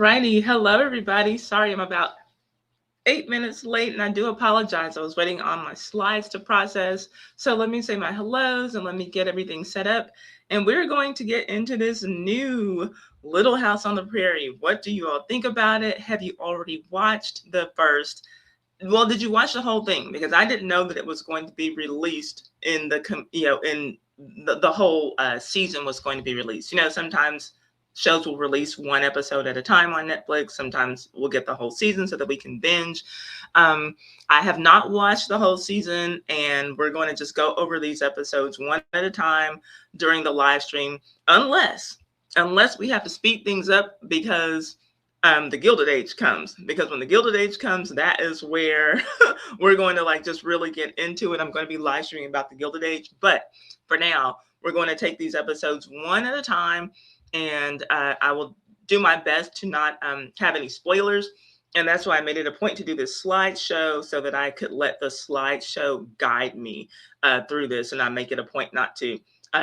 Alrighty, hello everybody. Sorry I'm about 8 minutes late and I do apologize. I was waiting on my slides to process. So let me say my hellos and let me get everything set up. And we're going to get into this new Little House on the Prairie. What do you all think about it? Have you already watched the first? Well, did you watch the whole thing? Because I didn't know that it was going to be released in the whole season was going to be released. Sometimes shows will release one episode at a time on Netflix. Sometimes we'll get the whole season so that we can binge. I have not watched the whole season, and we're going to just go over these episodes one at a time during the live stream, unless we have to speed things up because the Gilded Age comes. Because when the Gilded Age comes, that is where we're going to just really get into it. I'm going to be live streaming about the Gilded Age, but for now, we're going to take these episodes one at a time, and I will do my best to not have any spoilers. And that's why I made it a point to do this slideshow so that I could let the slideshow guide me through this, and I make it a point not to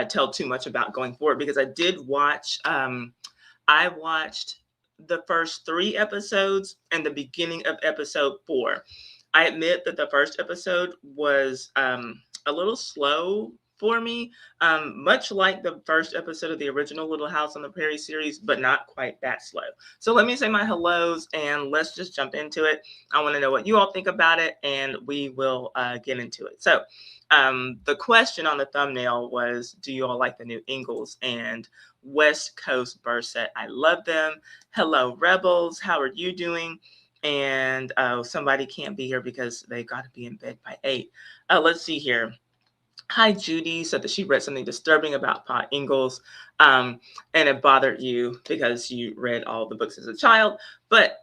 tell too much about going forward, because I did watch. I watched the first 3 episodes and the beginning of episode 4. I admit that the first episode was a little slow for me, much like the first episode of the original Little House on the Prairie series, but not quite that slow. So let me say my hellos and let's just jump into it. I want to know what you all think about it, and we will get into it. So the question on the thumbnail was, do you all like the new Ingalls and West Coast burst set? I love them. Hello, Rebels. How are you doing? And somebody can't be here because they got to be in bed by 8. Let's see here. Hi, Judy said that she read something disturbing about Pa Ingalls, and it bothered you because you read all the books as a child. But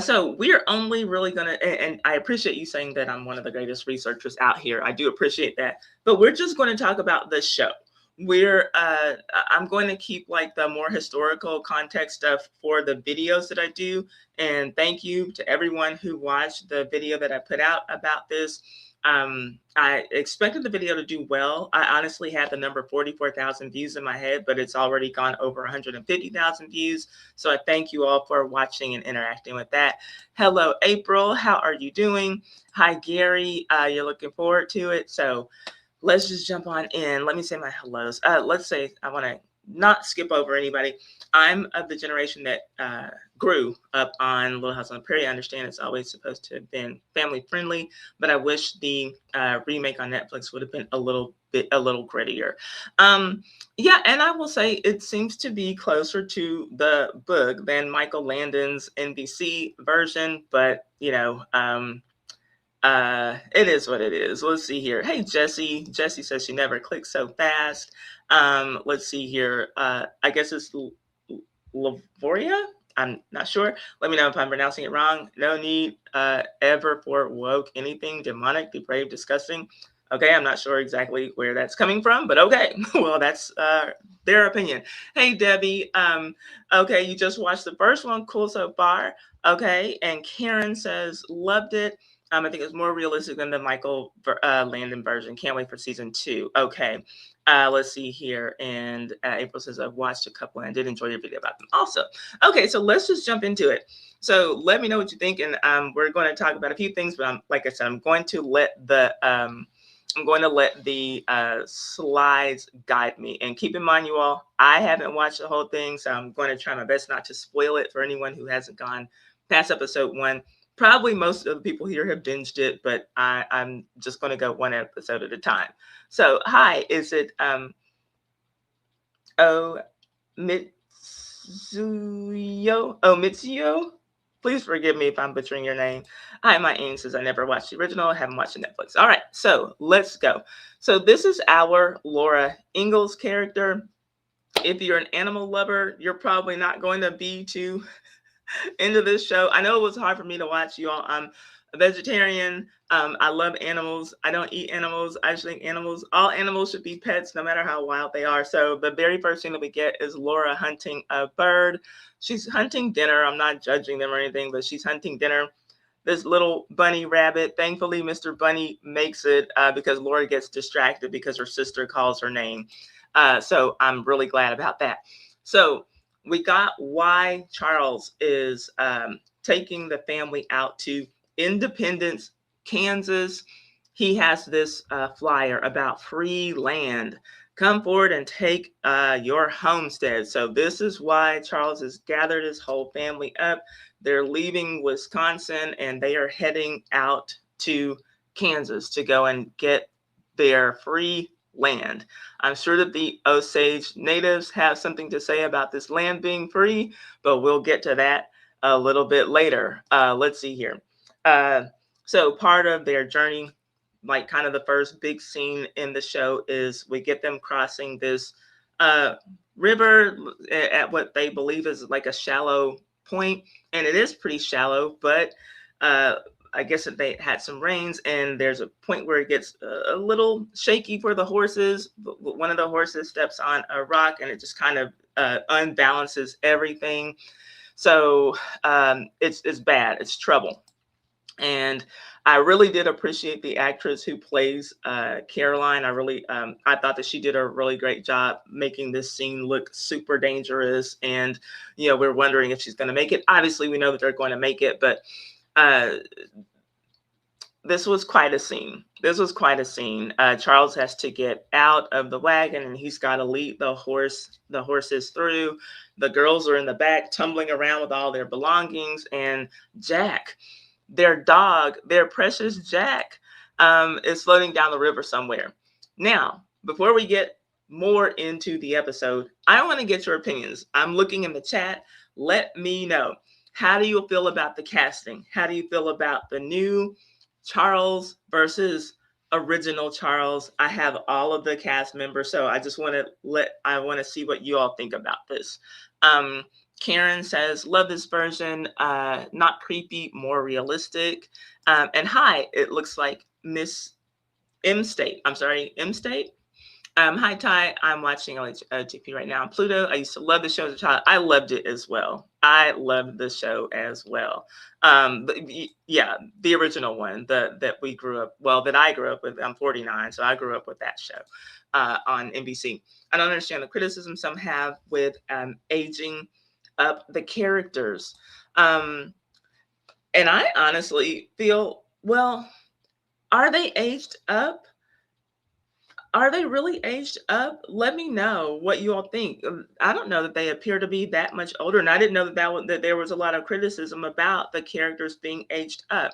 so we're only really going to, and I appreciate you saying that I'm one of the greatest researchers out here. I do appreciate that. But we're just going to talk about the show. I'm going to keep the more historical context stuff for the videos that I do. And thank you to everyone who watched the video that I put out about this. I expected the video to do well. I honestly had the number 44,000 views in my head, but it's already gone over 150,000 views. So I thank you all for watching and interacting with that. Hello, April. How are you doing? Hi, Gary. You're looking forward to it. So let's just jump on in. Let me say my hellos. Let's say I want to not skip over anybody. I'm of the generation that grew up on Little House on the Prairie. I understand it's always supposed to have been family friendly, but I wish the remake on Netflix would have been a little grittier. Yeah, and I will say it seems to be closer to the book than Michael Landon's NBC version, but it is what it is. Let's see here. Hey, Jessie. Jessie says she never clicks so fast. Let's see here. I guess it's Lavoria. I'm not sure. Let me know if I'm pronouncing it wrong. No need ever for woke anything demonic, depraved, disgusting. Okay, I'm not sure exactly where that's coming from, but okay. Well, that's their opinion. Hey, Debbie. Okay, you just watched the first one. Cool so far. Okay, and Karen says loved it. I think it's more realistic than the Michael Landon version. Can't wait for season 2. Okay. Let's see here. And April says, I've watched a couple and I did enjoy your video about them also. Okay, so let's just jump into it. So let me know what you think. And we're going to talk about a few things, but like I said, I'm going to let the slides guide me. And keep in mind, you all, I haven't watched the whole thing, so I'm going to try my best not to spoil it for anyone who hasn't gone past episode 1. Probably most of the people here have binged it, but I'm just going to go one episode at a time. So, hi, is it Mitsuyo? Please forgive me if I'm butchering your name. Hi, my Aim says I never watched the original. I haven't watched the Netflix. All right, so let's go. So this is our Laura Ingalls character. If you're an animal lover, you're probably not going to be too into this show. I know it was hard for me to watch, you all. I'm a vegetarian. I love animals. I don't eat animals. I just think all animals should be pets, no matter how wild they are. So the very first thing that we get is Laura hunting a bird. She's hunting dinner. I'm not judging them or anything, but she's hunting dinner. This little bunny rabbit. Thankfully, Mr. Bunny makes it because Laura gets distracted because her sister calls her name. So I'm really glad about that. So We got why Charles is taking the family out to Independence, Kansas. He has this flyer about free land. Come forward and take your homestead. So this is why Charles has gathered his whole family up. They're leaving Wisconsin and they are heading out to Kansas to go and get their free land. I'm sure that the Osage natives have something to say about this land being free, but we'll get to that a little bit later. Let's see here. Uh, so part of their journey, like kind of the first big scene in the show, is we get them crossing this uh, river at what they believe is like a shallow point, and it is pretty shallow, but uh, I guess that they had some rains, and there's a point where it gets a little shaky for the horses. One of the horses steps on a rock, and it just kind of unbalances everything. So it's bad. It's trouble. And I really did appreciate the actress who plays Caroline. I thought that she did a really great job making this scene look super dangerous. And we're wondering if she's going to make it. Obviously, we know that they're going to make it, but uh, this was quite a scene. Charles has to get out of the wagon, and he's got to lead the horses through. The girls are in the back tumbling around with all their belongings, and Jack, their dog, their precious Jack, is floating down the river somewhere. Now, before we get more into the episode, I want to get your opinions. I'm looking in the chat. Let me know. How do you feel about the casting? How do you feel about the new Charles versus original Charles? I have all of the cast members, so I want to see what you all think about this. Karen says, love this version, not creepy, more realistic. And hi, it looks like Miss M State. I'm sorry, M State. Hi, Ty. I'm watching LHTP right now on Pluto. I used to love the show as a child. I loved it as well. I loved the show as well. The original one that I grew up with. I'm 49, so I grew up with that show on NBC. I don't understand the criticism some have with aging up the characters. And I honestly feel, well, are they aged up? Are they really aged up? Let me know what you all think. I don't know that they appear to be that much older, and I didn't know that there was a lot of criticism about the characters being aged up.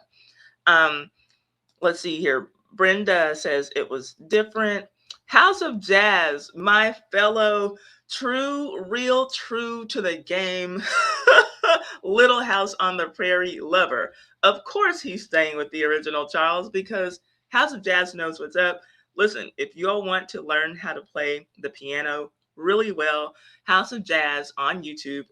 Let's see here. Brenda says it was different. House of Jazz, my fellow real true to the game Little House on the Prairie lover. Of course he's staying with the original Charles because House of Jazz knows what's up. Listen, if you all want to learn how to play the piano really well, House of Jazz on YouTube,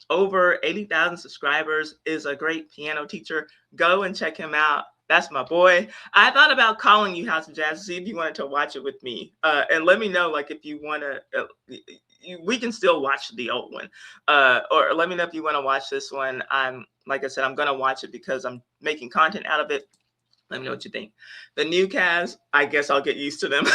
over 80,000 subscribers, is a great piano teacher. Go and check him out. That's my boy. I thought about calling you House of Jazz to see if you wanted to watch it with me. And let me know, like, if you want to, we can still watch the old one. Or let me know if you want to watch this one. Like I said, I'm going to watch it because I'm making content out of it. Let me know what you think. The new cast, I guess I'll get used to them.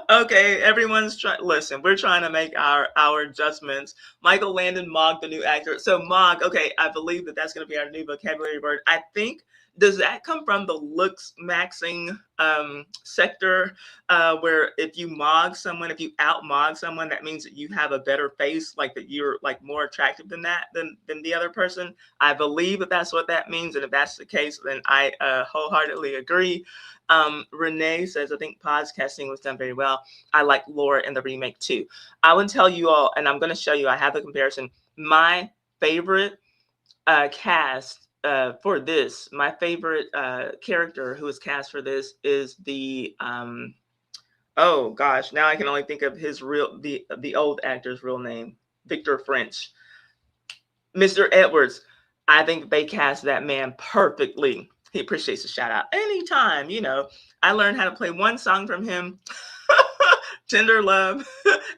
Okay, everyone's trying. Listen, we're trying to make our adjustments. Michael Landon, Mog, the new actor. So Mog, okay, I believe that's going to be our new vocabulary word. I think, does that come from the looks maxing sector, where if you out Mog someone, that means that you have a better face, like that you're like more attractive than the other person? I believe that's what that means, and if that's the case, then I wholeheartedly agree. Renee says, I think podcasting was done very well. I like Laura in the remake too. I will tell you all, and I'm going to show you, I have the comparison. My favorite cast for this, my favorite character who is cast for this is the, oh gosh, now I can only think of the old actor's real name, Victor French. Mr. Edwards. I think they cast that man perfectly. He appreciates a shout out anytime. I learned how to play one song from him, Tender Love,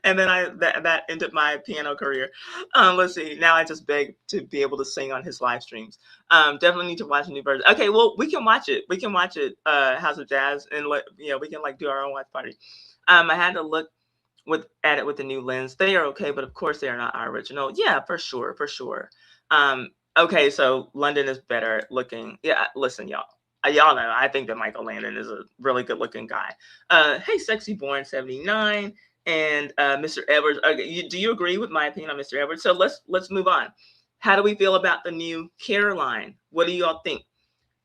and then that ended my piano career. Let's see. Now I just beg to be able to sing on his live streams. Definitely need to watch a new version. Okay, well, we can watch it. House of Jazz, and we can like do our own watch party. I had to look with added with the new lens. They are okay, but of course they are not our original. Yeah, for sure, for sure. Okay, so London is better looking. Yeah, listen, y'all. Y'all know I think that Michael Landon is a really good looking guy. Hey, Sexy Born 79 and Mr. Edwards. Okay, do you agree with my opinion on Mr. Edwards? So let's move on. How do we feel about the new Caroline? What do you all think?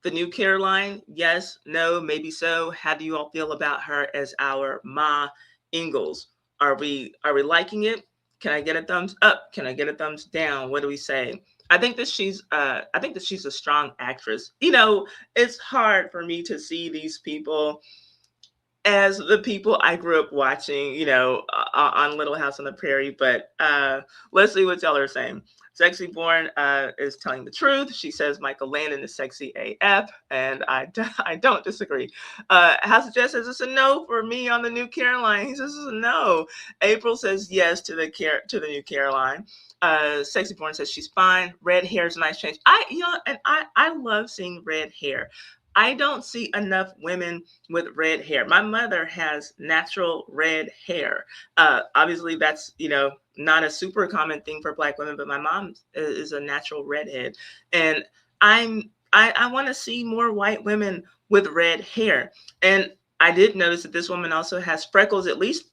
The new Caroline, yes, no, maybe so. How do you all feel about her as our Ma Ingalls? Are we liking it? Can I get a thumbs up? Can I get a thumbs down? What do we say? I think that she's a strong actress. It's hard for me to see these people as the people I grew up watching, on Little House on the Prairie. But let's see what y'all are saying. Sexy Born is telling the truth. She says Michael Landon is sexy AF, and I don't disagree. House of Jess says it's a no for me on the new Caroline. He says it's a no. April says yes to the new Caroline. Sexy Born says she's fine. Red hair is a nice change. I love seeing red hair. I don't see enough women with red hair. My mother has natural red hair. Obviously, that's not a super common thing for Black women, but my mom is a natural redhead, and I want to see more white women with red hair. And I did notice that this woman also has freckles, at least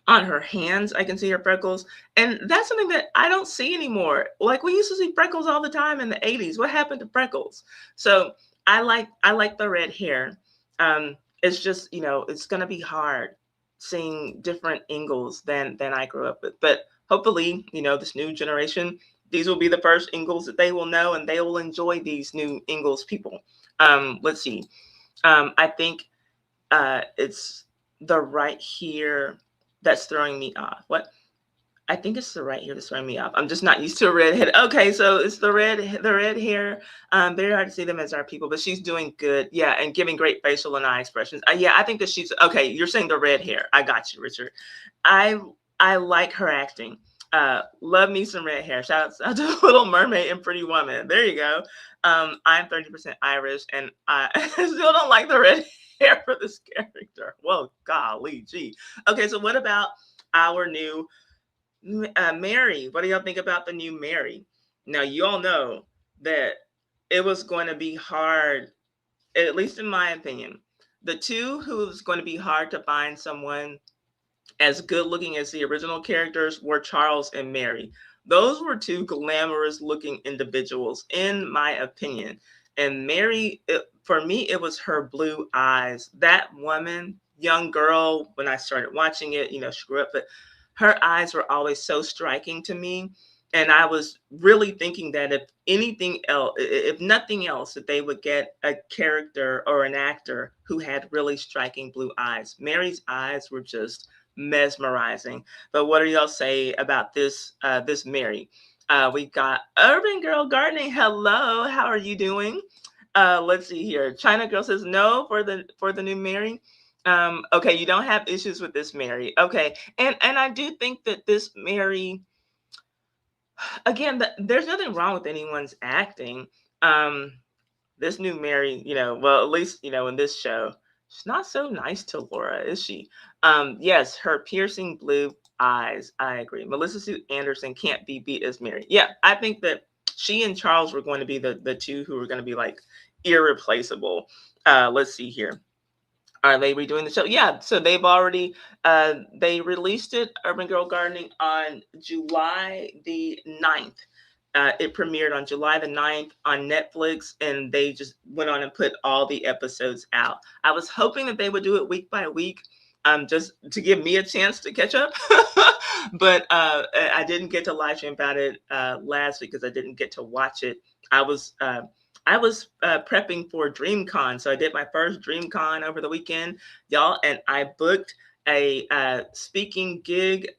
on her hands. I can see her freckles, and that's something that I don't see anymore. Like, we used to see freckles all the time in the 80s. What happened to freckles? So I like the red hair. It's just, it's gonna be hard seeing different Ingalls than I grew up with. But hopefully, this new generation, these will be the first Ingalls that they will know, and they will enjoy these new Ingalls people. Let's see. I think it's the right here that's throwing me off. What? I think it's the right here that's throwing me off. I'm just not used to a redhead. Okay, so it's the red hair. Very hard to see them as our people, but she's doing good. Yeah, and giving great facial and eye expressions. Yeah, I think that she's okay. You're saying the red hair. I got you, Richard. I I like her acting. Love me some red hair. Shout out to Little Mermaid and Pretty Woman. There you go. I'm 30% Irish, and I still don't like the red hair for this character. Well, golly gee. Okay, so what about our new Mary? What do y'all think about the new Mary? Now, you all know that it was going to be hard, at least in my opinion. The two who was going to be hard to find someone as good looking as the original characters were Charles and Mary. Those were two glamorous looking individuals, in my opinion. And Mary, for me, it was her blue eyes. That woman, young girl, when I started watching it, she grew up, but her eyes were always so striking to me. And I was really thinking that if anything else, if nothing else, that they would get a character or an actor who had really striking blue eyes. Mary's eyes were just mesmerizing. But what do y'all say about this Mary? We got Urban Girl Gardening. Hello, how are you doing? Let's see here. China Girl says no for the new Mary. Okay, you don't have issues with this Mary. Okay, and I do think that this Mary, again, there's nothing wrong with anyone's acting. This new Mary, well, at least, in this show, she's not so nice to Laura, is she? Yes, her piercing blue eyes. I agree. Melissa Sue Anderson can't be beat as Mary. Yeah, I think that she and Charles were going to be the two who were going to be like irreplaceable. Let's see here. Are they redoing the show? Yeah, so they've already they released it, Urban Girl Gardening, on July the 9th. It premiered on July the 9th on Netflix, and they just went on and put all the episodes out. I was hoping that they would do it week by week, just to give me a chance to catch up. But I didn't get to live stream about it last week because I didn't get to watch it. I was prepping for DreamCon, so I did my first DreamCon over the weekend, y'all, and I booked a speaking gig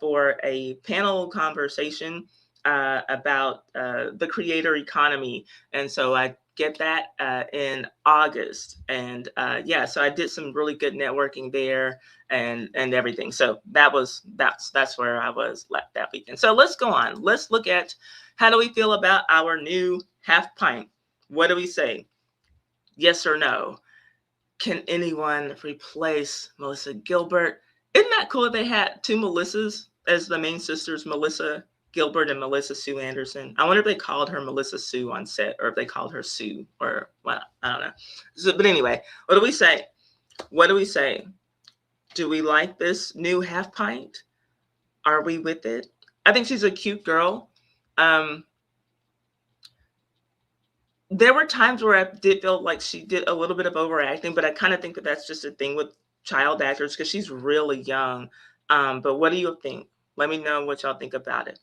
for a panel conversation about the creator economy, and so I get that in August, and yeah, so I did some really good networking there and everything. So that's where I was left that weekend. So let's go on. Let's look at how do we feel about our new half pint. What do we say? Yes or no? Can anyone replace Melissa Gilbert Isn't that cool that they had two Melissas as the main sisters, Melissa Gilbert and Melissa Sue Anderson? I wonder if they called her Melissa Sue on set or if they called her Sue or, well, I don't know. So, but anyway, what do we say? What do we say? Do we like this new half pint? Are we with it? I think she's a cute girl. There were times where I did feel like she did a little bit of overacting, but I kind of think that that's just a thing with child actors because she's really young. But what do you think? Let me know what y'all think about it.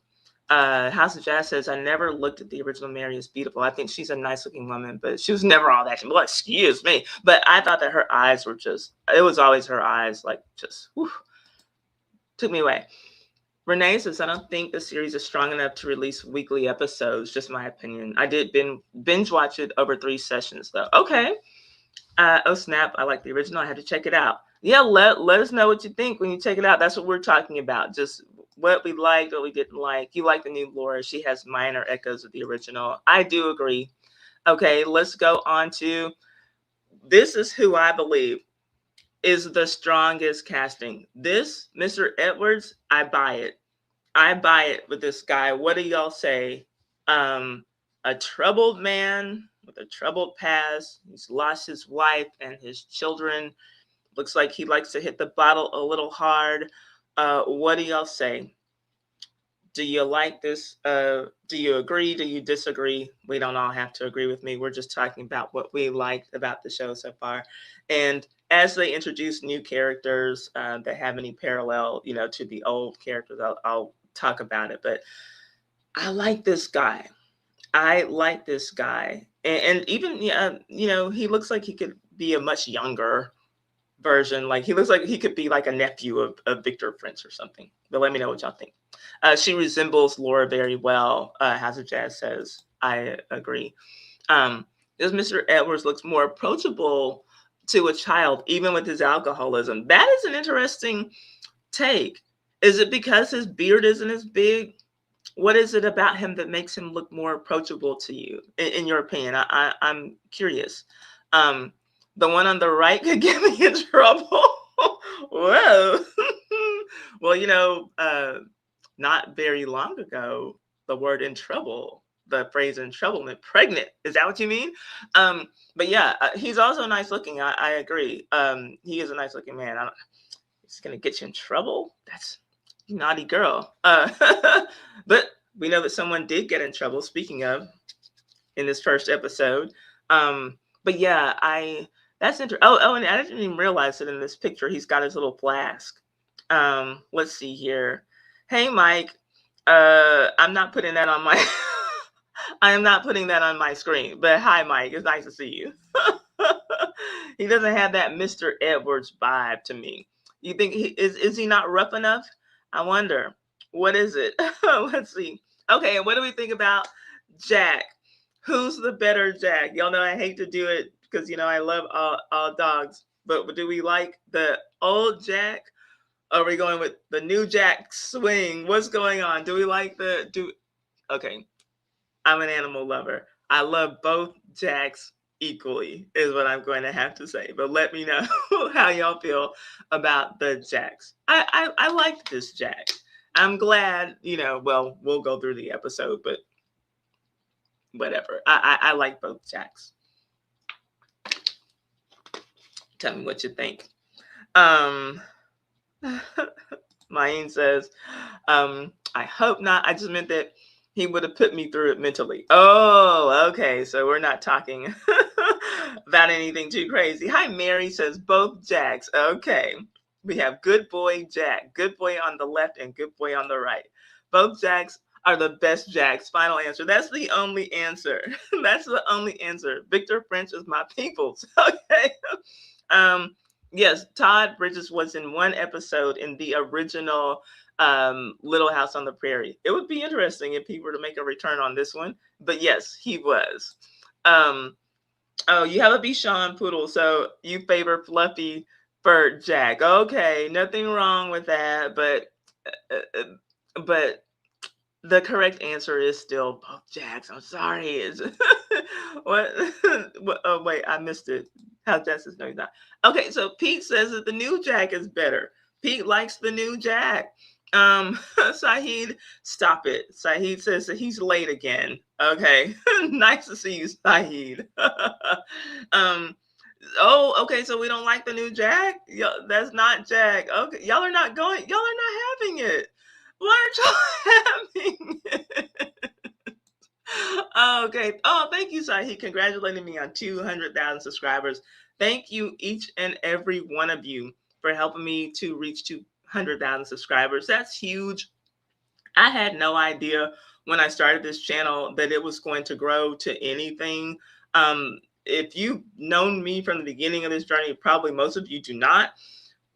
House of Jazz says, I never looked at the original Mary as beautiful. I think she's a nice looking woman, but she was never all that. Well, excuse me. But I thought that her eyes were just, it was always her eyes, like just, whew, took me away. Renee says, I don't think the series is strong enough to release weekly episodes. Just my opinion. I did binge watch it over 3 sessions, though. Okay. Oh, snap. I like the original. I had to check it out. Yeah, let us know what you think when you check it out. That's what we're talking about. Just what we liked, what we didn't like. You like the new Laura. She has minor echoes of the original. I do agree. Okay, let's go on to, this is who I believe is the strongest casting. This, Mr. Edwards, I buy it. I buy it with this guy. What do y'all say? A troubled man with a troubled past. He's lost his wife and his children. Looks like he likes to hit the bottle a little hard. What do y'all say? Do you like this? Do you agree? Do you disagree? We don't all have to agree with me. We're just talking about what we liked about the show so far. And as they introduce new characters that have any parallel, to the old characters, I'll talk about it. But I like this guy. I like this guy. And even, he looks like he could be a much younger version. Like he looks like he could be like a nephew of Victor Prince or something. But let me know what y'all think. She resembles Laura very well. House of Jazz says, I agree. This Mr. Edwards looks more approachable to a child, even with his alcoholism. That is an interesting take. Is it because his beard isn't as big? What is it about him that makes him look more approachable to you, in your opinion? I'm curious. The one on the right could get me in trouble. Whoa. Well, not very long ago, the word in trouble, the phrase in trouble meant pregnant. Is that what you mean? But yeah, he's also nice looking. I agree. He is a nice looking man. He's going to get you in trouble. That's naughty girl. But we know that someone did get in trouble, speaking of, in this first episode. But yeah, that's interesting. Oh, and I didn't even realize that in this picture, he's got his little flask. Let's see here. Hey, Mike. I'm not putting that on my, I am not putting that on my screen, but hi, Mike. It's nice to see you. He doesn't have that Mr. Edwards vibe to me. You think is he not rough enough? I wonder. What is it? Let's see. Okay, and what do we think about Jack? Who's the better Jack? Y'all know I hate to do it because, I love all dogs. But do we like the old Jack? Are we going with the new Jack swing? What's going on? Do we like Okay, I'm an animal lover. I love both Jacks equally, is what I'm going to have to say. But let me know how y'all feel about the Jacks. I liked this Jack. I'm glad, well, we'll go through the episode, but whatever. I like both Jacks. Tell me what you think. Maine says, I hope not. I just meant that he would have put me through it mentally. Oh, okay. So we're not talking about anything too crazy. Hi, Mary says both Jacks. Okay. We have good boy Jack, good boy on the left and good boy on the right. Both Jacks are the best Jacks. Final answer. That's the only answer. That's the only answer. Victor French is my peoples. Okay. Yes, Todd Bridges was in one episode in the original Little House on the Prairie. It would be interesting if he were to make a return on this one. But yes, he was. Oh, you have a Bichon poodle, so you favor Fluffy for Jack. Okay, nothing wrong with that, but the correct answer is still both Jacks. I'm sorry. What? Oh, wait, I missed it. How Justice? No, he's not. Okay, so Pete says that the new Jack is better. Pete likes the new Jack. Saeed, stop it. Saeed says that he's late again. Okay. Nice to see you, Saeed. um, oh, okay, so we don't like the new Jack? That's not Jack. Okay, y'all are not going, y'all are not having it. Why aren't y'all having it? Okay. Oh, thank you, Saeed. Congratulating me on 200,000 subscribers. Thank you, each and every one of you, for helping me to reach 200,000 subscribers. That's huge. I had no idea when I started this channel that it was going to grow to anything. If you've known me from the beginning of this journey, probably most of you do not.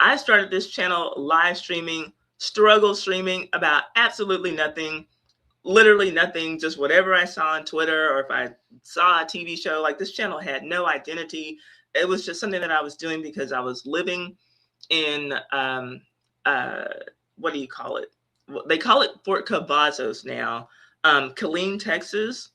I started this channel live streaming, struggle streaming about absolutely nothing, literally nothing, just whatever I saw on Twitter, or if I saw a TV show. Like, this channel had no identity. It was just something that I was doing because I was living in what do you call it? They call it Fort Cavazos now. Killeen, Texas,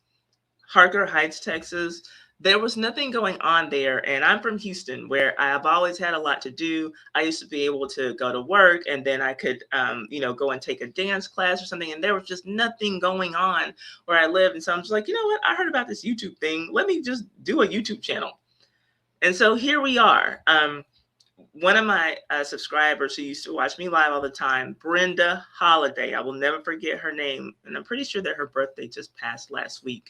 Harker Heights, Texas. There was nothing going on there. And I'm from Houston, where I've always had a lot to do. I used to be able to go to work, and then I could, go and take a dance class or something. And there was just nothing going on where I lived. And so I'm just like, you know what? I heard about this YouTube thing. Let me just do a YouTube channel. And so here we are. One of my subscribers who used to watch me live all the time, Brenda Holiday, I will never forget her name. And I'm pretty sure that her birthday just passed last week.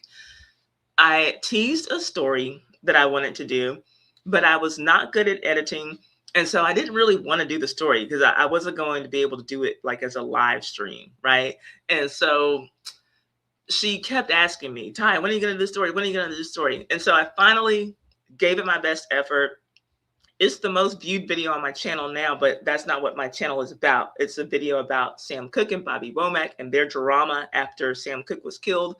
I teased a story that I wanted to do, but I was not good at editing. And so I didn't really want to do the story because I wasn't going to be able to do it like as a live stream, right? And so she kept asking me, Ty, when are you going to do this story? When are you going to do this story? And so I finally gave it my best effort. It's the most viewed video on my channel now, but that's not what my channel is about. It's a video about Sam Cooke and Bobby Womack and their drama after Sam Cooke was killed.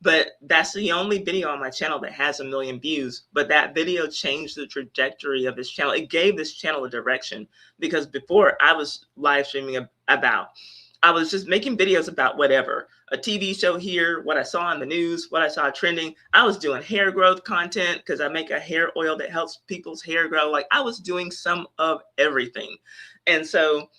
But that's the only video on my channel that has 1 million views. But that video changed the trajectory of this channel. It gave this channel a direction, because before I was live streaming I was just making videos about whatever, a TV show here, what I saw in the news, what I saw trending. I was doing hair growth content because I make a hair oil that helps people's hair grow. Like, I was doing some of everything. And so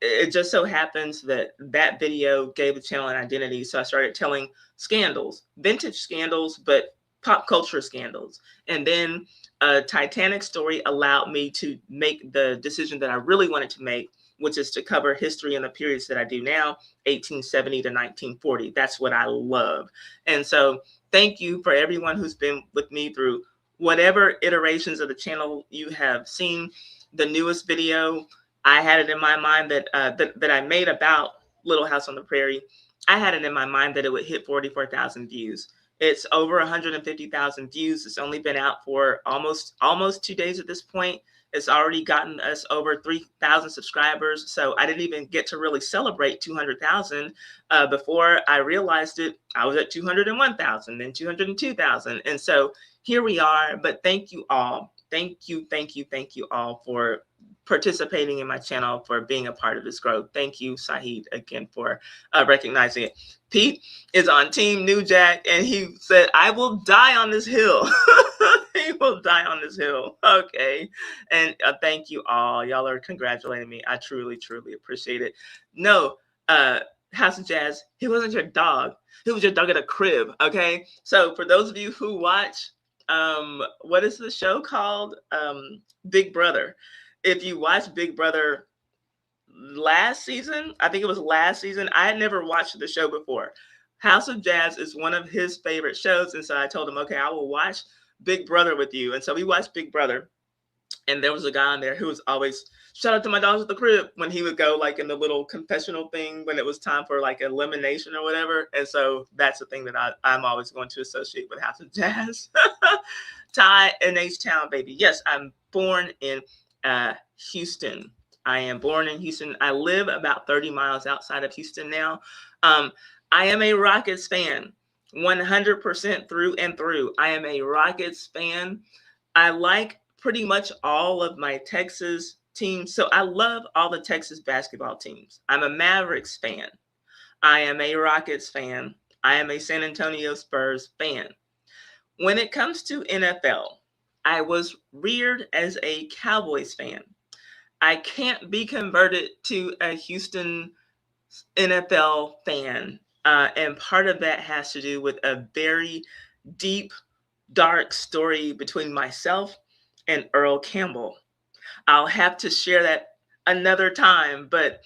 it just so happens that that video gave the channel an identity. So I started telling scandals, vintage scandals, but pop culture scandals. And then a Titanic story allowed me to make the decision that I really wanted to make, which is to cover history in the periods that I do now, 1870 to 1940. That's what I love. And so thank you for everyone who's been with me through whatever iterations of the channel you have seen. The newest video, I had it in my mind that I made about Little House on the Prairie. I had it in my mind that it would hit 44,000 views. It's over 150,000 views. It's only been out for almost 2 days at this point. It's already gotten us over 3,000 subscribers. So I didn't even get to really celebrate 200,000 before I realized it. I was at 201,000, then 202,000. And so here we are. But thank you all. Thank you all for participating in my channel, for being a part of this growth. Thank you, Saeed, again, for recognizing it. Pete is on Team New Jack, and he said, I will die on this hill. He will die on this hill. Okay. And thank you all. Y'all are congratulating me. I truly, truly appreciate it. No, House of Jazz, he wasn't your dog. He was your dog at a crib. Okay. So for those of you who watch, what is the show called? Big Brother. If you watch Big Brother last season, I think it was last season, I had never watched the show before. House of Jazz is one of his favorite shows. And so I told him, okay, I will watch Big Brother with you. And so we watched Big Brother. And there was a guy on there who was always, shout out to my dogs at the crib, when he would go like in the little confessional thing when it was time for like elimination or whatever. And so that's the thing that I'm always going to associate with House of Jazz. Ty in H-Town, baby. Yes, I'm born in Houston. I am born in Houston. I live about 30 miles outside of Houston now. I am a Rockets fan, 100% through and through. I am a Rockets fan. I like pretty much all of my Texas teams. So I love all the Texas basketball teams. I'm a Mavericks fan. I am a Rockets fan. I am a San Antonio Spurs fan. When it comes to NFL, I was reared as a Cowboys fan. I can't be converted to a Houston NFL fan. And part of that has to do with a very deep, dark story between myself and Earl Campbell. I'll have to share that another time, but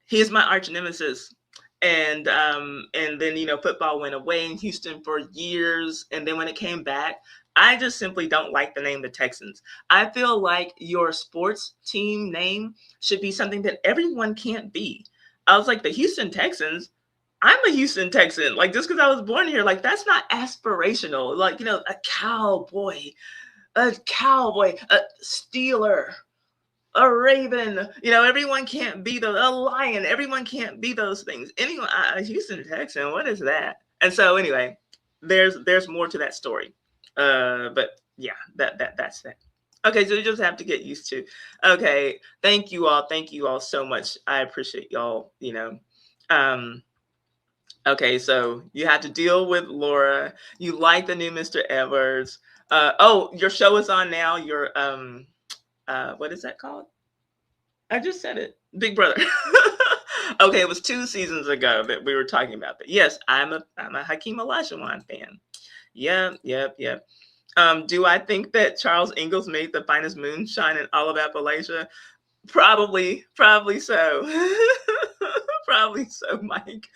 he's my arch nemesis. And then football went away in Houston for years, and then when it came back, I just simply don't like the name the Texans. I feel like your sports team name should be something that everyone can't be. I was like, the Houston Texans. I'm a Houston Texan. Like, just because I was born here, like, that's not aspirational. Like, a cowboy, a Steeler, a raven. Everyone can't be a lion. Everyone can't be those things. Anyway, a Houston Texan, what is that? And so anyway, there's more to that story. But yeah, that's that. Okay, so you just have to get used to. Okay, thank you all. Thank you all so much. I appreciate y'all. Okay, so you have to deal with Laura. You like the new Mr. Edwards. Oh, your show is on now. Your what is that called? I just said it. Big Brother. Okay, it was 2 seasons ago that we were talking about that. Yes, I'm a Hakeem Olajuwon fan. Yep. Do I think that Charles Ingalls made the finest moonshine in all of Appalachia? Probably so. Probably so, Mike.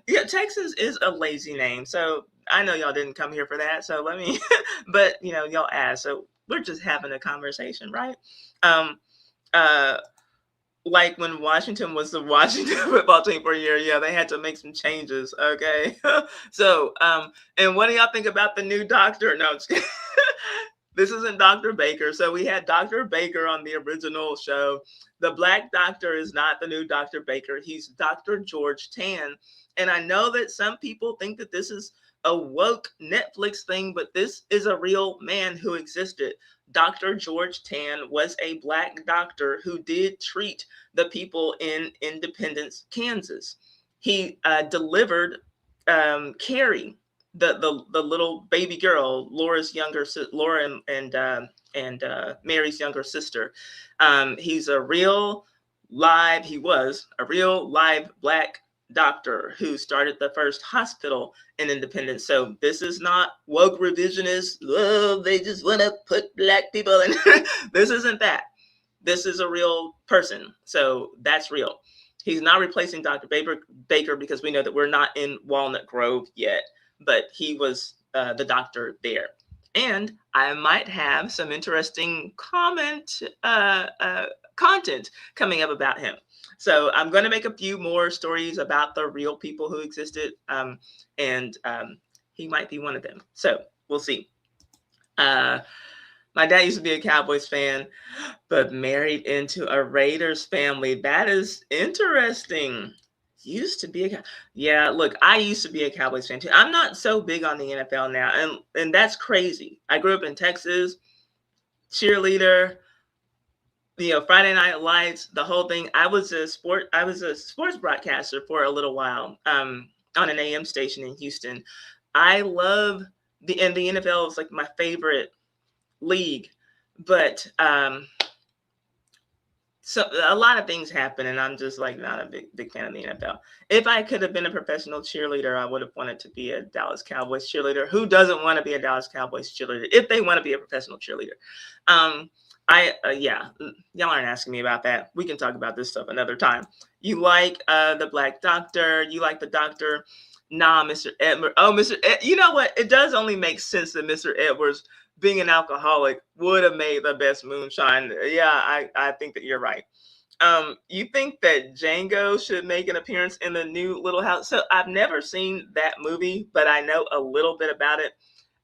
Yeah, Texas is a lazy name. So I know y'all didn't come here for that. So let me, but y'all asked. So we're just having a conversation, right? Um, uh, like when Washington was the Washington football team for a year, yeah, they had to make some changes. Okay. So, and what do y'all think about the new doctor? No, this isn't Dr. Baker. So we had Dr. Baker on the original show. The black doctor is not the new Dr. Baker. He's Dr. George Tann. And I know that some people think that this is a woke Netflix thing, but this is a real man who existed. Dr. George Tann was a black doctor who did treat the people in Independence, Kansas. He delivered Carrie, the little baby girl, Laura's younger Laura and Mary's younger sister. He was a real live black doctor who started the first hospital in Independence. So this is not woke revisionist. Oh, they just want to put black people in. This isn't that. This is a real person. So that's real. He's not replacing Dr. Baker because we know that we're not in Walnut Grove yet, but he was the doctor there. And I might have some interesting content coming up about him. So I'm going to make a few more stories about the real people who existed, and he might be one of them. So we'll see. My dad used to be a Cowboys fan, but married into a Raiders family. That is interesting. Used to be yeah. Look, I used to be a Cowboys fan too. I'm not so big on the NFL now, and that's crazy. I grew up in Texas, cheerleader. Friday Night Lights, the whole thing. I was a sports broadcaster for a little while, on an AM station in Houston. I love the NFL is like my favorite league, but so a lot of things happen, and I'm just like not a big fan of the NFL. If I could have been a professional cheerleader, I would have wanted to be a Dallas Cowboys cheerleader. Who doesn't want to be a Dallas Cowboys cheerleader if they want to be a professional cheerleader? Yeah, y'all aren't asking me about that. We can talk about this stuff another time. You like the black doctor? You like the doctor? Nah, Mr. Edwards. Oh, Mr. You know what? It does only make sense that Mr. Edwards, being an alcoholic, would have made the best moonshine. Yeah, I think that you're right. You think that Django should make an appearance in the new Little House? So I've never seen that movie, but I know a little bit about it.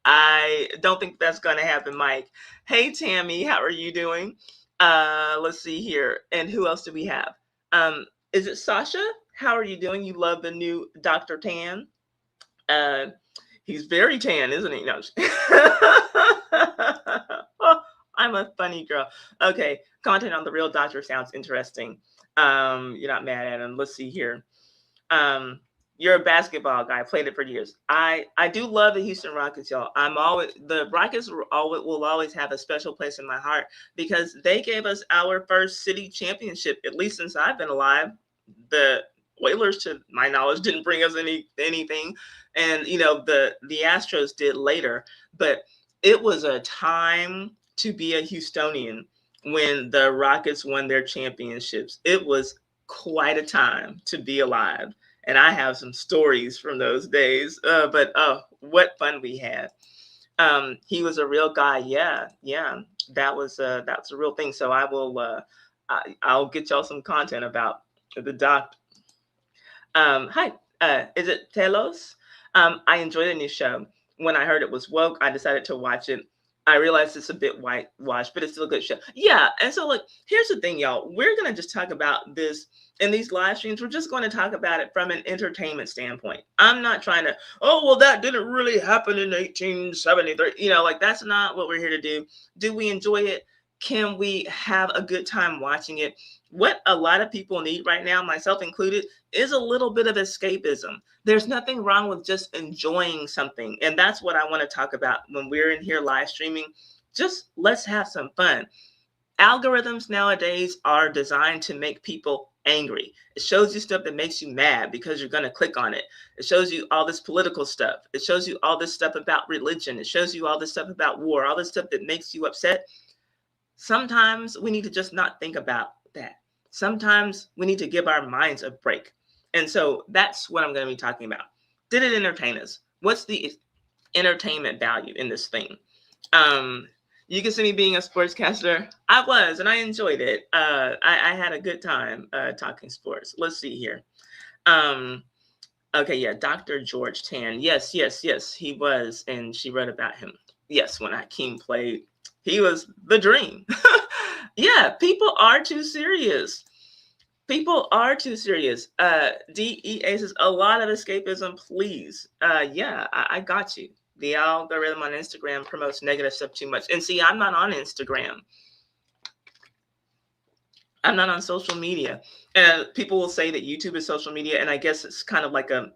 I don't think that's going to happen, Mike. Hey, Tammy, how are you doing? Let's see here. And who else do we have? Is it Sasha? How are you doing? You love the new Dr. Tann? He's very tan, isn't he? No. Oh, I'm a funny girl. Okay, content on the real doctor sounds interesting. You're not mad at him. Let's see here. You're a basketball guy. Played it for years. I do love the Houston Rockets, y'all. The Rockets will always have a special place in my heart because they gave us our first city championship, at least since I've been alive. The Oilers, to my knowledge, didn't bring us anything, and the Astros did later. But it was a time to be a Houstonian when the Rockets won their championships. It was quite a time to be alive, and I have some stories from those days. But oh, what fun we had! He was a real guy. Yeah, yeah, that's a real thing. So I'll get y'all some content about the doc. Hi, is it Telos? I enjoyed the new show. When I heard it was woke, I decided to watch it. I realized it's a bit whitewashed, but it's still a good show. Yeah, and so look, here's the thing, y'all. We're gonna just talk about this in these live streams. We're just going to talk about it from an entertainment standpoint. I'm not trying to, oh well, that didn't really happen in 1873. Like that's not what we're here to do. Do we enjoy it? Can we have a good time watching it? What a lot of people need right now, myself included, is a little bit of escapism. There's nothing wrong with just enjoying something. And that's what I want to talk about when we're in here live streaming. Just let's have some fun. Algorithms nowadays are designed to make people angry. It shows you stuff that makes you mad because you're going to click on it. It shows you all this political stuff. It shows you all this stuff about religion. It shows you all this stuff about war, all this stuff that makes you upset. Sometimes we need to just not think about that. Sometimes we need to give our minds a break. And so that's what I'm going to be talking about. Did it entertain us? What's the entertainment value in this thing? You can see me being a sportscaster. I was, and I enjoyed it. I had a good time talking sports. Let's see here. Okay, yeah, Dr. George Tann. Yes, he was, and she wrote about him. Yes, when Hakeem played, he was the dream. Yeah, people are too serious. People are too serious. DEA says a lot of escapism, please. Yeah, I got you. The algorithm on Instagram promotes negative stuff too much. And see, I'm not on Instagram. I'm not on social media. And people will say that YouTube is social media, and I guess it's kind of like a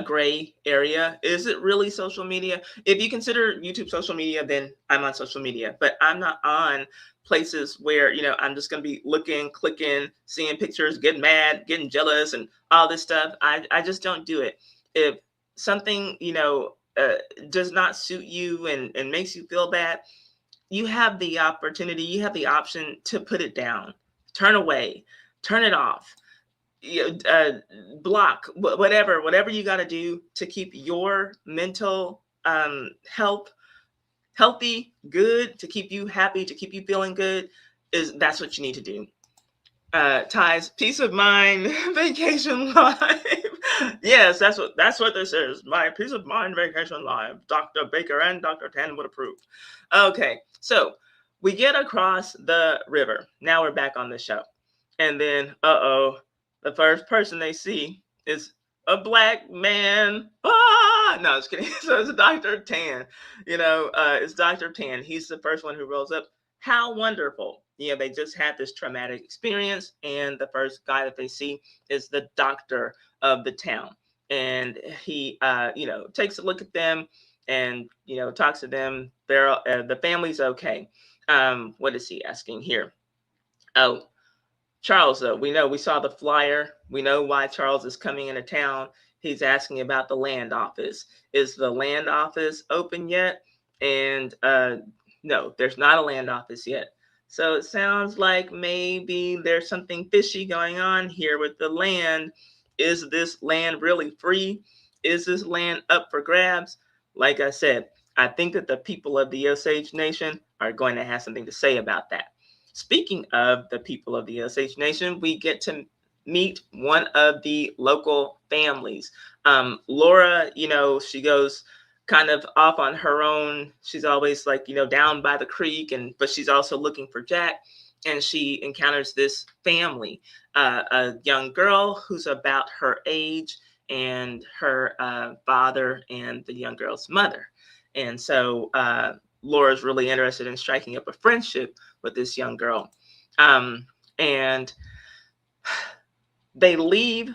gray area. Is it really social media? If you consider YouTube social media, then I'm on social media, but I'm not on places where, I'm just going to be looking, clicking, seeing pictures, getting mad, getting jealous, and all this stuff. I just don't do it. If something, does not suit you and makes you feel bad, you have the opportunity, you have the option to put it down, turn away, turn it off, block, whatever you got to do to keep your mental health healthy, good, to keep you happy, to keep you feeling good, that's what you need to do. Ties, peace of mind, vacation live. Yes, that's what this is. My peace of mind vacation live. Dr. Baker and Dr. Tann would approve. Okay, so we get across the river. Now we're back on the show. And then, the first person they see is a black man. No, just kidding. So it's Dr. Tann. It's Dr. Tann. He's the first one who rolls up. How wonderful. They just had this traumatic experience, and the first guy that they see is the doctor of the town. And he, takes a look at them and, talks to them. The family's okay. What is he asking here? Oh, Charles, though, we saw the flyer. We know why Charles is coming into town. He's asking about the land office. Is the land office open yet? And no, there's not a land office yet. So it sounds like maybe there's something fishy going on here with the land. Is this land really free? Is this land up for grabs? Like I said, I think that the people of the Osage Nation are going to have something to say about that. Speaking of the people of the Osage Nation, we get to meet one of the local families. Laura, she goes kind of off on her own. She's always like, down by the creek, but she's also looking for Jack. And she encounters this family, a young girl who's about her age, and her father and the young girl's mother. And so Laura's really interested in striking up a friendship with this young girl. And they leave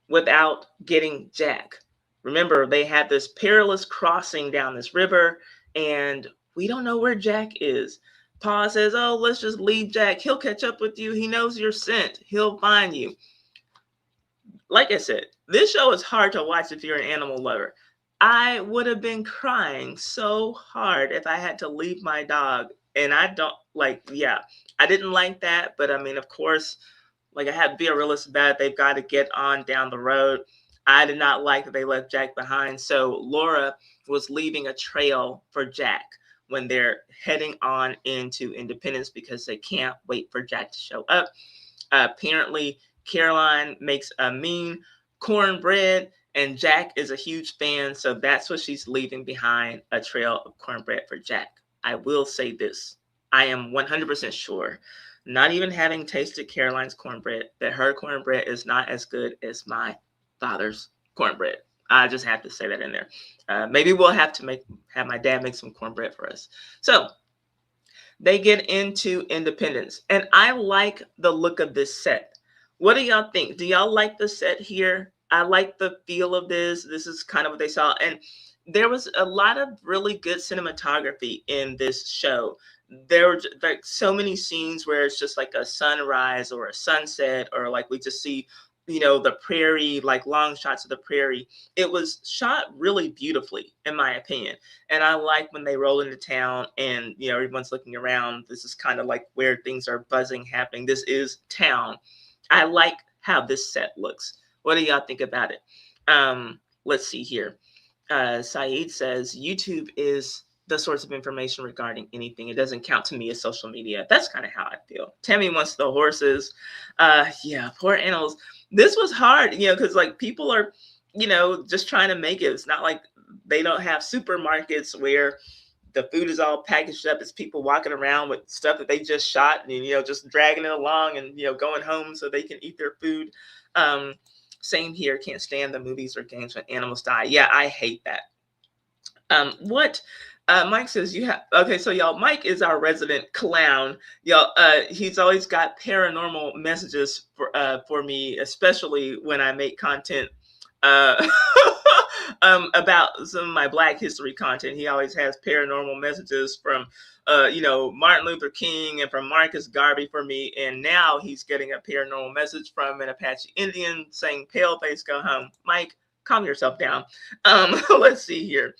without getting Jack. Remember, they had this perilous crossing down this river, and we don't know where Jack is. Pa says, "Oh, let's just leave Jack. He'll catch up with you. He knows your scent. He'll find you." Like I said, this show is hard to watch if you're an animal lover. I would have been crying so hard if I had to leave my dog. And I don't like, yeah, I didn't like that. But I mean, of course, like I had to be a realist about it. They've got to get on down the road. I did not like that they left Jack behind. So Laura was leaving a trail for Jack when they're heading on into Independence because they can't wait for Jack to show up. Apparently, Caroline makes a mean cornbread, and Jack is a huge fan, so that's what she's leaving behind, a trail of cornbread for Jack. I will say this. I am 100% sure, not even having tasted Caroline's cornbread, that her cornbread is not as good as my father's cornbread. I just have to say that in there. Maybe we'll have to have my dad make some cornbread for us. So they get into Independence, and I like the look of this set. What do y'all think? Do y'all like the set here? I like the feel of this. This is kind of what they saw, and there was a lot of really good cinematography in this show. There were like so many scenes where it's just like a sunrise or a sunset, or like we just see, the prairie, like long shots of the prairie. It was shot really beautifully, in my opinion. And I like when they roll into town and, everyone's looking around. This is kind of like where things are buzzing, happening. This is town. I like how this set looks. What do y'all think about it? Let's see here. Saeed says YouTube is the source of information regarding anything. It doesn't count to me as social media. That's kind of how I feel. Tammy wants the horses. Yeah, poor animals. This was hard, because like people are, just trying to make it. It's not like they don't have supermarkets where the food is all packaged up. It's people walking around with stuff that they just shot and, just dragging it along and, going home so they can eat their food. Same here. Can't stand the movies or games when animals die. Yeah, I hate that. Mike says you have, okay, so y'all, Mike is our resident clown. Y'all, he's always got paranormal messages for me, especially when I make content about some of my Black history content. He always has paranormal messages from Martin Luther King and from Marcus Garvey for me, and now he's getting a paranormal message from an Apache Indian saying "Paleface, go home." Mike, calm yourself down. Let's see here.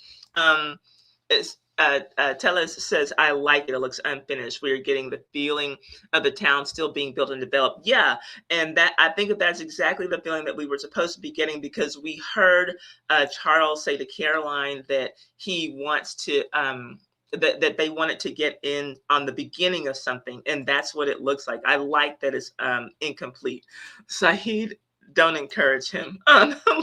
Tellis says, I like it. It looks unfinished. We're getting the feeling of the town still being built and developed. Yeah, and that I think that's exactly the feeling that we were supposed to be getting, because we heard Charles say to Caroline that he wants to that they wanted to get in on the beginning of something, and that's what it looks like. I like that it's incomplete. Saeed, don't encourage him.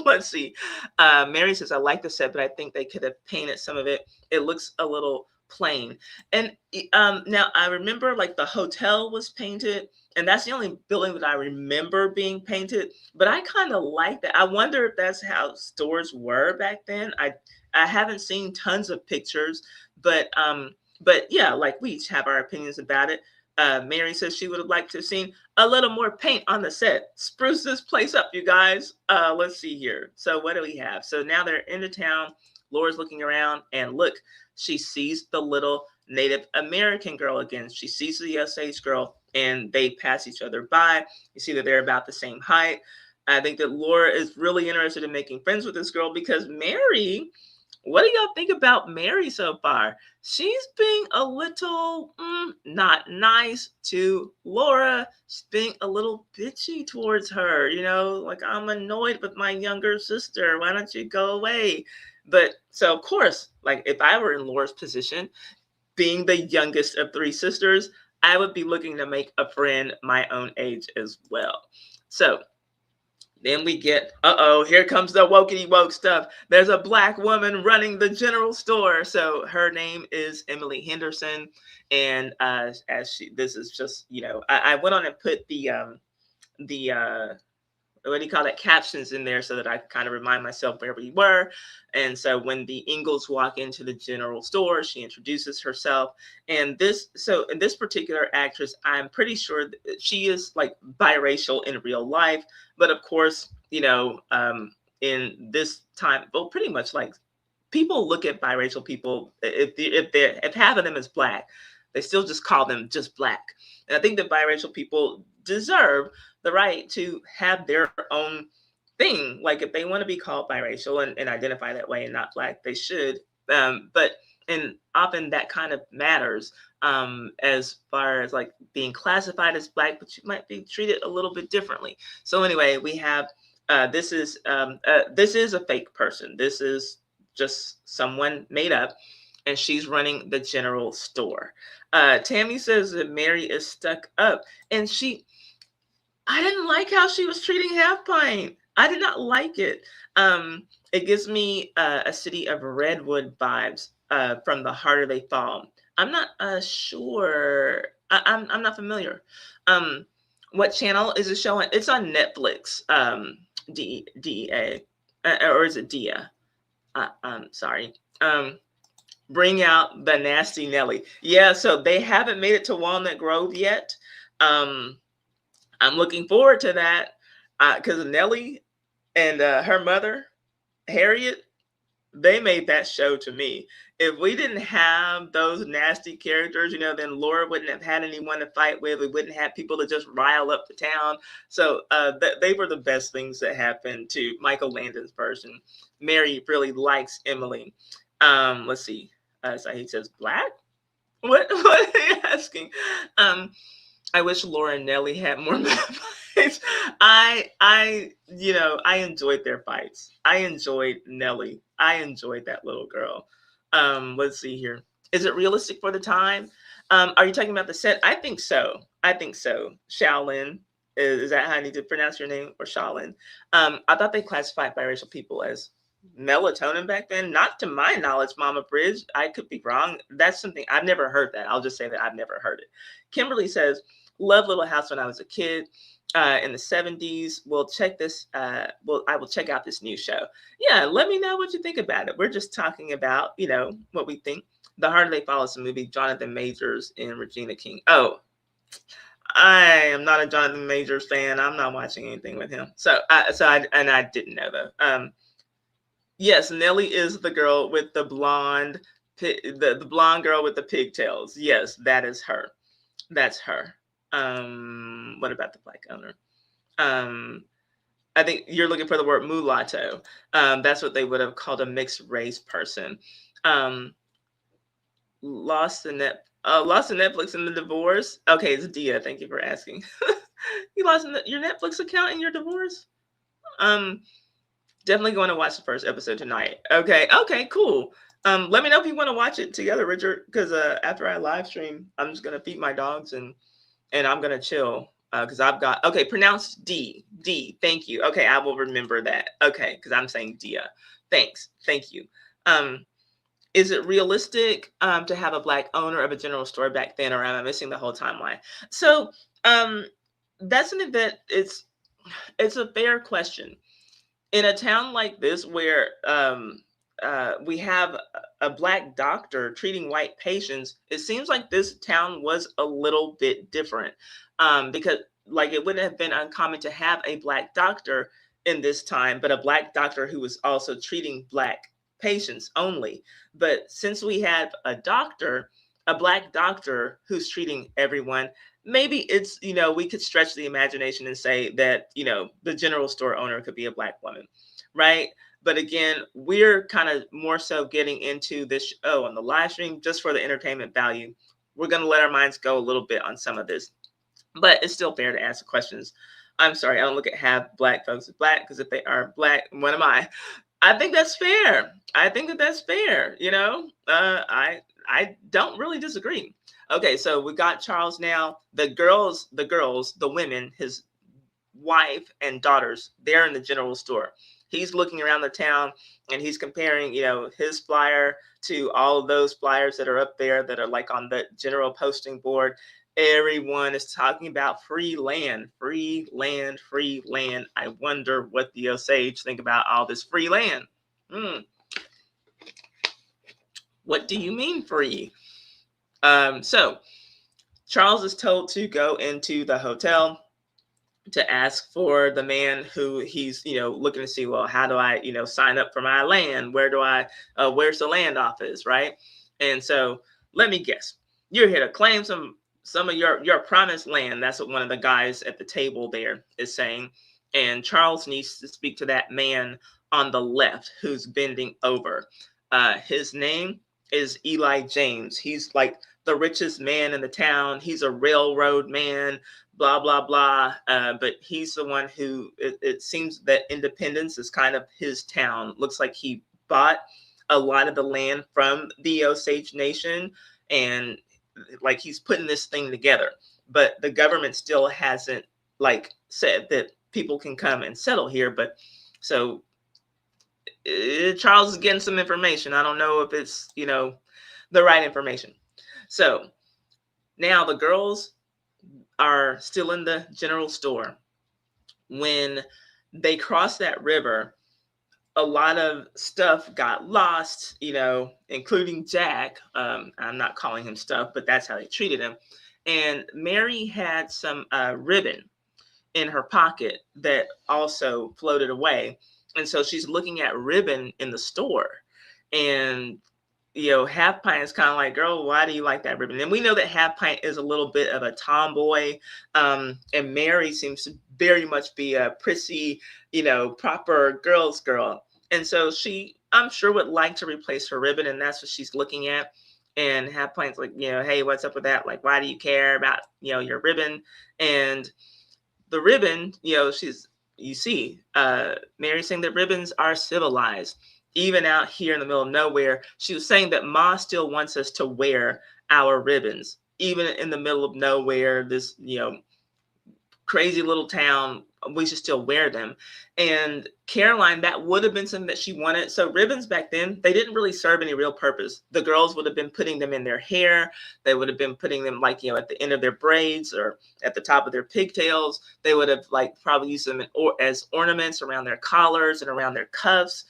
Let's see. Mary says, I like the set, but I think they could have painted some of it. It looks a little plain. And now I remember like the hotel was painted, and that's the only building that I remember being painted. But I kind of like that. I wonder if that's how stores were back then. I haven't seen tons of pictures, but yeah, like we each have our opinions about it. Mary says she would have liked to have seen a little more paint on the set. Spruce this place up, you guys. Let's see here. So what do we have? So now they're in the town. Laura's looking around, and look, she sees the little Native American girl again. She sees the Osage girl, and they pass each other by. You see that they're about the same height. I think that Laura is really interested in making friends with this girl, because Mary, what do y'all think about Mary so far? She's being a little not nice to Laura. She's being a little bitchy towards her, like, I'm annoyed with my younger sister. Why don't you go away? But so, of course, like if I were in Laura's position, being the youngest of three sisters, I would be looking to make a friend my own age as well. So then we get, here comes the wokey woke stuff. There's a Black woman running the general store. So her name is Emily Henderson. And this is just, I went on and put the what do you call it, captions in there so that I kind of remind myself where we were. And so when the Ingalls walk into the general store, she introduces herself. And this particular actress, I'm pretty sure she is like biracial in real life. But of course, in this time, well, pretty much like people look at biracial people, if half of them is black, they still just call them just black. And I think that biracial people deserve the right to have their own thing. Like if they want to be called biracial and identify that way and not black, they should. But and often that kind of matters, as far as like being classified as black, but you might be treated a little bit differently. So anyway, we have this is a fake person. This is just someone made up, and she's running the general store. Tammy says that Mary is stuck up, and I didn't like how she was treating Half Pint. I did not like it. It gives me a City of Redwood vibes, from The Harder They Fall. I'm not sure. I'm not familiar. What channel is it showing? It's on Netflix. DEA, or is it Dia? Sorry. Bring out the nasty Nelly. Yeah, so they haven't made it to Walnut Grove yet. I'm looking forward to that, because Nelly and her mother, Harriet, they made that show to me. If we didn't have those nasty characters, then Laura wouldn't have had anyone to fight with. We wouldn't have people to just rile up the town. So they were the best things that happened to Michael Landon's version. Mary really likes Emily. Let's see. So he says, black? What are you asking? I wish Laura and Nellie had more fights. I enjoyed their fights. I enjoyed Nellie. I enjoyed that little girl. Let's see here. Is it realistic for the time? Are you talking about the set? I think so. Shaolin. Is that how I need to pronounce your name? Or Shaolin? I thought they classified biracial people as melatonin back then. Not to my knowledge, Mama Bridge. I could be wrong. That's something I've never heard that. I'll just say that I've never heard it. Kimberly says, love Little House when I was a kid, in the 70s. We'll check this. I will check out this new show. Yeah, let me know what you think about it. We're just talking about, what we think. The Harder They Fall is a movie, Jonathan Majors and Regina King. Oh, I am not a Jonathan Majors fan. I'm not watching anything with him. I didn't know though. Yes, Nellie is the girl with the blonde, the blonde girl with the pigtails. Yes, that is her. That's her. What about the black owner? I think you're looking for the word mulatto. That's what they would have called a mixed race person. Lost in Netflix in the divorce. Okay, it's Dia. Thank you for asking. You lost your Netflix account in your divorce? Definitely going to watch the first episode tonight. Okay, cool. Let me know if you want to watch it together, Richard, because after I live stream, I'm just gonna feed my dogs and I'm gonna chill, because I've got, okay, pronounced D. Thank you. Okay, I will remember that. Okay, because I'm saying Dia. Thanks. Thank you. Is it realistic to have a black owner of a general store back then, or am I missing the whole timeline? So that's something that it's a fair question. In a town like this where we have a black doctor treating white patients, it seems like this town was a little bit different, because like it wouldn't have been uncommon to have a black doctor in this time, but a black doctor who was also treating black patients only. But since we have a black doctor who's treating everyone, maybe it's, we could stretch the imagination and say that, the general store owner could be a black woman, right? But again, we're kind of more so getting into this show on the live stream just for the entertainment value. We're going to let our minds go a little bit on some of this, but it's still fair to ask the questions. I'm sorry, I don't look at half black folks as black, because if they are black, what am I? I think that's fair. I think that's fair. I don't really disagree. Okay, so we got Charles now. The women, his wife and daughters, they're in the general store. He's looking around the town and he's comparing, his flyer to all of those flyers that are up there that are like on the general posting board. Everyone is talking about free land, free land, free land. I wonder what the Osage think about all this free land. What do you mean free? So Charles is told to go into the hotel. to ask for the man who he's, looking to see, well, how do I, sign up for my land? Where do I, where's the land office, right? And so let me guess, you're here to claim some of your promised land. That's what one of the guys at the table there is saying. And Charles needs to speak to that man on the left who's bending over. His name is Eli James. He's like the richest man in the town. He's a railroad man, blah blah blah. But he's the one who it seems that Independence is kind of his town. Looks like he bought a lot of the land from the Osage Nation, and like he's putting this thing together. But the government still hasn't like said that people can come and settle here. But so Charles is getting some information. I don't know if it's the right information. So now the girls are still in the general store. When they cross that river, a lot of stuff got lost, including Jack. I'm not calling him stuff, but that's how they treated him. And Mary had some ribbon in her pocket that also floated away. And so she's looking at ribbon in the store. And Half Pint is kind of like, girl, why do you like that ribbon? And we know that Half Pint is a little bit of a tomboy. And Mary seems to very much be a prissy, proper girl's girl. And so she, I'm sure, would like to replace her ribbon. And that's what she's looking at. And Half Pint's like, hey, what's up with that? Like, why do you care about, your ribbon? And the ribbon, you see, Mary saying that ribbons are civilized. Even out here in the middle of nowhere, she was saying that Ma still wants us to wear our ribbons. Even in the middle of nowhere, this, crazy little town, we should still wear them. And Caroline, that would have been something that she wanted. So ribbons back then, they didn't really serve any real purpose. The girls would have been putting them in their hair. They would have been putting them at the end of their braids or at the top of their pigtails. They would have probably used them as ornaments around their collars and around their cuffs.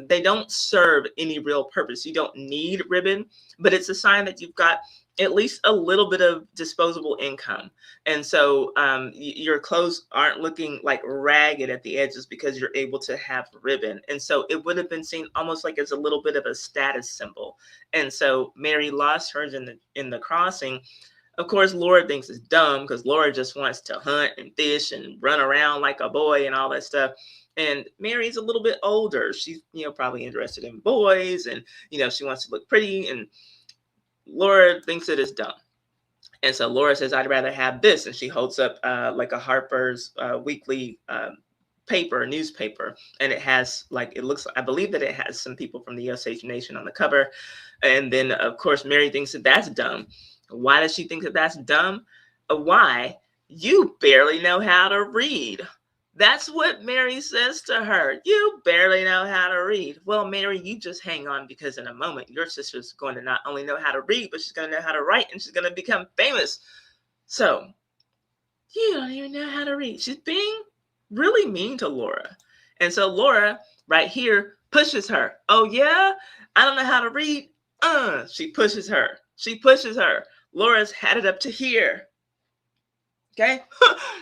They don't serve any real purpose. You don't need ribbon, but it's a sign that you've got at least a little bit of disposable income. And so your clothes aren't looking like ragged at the edges because you're able to have ribbon. And so it would have been seen almost like as a little bit of a status symbol. And so Mary lost hers in the crossing. Of course, Laura thinks it's dumb because Laura just wants to hunt and fish and run around like a boy and all that stuff. And Mary's a little bit older. She's, probably interested in boys and, she wants to look pretty. And Laura thinks it is dumb. And so Laura says, I'd rather have this. And she holds up like a Harper's weekly newspaper. And it has I believe that it has some people from the Osage Nation on the cover. And then, of course, Mary thinks that that's dumb. Why does she think that that's dumb? Why? You barely know how to read. That's what Mary says to her. You barely know how to read. Well, Mary, you just hang on, because in a moment, your sister's going to not only know how to read, but she's going to know how to write, and she's going to become famous. So, you don't even know how to read. She's being really mean to Laura. And so Laura, right here, pushes her. Oh, yeah? I don't know how to read. She pushes her. She pushes her. Laura's had it up to here. Okay?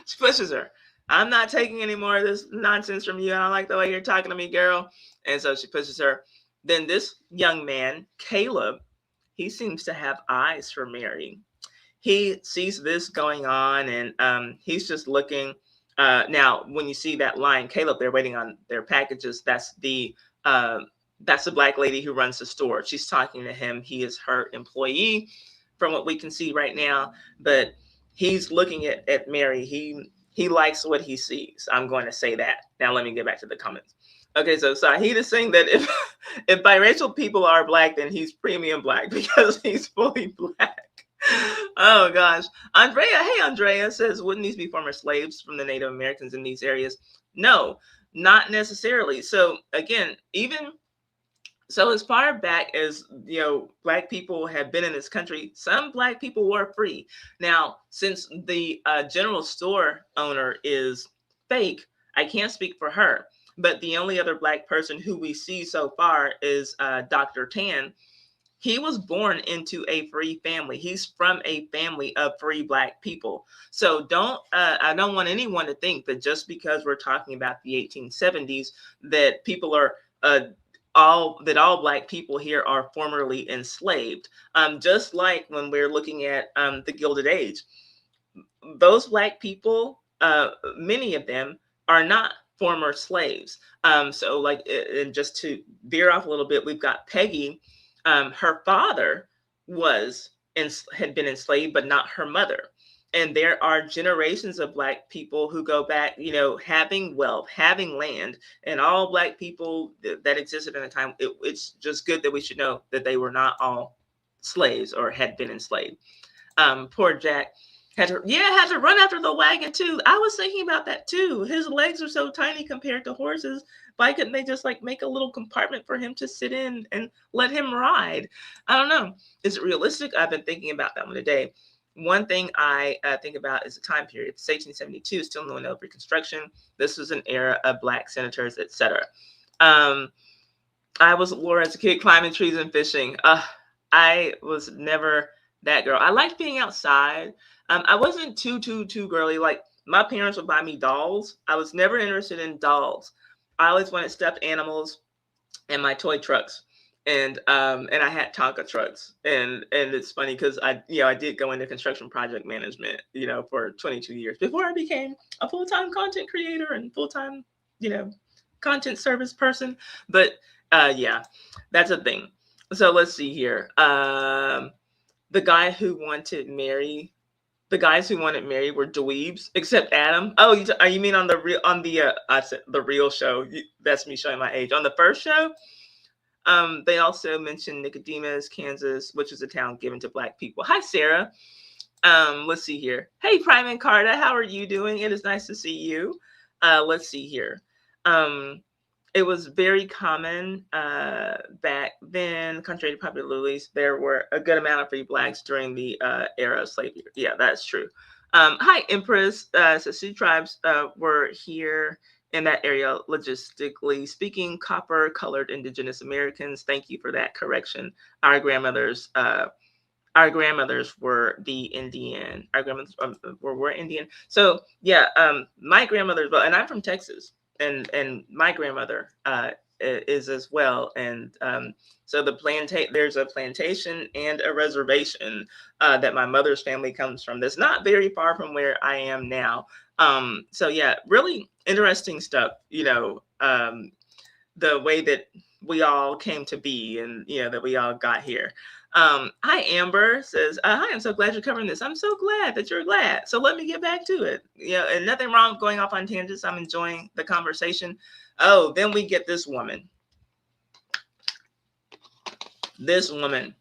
She pushes her. I'm not taking any more of this nonsense from you. I don't like the way you're talking to me, girl. And so she pushes her. Then this young man, Caleb, he seems to have eyes for Mary. He sees this going on, and he's just looking. Now, when you see that line, Caleb, they're waiting on their packages. That's the Black lady who runs the store. She's talking to him. He is her employee, from what we can see right now. But he's looking at Mary. He likes what he sees. I'm going to say that. Now let me get back to the comments. Okay, so Sahid is saying that if biracial people are Black, then he's premium Black because he's fully Black. Oh gosh. Andrea says, wouldn't these be former slaves from the Native Americans in these areas? No, not necessarily. So again, so as far back as, Black people have been in this country, some Black people were free. Now, since the general store owner is fake, I can't speak for her. But the only other Black person who we see so far is Dr. Tann. He was born into a free family. He's from a family of free Black people. So I don't want anyone to think that just because we're talking about the 1870s that people are all Black people here are formerly enslaved. Just like when we're looking at the Gilded Age, those Black people, many of them are not former slaves. So like, and just to veer off a little bit, we've got Peggy. Her father was had been enslaved, but not her mother. And there are generations of Black people who go back, having wealth, having land, and all Black people that existed at the time. It's just good that we should know that they were not all slaves or had been enslaved. Poor Jack had to run after the wagon too. I was thinking about that too. His legs are so tiny compared to horses. Why couldn't they just like make a little compartment for him to sit in and let him ride? I don't know. Is it realistic? I've been thinking about that one today. One thing I think about is the time period. It's 1872, still known as Reconstruction. This was an era of Black senators, etc. I was Laura as a kid, climbing trees and fishing. I was never that girl. I liked being outside. I wasn't too girly. Like my parents would buy me dolls. I was never interested in dolls. I always wanted stuffed animals and my toy trucks. And I had Tonka trucks. And it's funny because I did go into construction project management, for 22 years before I became a full-time content creator and full-time, content service person. But yeah, that's a thing. So let's see here. The guys who wanted Mary were dweebs, except Adam. Oh, you mean on the I said the real show? That's me showing my age. On the first show, they also mentioned Nicodemus, Kansas, which is a town given to Black people. Hi, Sarah. Let's see here. Hey, Prime and Carter, how are you doing? It is nice to see you. Let's see here. It was very common back then, contrary to popular beliefs, there were a good amount of free Blacks during the era of slavery. Yeah, that's true. Hi, Empress. So Sioux tribes were here in that area, logistically speaking, copper-colored Indigenous Americans. Thank you for that correction. Our grandmothers were the Indian. Our grandmothers were Indian. So yeah, my grandmother, and I'm from Texas, and my grandmother is as well. And so there's a plantation and a reservation that my mother's family comes from. That's not very far from where I am now. So yeah, really interesting stuff. The way that we all came to be, and that we all got here. Hi, Amber says, hi, I'm so glad you're covering this. I'm so glad that you're glad. So let me get back to it. And nothing wrong with going off on tangents. I'm enjoying the conversation. Oh, then we get this woman. This woman,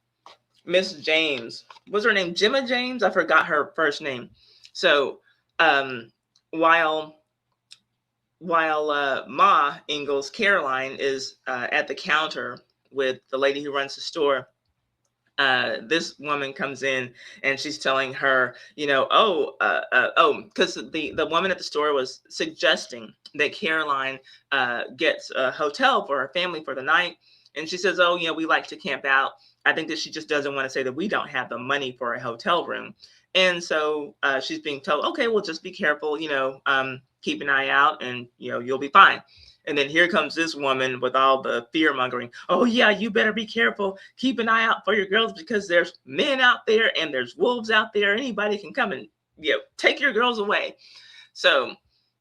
Miss James. What's her name? Gemma James? I forgot her first name. So while Ma Ingalls, Caroline, is at the counter with the lady who runs the store, this woman comes in and she's telling her, because the woman at the store was suggesting that Caroline gets a hotel for her family for the night. And she says, we like to camp out. I think that she just doesn't want to say that we don't have the money for a hotel room. And so she's being told, okay, well, just be careful, keep an eye out and, you'll be fine. And then here comes this woman with all the fear mongering. Oh, yeah, you better be careful. Keep an eye out for your girls because there's men out there and there's wolves out there. Anybody can come and take your girls away. So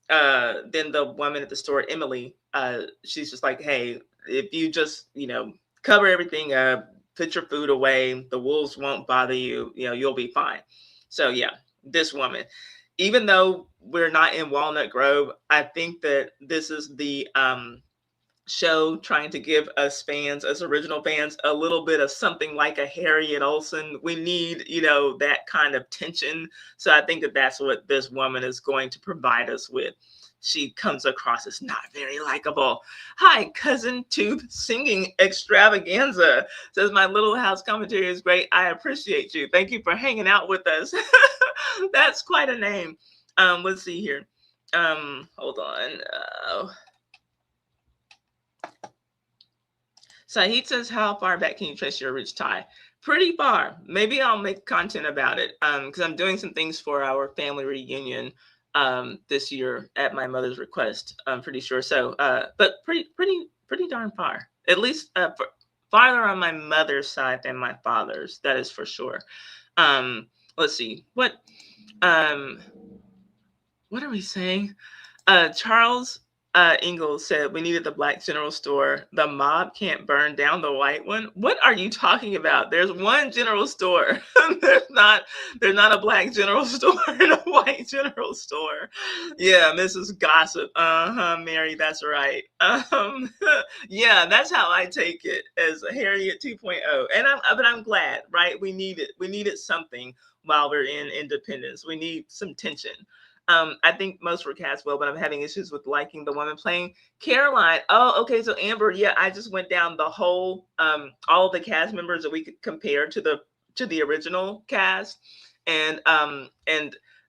then the woman at the store, Emily, she's just like, hey, if you just, cover everything up, put your food away, the wolves won't bother you, you'll be fine. So yeah, this woman. Even though we're not in Walnut Grove, I think that this is the show trying to give us fans, us original fans, a little bit of something like a Harriet Olsen. We need, that kind of tension. So I think that that's what this woman is going to provide us with. She comes across as not very likable. Hi, Cousin Tooth Singing Extravaganza says, my Little House commentary is great. I appreciate you. Thank you for hanging out with us. That's quite a name. Let's see here. Hold on. Saeed says, how far back can you trace your roots, Ty? Pretty far. Maybe I'll make content about it because I'm doing some things for our family reunion this year at my mother's request. I'm pretty sure. So, but pretty darn far. At least farther on my mother's side than my father's. That is for sure. Let's see um, what are we saying? Charles Ingalls said we needed the black general store. The mob can't burn down the white one. What are you talking about? There's one general store. there's not a black general store and a white general store. Yeah, Mrs. Gossip. Mary, that's right. Yeah, that's how I take it as Harriet 2.0. But I'm glad, right? We needed something while we're in independence. We need some tension. I think most were cast well, but I'm having issues with liking the woman playing Caroline. Oh, okay. So Amber, yeah, I just went down the whole, all of the cast members that we could compare to the original cast, and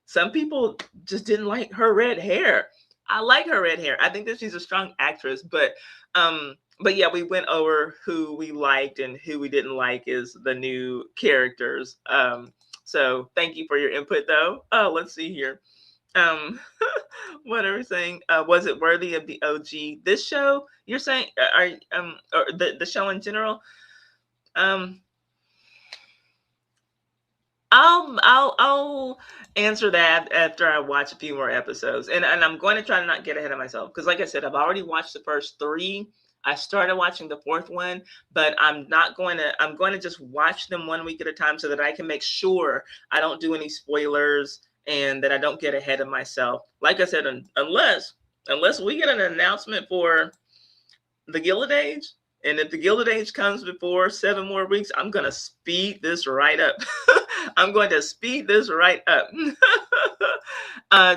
some people just didn't like her red hair. I like her red hair. I think that she's a strong actress, but yeah, we went over who we liked and who we didn't like is the new characters. So thank you for your input, though. Oh, let's see here. Um, what are we saying? Was it worthy of the OG? This show, you're saying, or the show in general? Um, I'll answer that after I watch a few more episodes, and I'm going to try to not get ahead of myself because, like I said, I've already watched the first three. I started watching the fourth one, but I'm not going to. I'm going to just watch them 1 week at a time so that I can make sure I don't do any spoilers and that I don't get ahead of myself. Like I said, unless we get an announcement for the Gilded Age, and if the Gilded Age comes before 7 more weeks, I'm going to speed this right up. I'm going to speed this right up.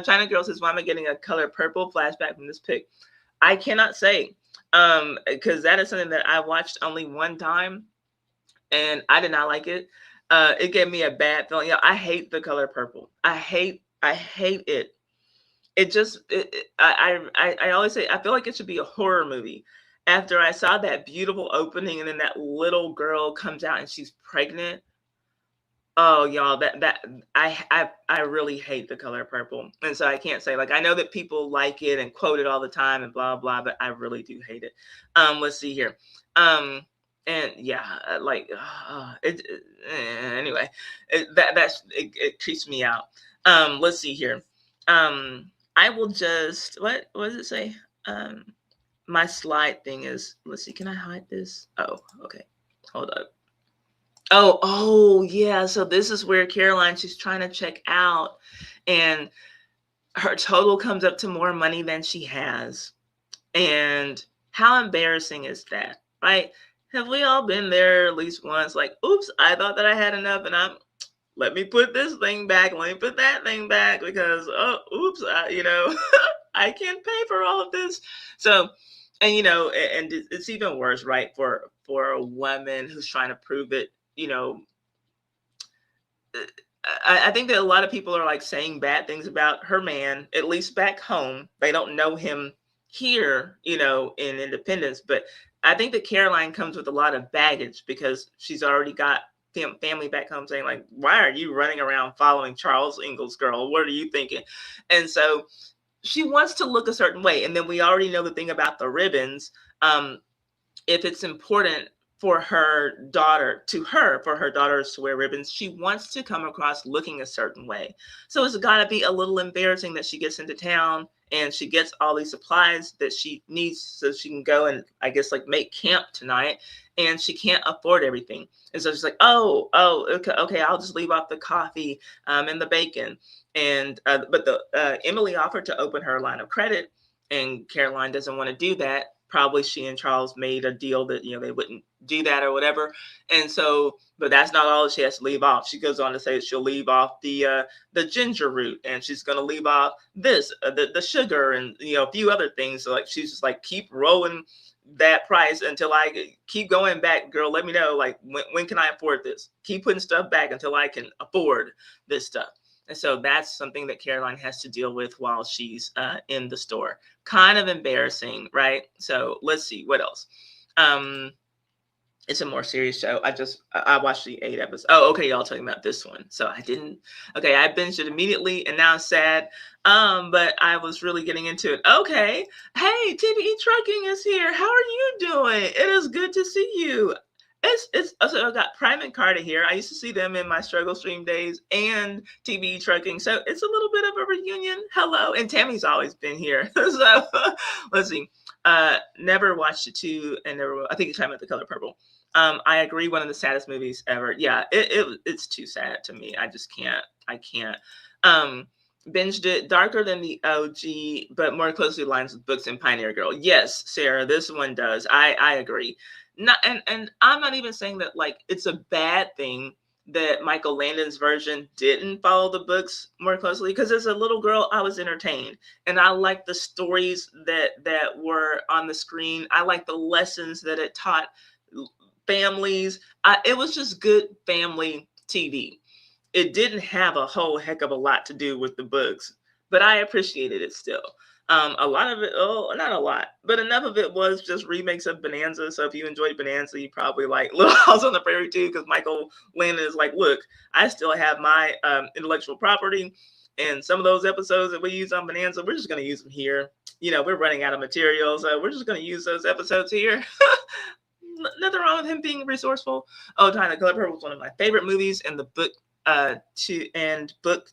China Girl says, why am I getting a color purple flashback from this pic? I cannot say because that is something that I watched only one time and I did not like it. It gave me a bad feeling. Yeah, I hate the color purple. I hate it. I always say I feel like it should be a horror movie. After I saw that beautiful opening and then that little girl comes out and she's pregnant. Oh, y'all, I really hate the color purple, and so I can't say like I know that people like it and quote it all the time and blah blah, but I really do hate it. Let's see here, and yeah, anyway, it creeps me out. Let's see here. I will just what does it say? My slide thing is, let's see, can I hide this? Oh, okay, hold up. Oh, yeah. So this is where Caroline, she's trying to check out, and her total comes up to more money than she has. And how embarrassing is that, right? Have we all been there at least once? Like, oops, I thought that I had enough, and let me put this thing back, let me put that thing back because, oh, oops, I can't pay for all of this. So, and and it's even worse, right? For a woman who's trying to prove it, I think that a lot of people are like saying bad things about her man, at least back home. They don't know him here, in Independence. But I think that Caroline comes with a lot of baggage because she's already got family back home saying like, why are you running around following Charles Ingalls, girl? What are you thinking? And so she wants to look a certain way. And then we already know the thing about the ribbons. If it's important for her daughters to wear ribbons, she wants to come across looking a certain way. So it's got to be a little embarrassing that she gets into town and she gets all these supplies that she needs so she can go and I guess like make camp tonight, and she can't afford everything. And so she's like, oh, okay, I'll just leave off the coffee and the bacon. And but Emily offered to open her line of credit, and Caroline doesn't want to do that. Probably she and Charles made a deal that they wouldn't do that or whatever. And so, but that's not all she has to leave off. She goes on to say that she'll leave off the ginger root, and she's going to leave off this the sugar and a few other things. So like she's just like, keep rolling that price until I keep going back, girl. Let me know like when can I afford this? Keep putting stuff back until I can afford this stuff. And so that's something that Caroline has to deal with while she's in the store. Kind of embarrassing, right? So let's see what else. It's a more serious show. I watched the 8 episodes. Oh, okay, y'all talking about this one. So I didn't. Okay, I binged it immediately, and now I'm sad. But I was really getting into it. Okay, hey, TBE Trucking is here. How are you doing? It is good to see you. It's so I got Prime and Carter here. I used to see them in my struggle stream days and TBE Trucking. So it's a little bit of a reunion. Hello, and Tammy's always been here. So let's see. Never watched it too, and never. I think you're talking about The Color Purple. I agree. One of the saddest movies ever. Yeah, it's too sad to me. I just can't. I can't. Binged it. Darker than the OG, but more closely aligns with books and Pioneer Girl. Yes, Sarah, this one does. I agree. Not and I'm not even saying that like it's a bad thing that Michael Landon's version didn't follow the books more closely, because as a little girl I was entertained and I liked the stories that were on the screen. I liked the lessons that it taught families. It was just good family TV. It didn't have a whole heck of a lot to do with the books, but I appreciated it still. A lot of it, oh, not a lot, but enough of it was just remakes of Bonanza. So if you enjoyed Bonanza, you probably like Little House on the Prairie too, because Michael Landon is like, look, I still have my intellectual property, and some of those episodes that we use on Bonanza, we're just going to use them here. You know, we're running out of material, so we're just going to use those episodes here. Nothing wrong with him being resourceful. Oh, Tann, The Color Purple was one of my favorite movies, and the book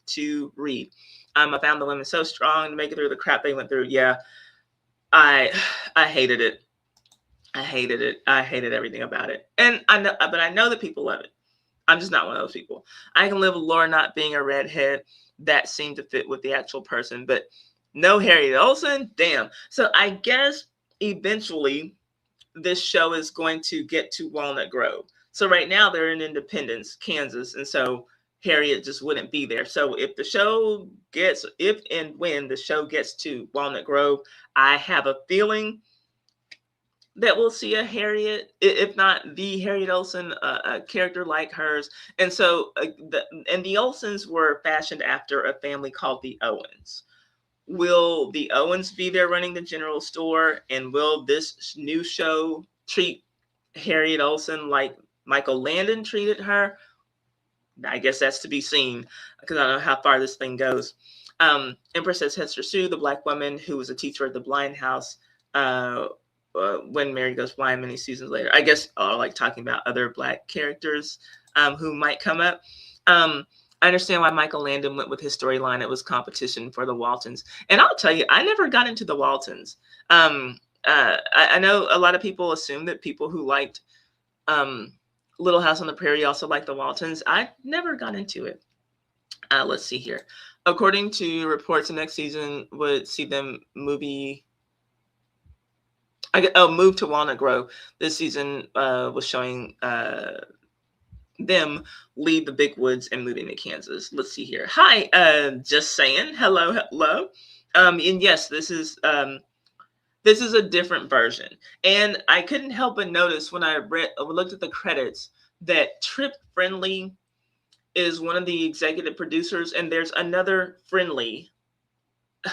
to read. I found the women so strong to make it through the crap they went through. Yeah, I hated it. I hated it. I hated everything about it. And I know that people love it. I'm just not one of those people. I can live with Laura not being a redhead. That seemed to fit with the actual person, but no Harriet Olsen. Damn. So I guess eventually this show is going to get to Walnut Grove. So right now they're in Independence, Kansas, and so Harriet just wouldn't be there. So if and when the show gets to Walnut Grove, I have a feeling that we'll see a Harriet, if not the Harriet Olsen, a character like hers. And so the Olsens were fashioned after a family called the Owens. Will the Owens be there running the general store? And will this new show treat Harriet Olsen like Michael Landon treated her? I guess that's to be seen, because I don't know how far this thing goes. Empress says Hester Sue, the Black woman who was a teacher at the Blind House when Mary Goes Blind many seasons later. I guess like talking about other Black characters who might come up. I understand why Michael Landon went with his storyline. It was competition for the Waltons. And I'll tell you, I never got into the Waltons. I know a lot of people assume that people who liked Little House on the Prairie also liked the Waltons. I never got into it. Let's see here. According to reports, the next season would see them move to Walnut Grove. This season was showing them leave the big woods and moving to Kansas. Let's see here. Hi, just saying. Hello. And yes, this is a different version. And I couldn't help but notice when I looked at the credits that Trip Friendly is one of the executive producers, and there's another Friendly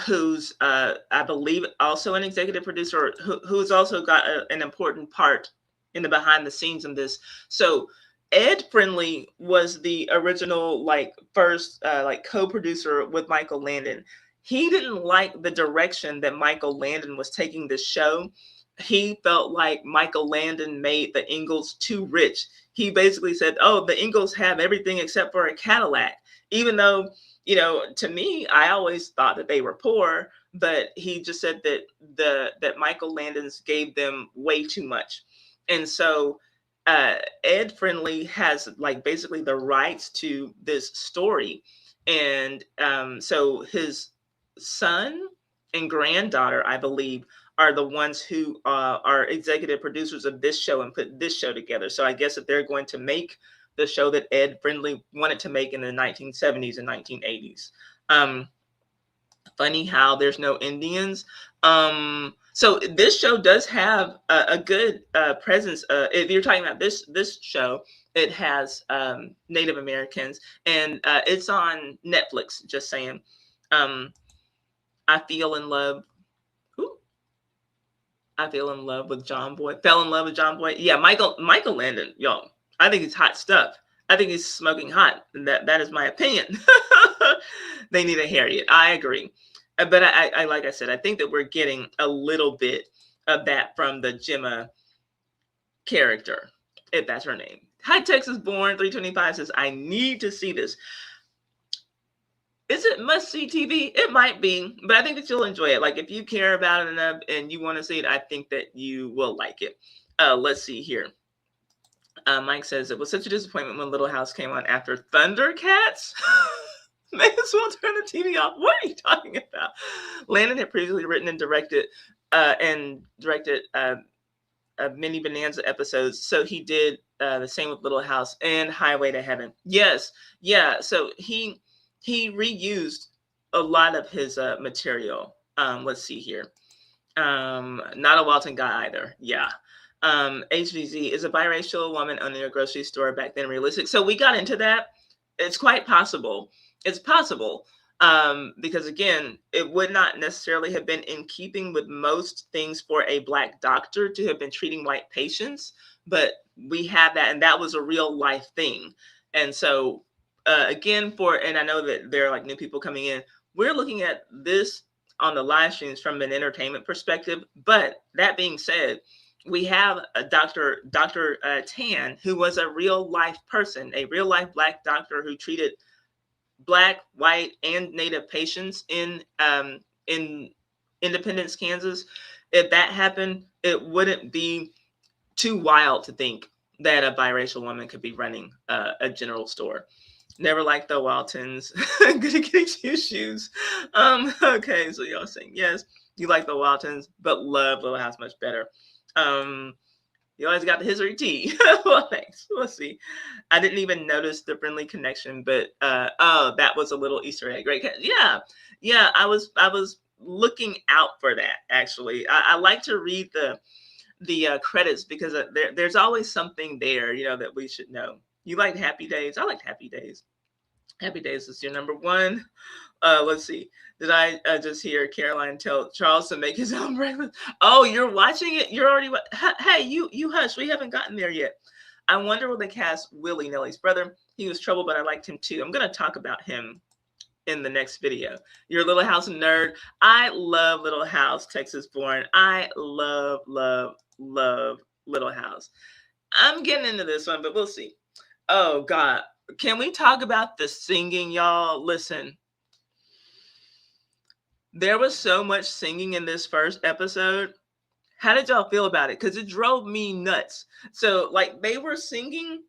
who's I believe also an executive producer who's also got an important part in the behind the scenes in this. So Ed Friendly was the original first co-producer with Michael Landon. He didn't like the direction that Michael Landon was taking the show. He felt like Michael Landon made the Ingalls too rich. He basically said, oh, the Ingalls have everything except for a Cadillac, even though, to me, I always thought that they were poor, but he just said that Michael Landon's gave them way too much. And so Ed Friendly has basically the rights to this story. And so his son and granddaughter, I believe, are the ones who are executive producers of this show and put this show together. So I guess that they're going to make the show that Ed Friendly wanted to make in the 1970s and 1980s. Funny how there's no Indians. So this show does have a good presence. If you're talking about this show, it has Native Americans, and it's on Netflix. Just saying. I Feel in Love. Ooh. I fell in love with John Boy. Fell in love with John Boy. Yeah, Michael Landon, y'all. I think he's hot stuff. I think he's smoking hot. That is my opinion. They need a Harriet. I agree. But I like I said, I think that we're getting a little bit of that from the Gemma character, if that's her name. Hi, Texas Born 325 says, I need to see this. Is it must-see TV? It might be, but I think that you'll enjoy it. Like, if you care about it enough and you want to see it, I think that you will like it. Let's see here. Mike says, it was such a disappointment when Little House came on after Thundercats. May as well turn the TV off. What are you talking about? Landon had previously written and directed many Bonanza episodes, so he did the same with Little House and Highway to Heaven. Yes, yeah. So he reused a lot of his material. Let's see here. Not a Walton guy either. Yeah. HVZ, is a biracial woman owning a grocery store back then realistic? So we got into that. It's quite possible. It's possible. Because again, it would not necessarily have been in keeping with most things for a Black doctor to have been treating white patients, but we have that, and that was a real life thing. And so again, and I know that there are like new people coming in, we're looking at this on the live streams from an entertainment perspective. But that being said, we have a Dr. Tann, who was a real life person, a real life Black doctor who treated Black, white, and Native patients in Independence, Kansas. If that happened, it wouldn't be too wild to think that a biracial woman could be running a general store. Never liked the Waltons. Good at getting your shoes. Okay, so y'all saying yes, you like the Waltons, but love Little House much better. You always got the history tea. Well, thanks. Let's see. I didn't even notice the friendly connection, but that was a little Easter egg. Great. Yeah. I was looking out for that. Actually, I like to read the credits because there's always something there, that we should know. You liked Happy Days? I liked Happy Days. Happy Days is your number one. Let's see. Did I just hear Caroline tell Charles to make his own breakfast? Oh, you're watching it? You're already... Hey, you hush. We haven't gotten there yet. I wonder will they cast Willie, Nelly's brother. He was trouble, but I liked him too. I'm going to talk about him in the next video. You're a Little House nerd. I love Little House, Texas Born. I love Little House. I'm getting into this one, but we'll see. Oh, God. Can we talk about the singing, y'all? Listen. There was so much singing in this first episode. How did y'all feel about it? Because it drove me nuts. So, like, they were singing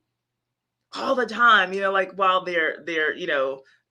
all the time, like while they're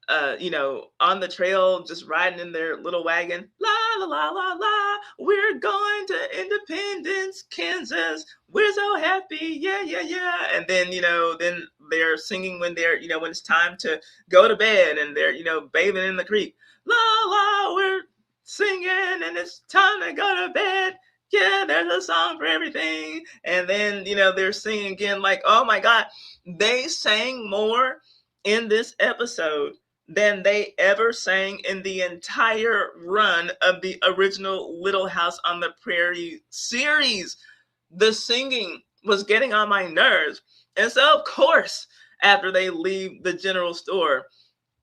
on the trail, just riding in their little wagon. La, la, la, la, la. We're going to Independence, Kansas. We're so happy. Yeah, yeah, yeah. And then, then they're singing when they're, when it's time to go to bed and they're, bathing in the creek. La, la, we're singing and it's time to go to bed. Yeah, there's a song for everything. And then, they're singing again like, oh my God, they sang more in this episode than they ever sang in the entire run of the original Little House on the Prairie series. The singing was getting on my nerves. And so, of course, after they leave the general store,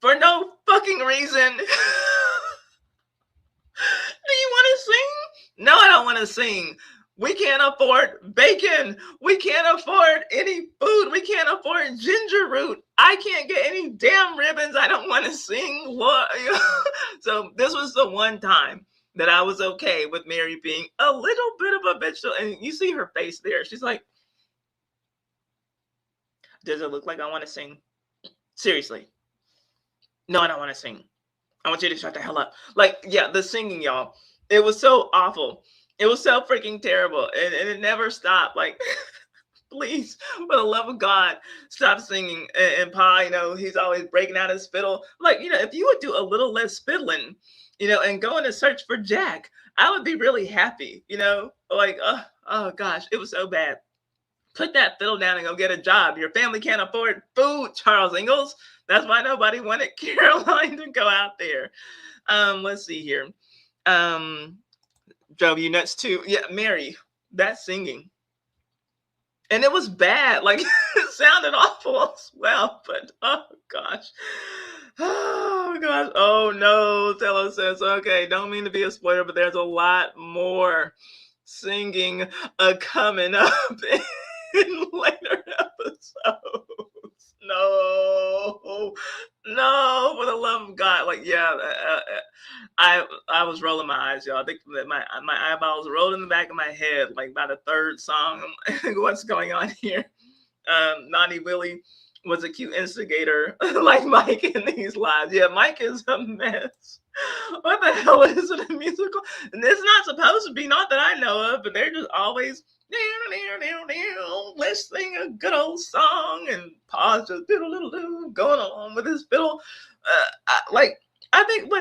for no fucking reason, do you want to sing? No, I don't want to sing. We can't afford bacon. We can't afford any food. We can't afford ginger root. I can't get any damn ribbons. I don't want to sing. What? So this was the one time that I was okay with Mary being a little bit of a bitch. And you see her face there. She's like, does it look like I want to sing? Seriously. No, I don't want to sing. I want you to shut the hell up. Like, yeah, the singing, y'all. It was so awful. It was so freaking terrible. And it never stopped. Like, please, for the love of God, stop singing. And Pa, he's always breaking out his fiddle. Like, if you would do a little less fiddling, and go in and search for Jack, I would be really happy, Like, oh gosh, it was so bad. Put that fiddle down and go get a job. Your family can't afford food, Charles Ingalls. That's why nobody wanted Caroline to go out there. Let's see here. drove you nuts too. Yeah, Mary, that singing. And it was bad. Like it sounded awful as well. But oh gosh. Oh gosh. Oh no. Tello says, okay, don't mean to be a spoiler, but there's a lot more singing coming up in later episodes. No, no, for the love of God. Like, yeah, I was rolling my eyes, y'all. I think that my eyeballs rolled in the back of my head, like by the third song. I'm like, what's going on here? Naughty Willie was a cute instigator, like Mike in these lives. Yeah, Mike is a mess. What the hell is it a musical? And it's not supposed to be, not that I know of, but they're just always let's sing a good old song, and Pa's just going along with his fiddle. I think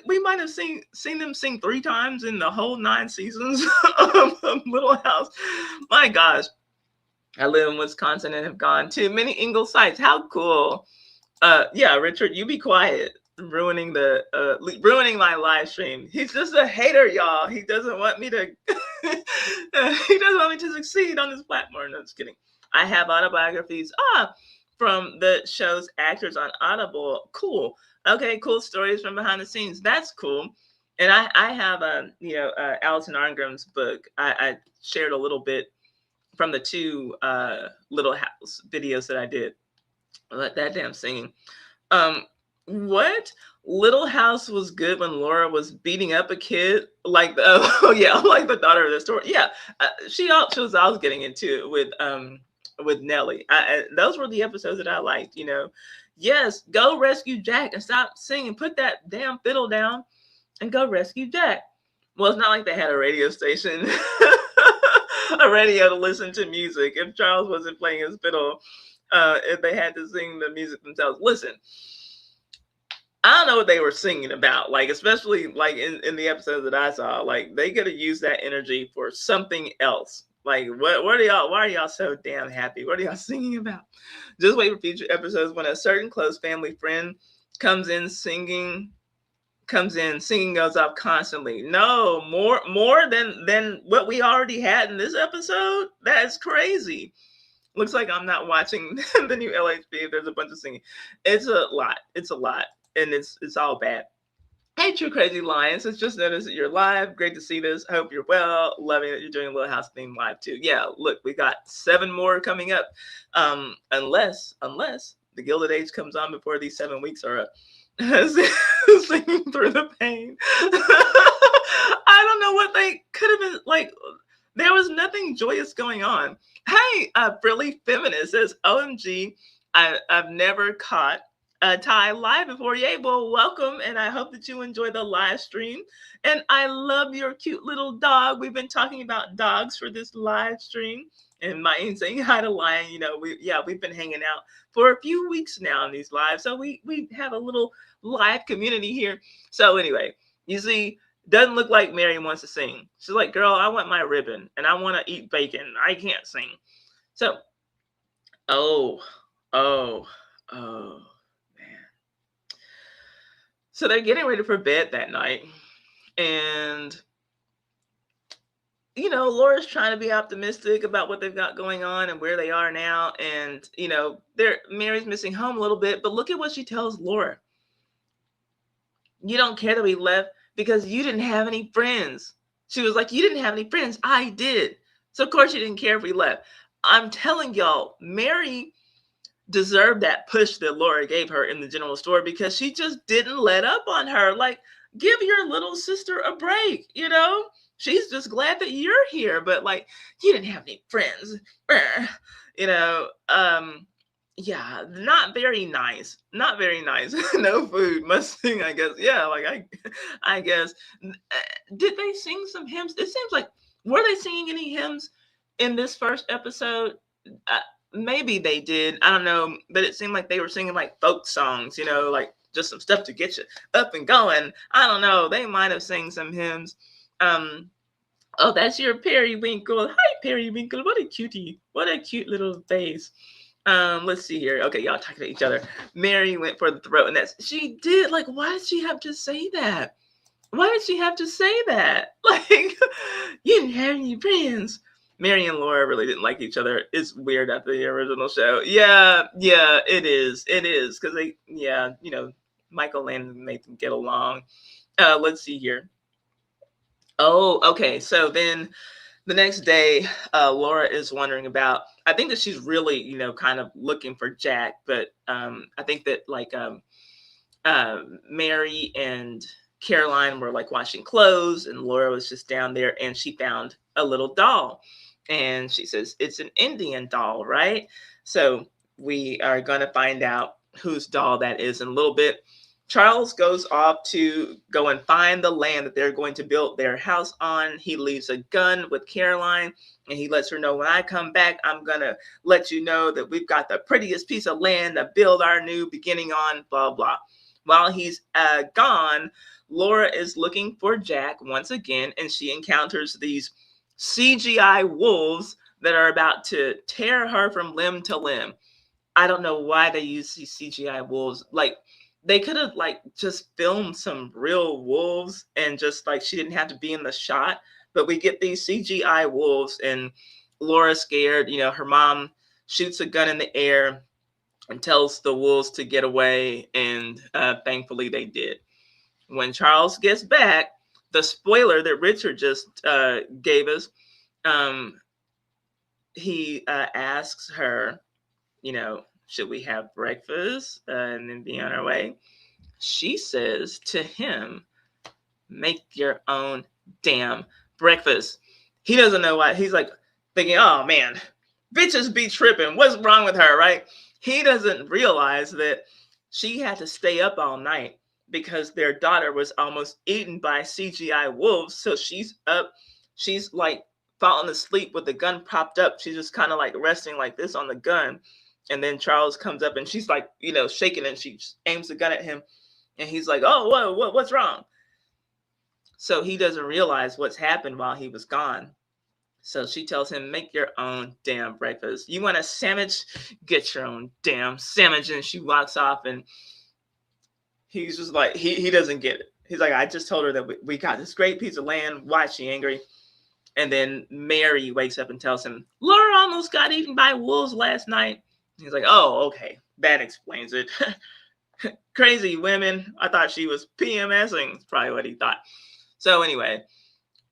we might have seen them sing 3 times in the whole 9 seasons of Little House. My gosh. I live in Wisconsin and have gone to many Ingalls sites. How cool. Yeah, Richard, you be quiet. Ruining my live stream. He's just a hater, y'all. He doesn't want me to he doesn't want me to succeed on this platform. No, just kidding. I have autobiographies from the show's actors on Audible. Cool. Okay, cool stories from behind the scenes. That's cool. And I have Alison Arngram's book. I shared a little bit from the 2 Little House videos that I did. That damn singing. What? Little House was good when Laura was beating up a kid, like like the daughter of the story. Yeah, she was always getting into it with Nellie. Those were the episodes that I liked. Yes, go rescue Jack and stop singing. Put that damn fiddle down and go rescue Jack. Well, it's not like they had a radio station, a radio to listen to music. If Charles wasn't playing his fiddle, if they had to sing the music themselves. Listen, I don't know what they were singing about, like, especially like in the episodes that I saw. Like, they could have used that energy for something else. Like, why are y'all so damn happy? What are y'all singing about? Just wait for future episodes when a certain close family friend comes in singing goes off constantly. No, more than what we already had in this episode. That's crazy. Looks like I'm not watching the new LHB if there's a bunch of singing. It's a lot. And it's all bad. Hey, True Crazy Lions. It's just noticed that you're live. Great to see this. Hope you're well. Loving that you're doing a Little House theme live too. Yeah, look, we got 7 more coming up. Unless the Gilded Age comes on before these 7 weeks are up. Singing through the pain. I don't know what they could have been like. There was nothing joyous going on. Hey, Frilly Feminist says, OMG, I've never caught Ty live before. Yay, well, welcome, and I hope that you enjoy the live stream. And I love your cute little dog. We've been talking about dogs for this live stream, and my aunt saying hi to Lion. We've been hanging out for a few weeks now in these lives, so we have a little live community here. So anyway, you see, doesn't look like Mary wants to sing. She's like, girl, I want my ribbon and I want to eat bacon. I can't sing. So, oh man. So they're getting ready for bed that night. And, Laura's trying to be optimistic about what they've got going on and where they are now. And, Mary's missing home a little bit. But look at what she tells Laura. You don't care that we left because you didn't have any friends. She was like, you didn't have any friends. I did. So, of course, you didn't care if we left. I'm telling y'all, Mary deserved that push that Laura gave her in the general store because she just didn't let up on her. Like, give your little sister a break, She's just glad that you're here. But, like, you didn't have any friends. Yeah, not very nice. Not very nice. No food, must sing, I guess. Yeah, like I guess. Did they sing some hymns? It seems like, were they singing any hymns in this first episode? Maybe they did. I don't know, but it seemed like they were singing like folk songs, like just some stuff to get you up and going. I don't know. They might have sang some hymns. Oh, that's your Periwinkle. Hi, Periwinkle. What a cutie. What a cute little face. Let's see here. Okay, y'all talking to each other. Mary went for the throat, and she did. Like, why did she have to say that? Why did she have to say that? Like, you didn't have any friends. Mary and Laura really didn't like each other. It's weird after the original show. Yeah, yeah, it is. It is. Because they, yeah, Michael Landon made them get along. Let's see here. Oh, okay. So then the next day, Laura is wondering about. I think that she's really, kind of looking for Jack, but I think that like Mary and Caroline were like washing clothes, and Laura was just down there, and she found a little doll, and she says it's an Indian doll, right? So we are gonna find out whose doll that is in a little bit. Charles goes off to go and find the land that they're going to build their house on. He leaves a gun with Caroline, and he lets her know, when I come back, I'm going to let you know that we've got the prettiest piece of land to build our new beginning on, blah, blah. While he's gone, Laura is looking for Jack once again, and she encounters these CGI wolves that are about to tear her from limb to limb. I don't know why they use these CGI wolves. Like, they could have like just filmed some real wolves and just like she didn't have to be in the shot. But we get these CGI wolves, and Laura's scared. Her mom shoots a gun in the air and tells the wolves to get away, and thankfully they did. When Charles gets back, the spoiler that Richard just gave us, he asks her, should we have breakfast and then be on our way? She says to him, make your own damn breakfast. He doesn't know why. He's like thinking, oh man, bitches be tripping. What's wrong with her, right? He doesn't realize that she had to stay up all night because their daughter was almost eaten by CGI wolves. So she's up. She's like falling asleep with the gun propped up. She's just kind of like resting like this on the gun. And then Charles comes up, and she's like, shaking, and she aims the gun at him. And he's like, oh, what's wrong? So he doesn't realize what's happened while he was gone. So she tells him, make your own damn breakfast. You want a sandwich? Get your own damn sandwich. And she walks off, and he's just like, he doesn't get it. He's like, I just told her that we got this great piece of land. Why is she angry? And then Mary wakes up and tells him, Laura almost got eaten by wolves last night. He's like, oh, okay. That explains it. Crazy women. I thought she was PMSing. That's probably what he thought. So anyway,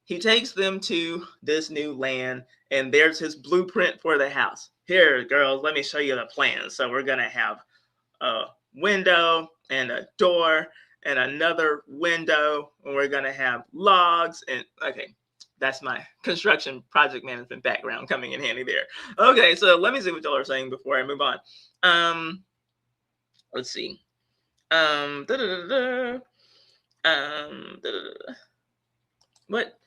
he takes them to this new land, and there's his blueprint for the house. Here, girls, let me show you the plan. So we're going to have a window and a door and another window, and we're going to have logs. And okay, that's my construction project management background coming in handy there. Okay, so let me see what y'all are saying before I move on. Let's see. What?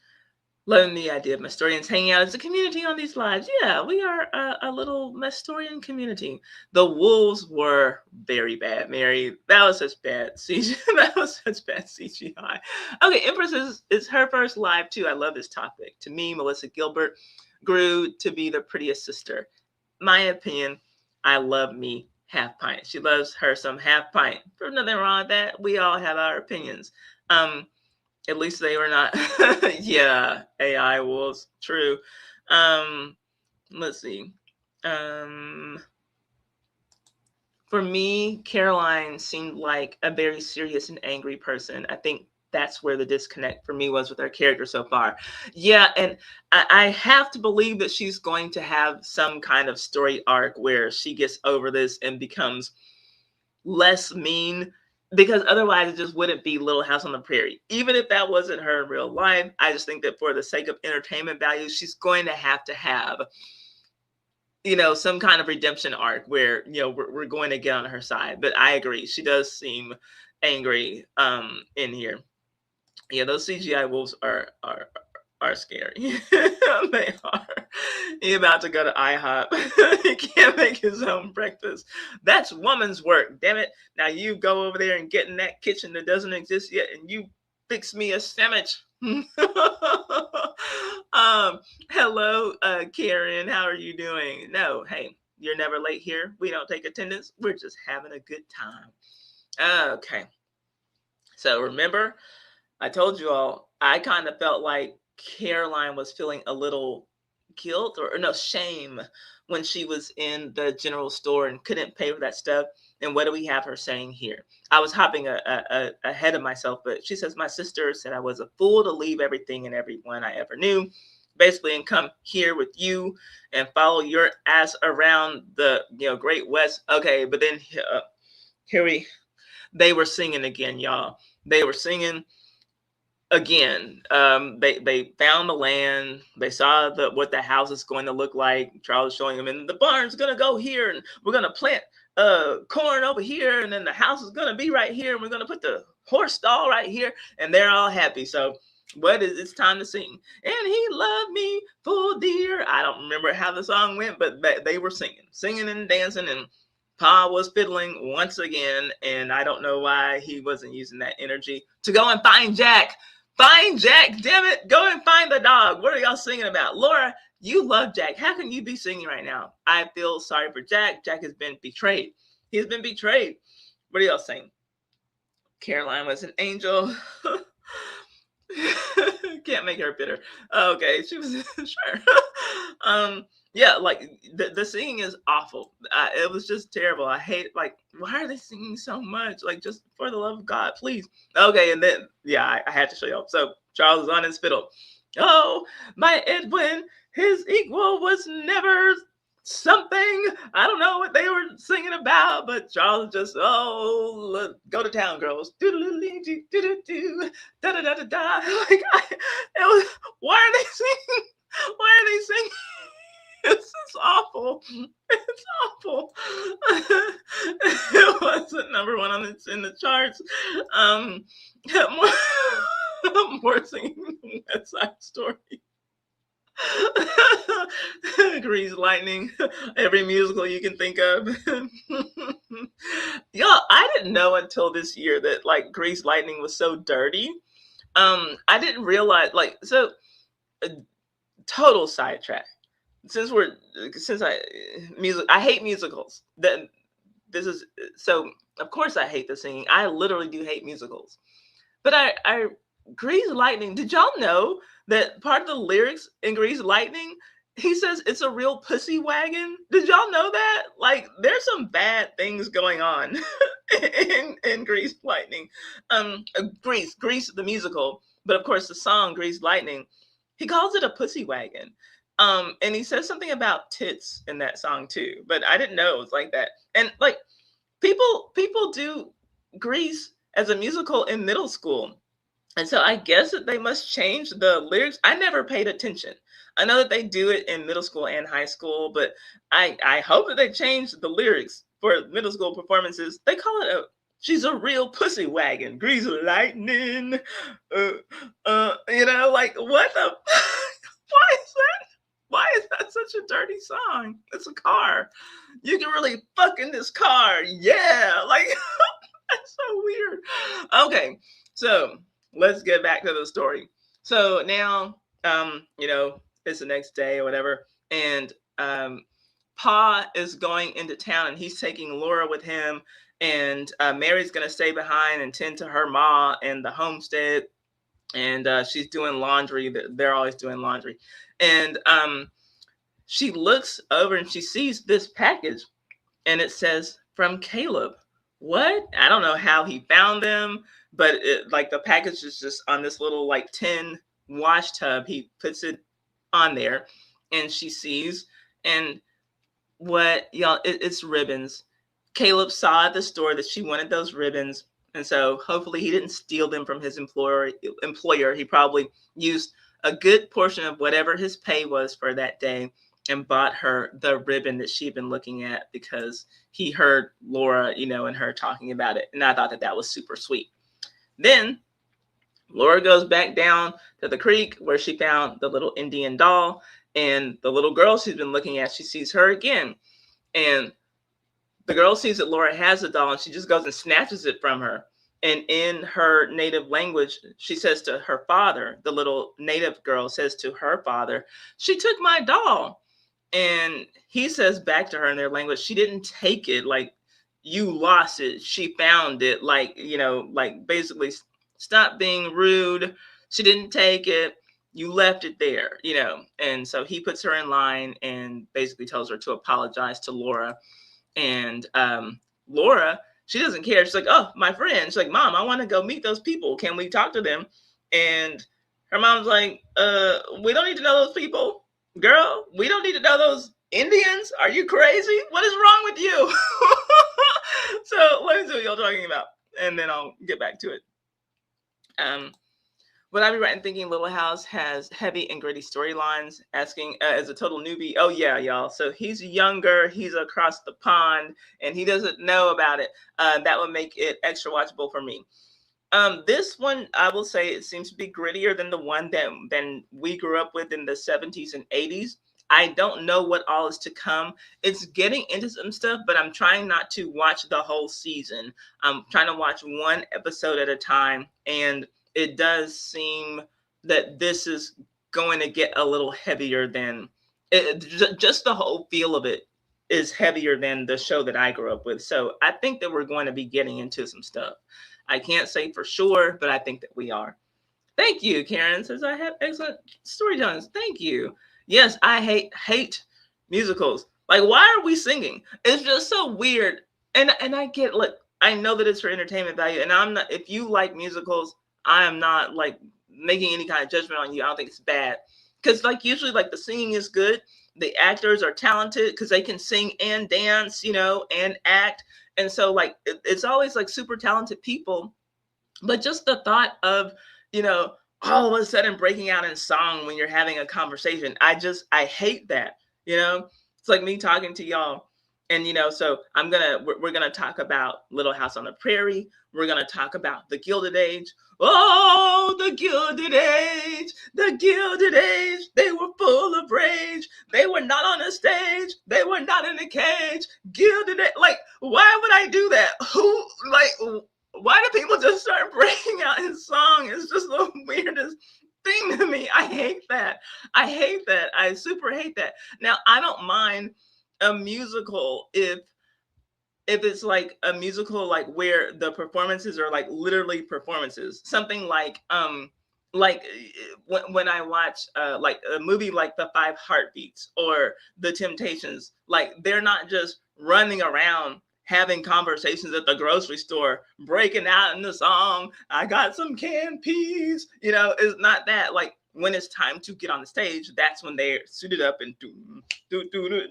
Loving the idea of Mestorians hanging out as a community on these lives. Yeah, we are a little Mestorian community. The wolves were very bad, Mary. That was such bad CGI. That was such bad CGI. Okay, Empress is her first live too. I love this topic. To me, Melissa Gilbert grew to be the prettiest sister. My opinion, I love me half pint. She loves her some half pint. There's nothing wrong with that. We all have our opinions. At least they were not. Yeah, AI wolves. True. Let's see. For me, Caroline seemed like a very serious and angry person. I think that's where the disconnect for me was with her character so far. Yeah, and I have to believe that she's going to have some kind of story arc where she gets over this and becomes less mean, because otherwise it just wouldn't be Little House on the Prairie. Even if that wasn't her in real life, I just think that for the sake of entertainment value, she's going to have, some kind of redemption arc where, we're going to get on her side. But I agree, she does seem angry in here. Yeah, those CGI wolves are scary. They are. He about to go to IHOP. He can't make his own breakfast. That's woman's work, damn it. Now you go over there and get in that kitchen that doesn't exist yet, and you fix me a sandwich. Hello, Karen. How are you doing? No, hey, you're never late here. We don't take attendance. We're just having a good time. Okay. So remember, I told you all, I kind of felt like Caroline was feeling a little guilt or no shame when she was in the general store and couldn't pay for that stuff. And what do we have her saying here? I was hopping ahead of myself, but she says, my sister said I was a fool to leave everything and everyone I ever knew, basically, and come here with you and follow your ass around the Great West. Okay, but then here they were singing again, y'all. They were singing again. They found the land. They saw what the house is going to look like. Charles is showing them, and the barn's gonna go here, and we're gonna plant corn over here, and then the house is gonna be right here, and we're gonna put the horse stall right here, and they're all happy. So what is it's time to sing? And he loved me full dear. I don't remember how the song went, but they were singing and dancing, and Pa was fiddling once again, and I don't know why he wasn't using that energy to go and find Jack. Find Jack, damn it. Go and find the dog. What are y'all singing about? Laura, you love Jack. How can you be singing right now? I feel sorry for Jack. Jack has been betrayed. He's been betrayed. What are y'all saying? Caroline was an angel. Can't make her bitter. Okay, she was sure. Yeah, like the singing is awful. It was just terrible. I hate, like, why are they singing so much? Like, just for the love of God, please. Okay, and then yeah, I had to show y'all. So Charles is on his fiddle. Oh, my Edwin, his equal was never something. I don't know what they were singing about, but Charles just, go to town, girls. Da da da da da. Like, it was. Why are they singing? Why are they singing? This is awful. It's awful. It wasn't number one in the charts. More singing West Side Story. Grease Lightning, every musical you can think of. Y'all, I didn't know until this year that like Grease Lightning was so dirty. I didn't realize, like, so total sidetrack. Since I hate musicals. Then this is so. Of course, I hate the singing. I literally do hate musicals. But I Grease Lightning. Did y'all know that part of the lyrics in Grease Lightning, he says it's a real pussy wagon? Did y'all know that? Like, there's some bad things going on in Grease Lightning. Grease the musical, but of course the song Grease Lightning, he calls it a pussy wagon. And he says something about tits in that song too, but I didn't know it was like that. And like people do Grease as a musical in middle school. And so I guess that they must change the lyrics. I never paid attention. I know that they do it in middle school and high school, but I hope that they change the lyrics for middle school performances. They call it she's a real pussy wagon, Grease Lightning. Like, what the why is that? Why is that such a dirty song? It's a car. You can really fuck in this car. Yeah. Like, that's so weird. Okay. So let's get back to the story. So now, it's the next day or whatever. And Pa is going into town and he's taking Laura with him. And Mary's going to stay behind and tend to her ma and the homestead. And she's doing laundry. They're always doing laundry. And she looks over and she sees this package and it says from Caleb. What? I don't know how he found them, but the package is just on this little like tin wash tub. He puts it on there and she sees, and what, y'all, it's ribbons. Caleb saw at the store that she wanted those ribbons. And so hopefully he didn't steal them from his employer. He probably used a good portion of whatever his pay was for that day and bought her the ribbon that she'd been looking at because he heard Laura, and her talking about it. And I thought that was super sweet. Then Laura goes back down to the creek where she found the little Indian doll, and the little girl she's been looking at, she sees her again. And the girl sees that Laura has the doll and she just goes and snatches it from her. And in her native language, she says to her father, the little native girl says to her father, she took my doll. And he says back to her in their language, she didn't take it. Like, you lost it. She found it. Like, basically Stop being rude. She didn't take it. You left it there, you know. And so he puts her in line and basically tells her to apologize to Laura. And Laura, she doesn't care. She's like, oh, my friend. She's like, Mom, I want to go meet those people. Can we talk to them? And her mom's like, we don't need to know those people. Girl, we don't need to know those Indians. Are you crazy? What is wrong with you? So let me see what y'all talking about. And then I'll get back to it. Would I be right in thinking Little House has heavy and gritty storylines? Asking as a total newbie. Oh yeah, y'all. So he's younger. He's across the pond, and he doesn't know about it. That would make it extra watchable for me. This one, I will say, it seems to be grittier than the one that we grew up with in the 70s and 80s. I don't know what all is to come. It's getting into some stuff, but I'm trying not to watch the whole season. I'm trying to watch one episode at a time, and it does seem that this is going to get a little heavier than just the whole feel of it is heavier than the show that I grew up with. So I think that we're going to be getting into some stuff. I can't say for sure, but I think that we are. Thank you, Karen. Says I have excellent storytelling. Thank you. Yes, I hate musicals. Like, why are we singing? It's just so weird. And I get, look, I know that it's for entertainment value, and I'm not. If you like musicals, I am not like making any kind of judgment on you. I don't think it's bad because like usually like the singing is good. The actors are talented because they can sing and dance, you know, and act. And so like it's always like super talented people. But just the thought of, you know, all of a sudden breaking out in song when you're having a conversation, I hate that. You know, it's like me talking to y'all. And you know, so we're gonna talk about Little House on the Prairie. We're gonna talk about the Gilded Age. Oh, the Gilded Age, the Gilded Age. They were full of rage. They were not on a stage. They were not in a cage. Gilded Age. Like, why would I do that? Who like? Why do people just start breaking out in song? It's just the weirdest thing to me. I hate that. I hate that. I super hate that. Now, I don't mind a musical if it's like a musical like where the performances are like literally performances. Something like when I watch like a movie like The Five Heartbeats or The Temptations, like they're not just running around having conversations at the grocery store, breaking out in the song, I got some canned peas, you know, it's not that. Like when it's time to get on the stage, that's when they're suited up and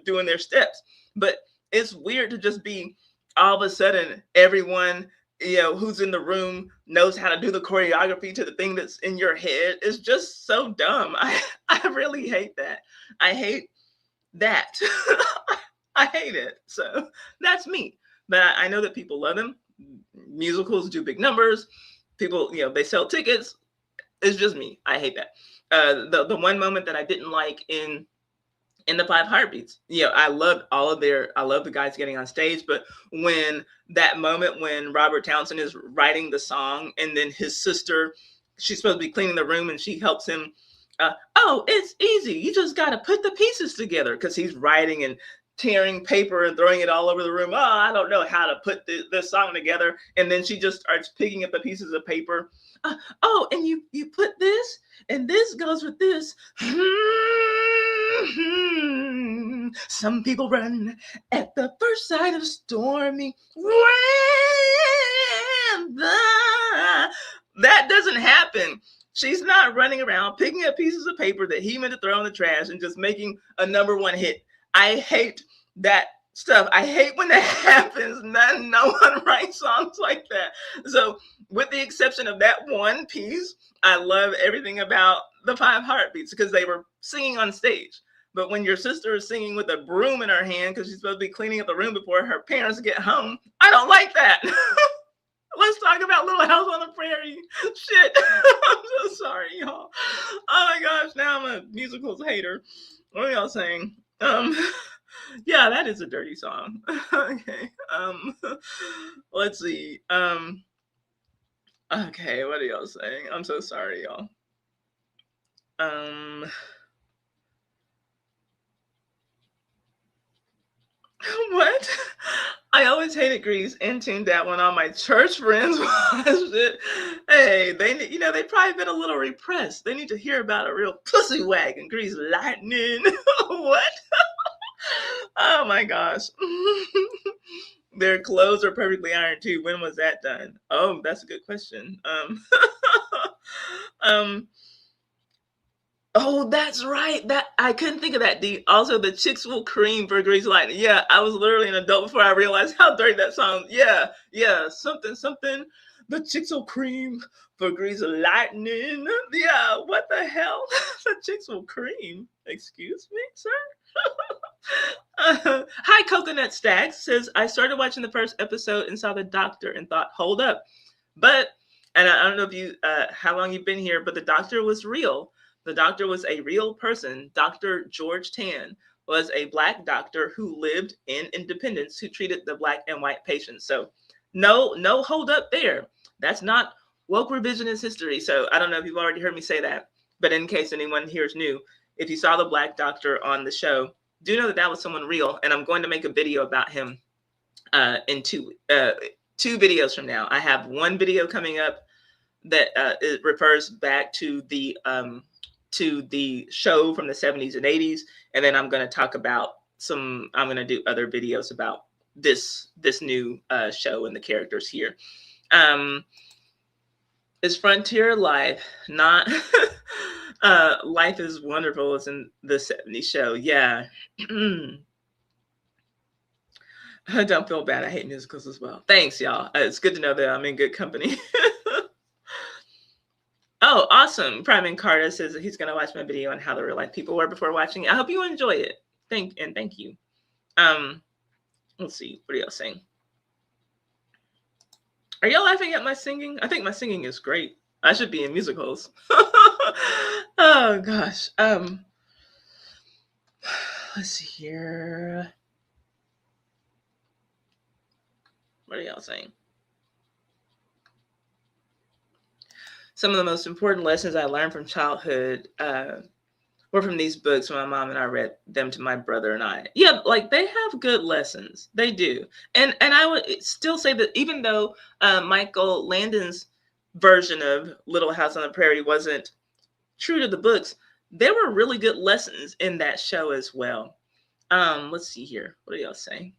doing their steps. But it's weird to just be all of a sudden everyone, you know, who's in the room knows how to do the choreography to the thing that's in your head. It's just so dumb. I really hate that. I hate that. I hate it. So that's me. But I know that people love them. Musicals do big numbers. People, you know, they sell tickets. It's just me. I hate that. The one moment that I didn't like in The Five Heartbeats, you know, I love the guys getting on stage, but when that moment when Robert Townsend is writing the song and then his sister, she's supposed to be cleaning the room and she helps him. Oh, it's easy. You just got to put the pieces together because he's writing and tearing paper and throwing it all over the room. Oh, I don't know how to put this song together. And then she just starts picking up the pieces of paper. Oh, and you put this, and this goes with this. Some people run at the first sight of stormy weather. That doesn't happen. She's not running around picking up pieces of paper that he meant to throw in the trash and just making a number one hit. I hate that stuff. I hate when that happens. No one writes songs like that. So, with the exception of that one piece, I love everything about The Five Heartbeats because they were singing on stage. But when your sister is singing with a broom in her hand because she's supposed to be cleaning up the room before her parents get home, I don't like that. Let's talk about Little House on the Prairie. Shit. I'm so sorry, y'all. Oh my gosh, now I'm a musicals hater. What are y'all saying? Yeah, that is a dirty song. Okay. Let's see. Okay, what are y'all saying? I'm so sorry, y'all. What? I always hated Grease and tuned out when all my church friends watched it. Hey, they probably been a little repressed. They need to hear about a real pussy wagon, Grease lightning. What? Oh my gosh. Their clothes are perfectly ironed too. When was that done? Oh, that's a good question. Um, Oh, that's right. That I couldn't think of that. Also, the chicks will cream for Grease Lightning. Yeah, I was literally an adult before I realized how dirty that song. Yeah, yeah, something, something. The chicks will cream for Grease Lightning. Yeah, what the hell? The chicks will cream. Excuse me, sir. Hi, Coconut Stacks says I started watching the first episode and saw the doctor and thought, hold up, but and I don't know if you how long you've been here, but the doctor was real. The doctor was a real person. Dr. George Tann was a black doctor who lived in Independence who treated the black and white patients. So no hold up there. That's not woke revisionist history. So I don't know if you've already heard me say that, but in case anyone here is new, if you saw the black doctor on the show, do know that that was someone real, and I'm going to make a video about him in two videos from now. I have one video coming up that it refers back to the show from the 70s and 80s, and then I'm going to talk about I'm going to do other videos about this new show and the characters here. Is Frontier Life not Life is Wonderful is in the 70s show? Yeah. I don't feel bad. I hate musicals as well. Thanks, y'all. It's good to know that I'm in good company. Oh, awesome. Prime Carter says that he's going to watch my video on how the real life people were before watching it. I hope you enjoy it. Thank you. Let's see. What are y'all saying? Are y'all laughing at my singing? I think my singing is great. I should be in musicals. Oh gosh. Let's see here. What are y'all saying? Some of the most important lessons I learned from childhood were from these books when my mom and I read them to my brother and I. Yeah, like they have good lessons. They do. And I would still say that even though Michael Landon's version of Little House on the Prairie wasn't true to the books, there were really good lessons in that show as well. Let's see here. What are y'all saying?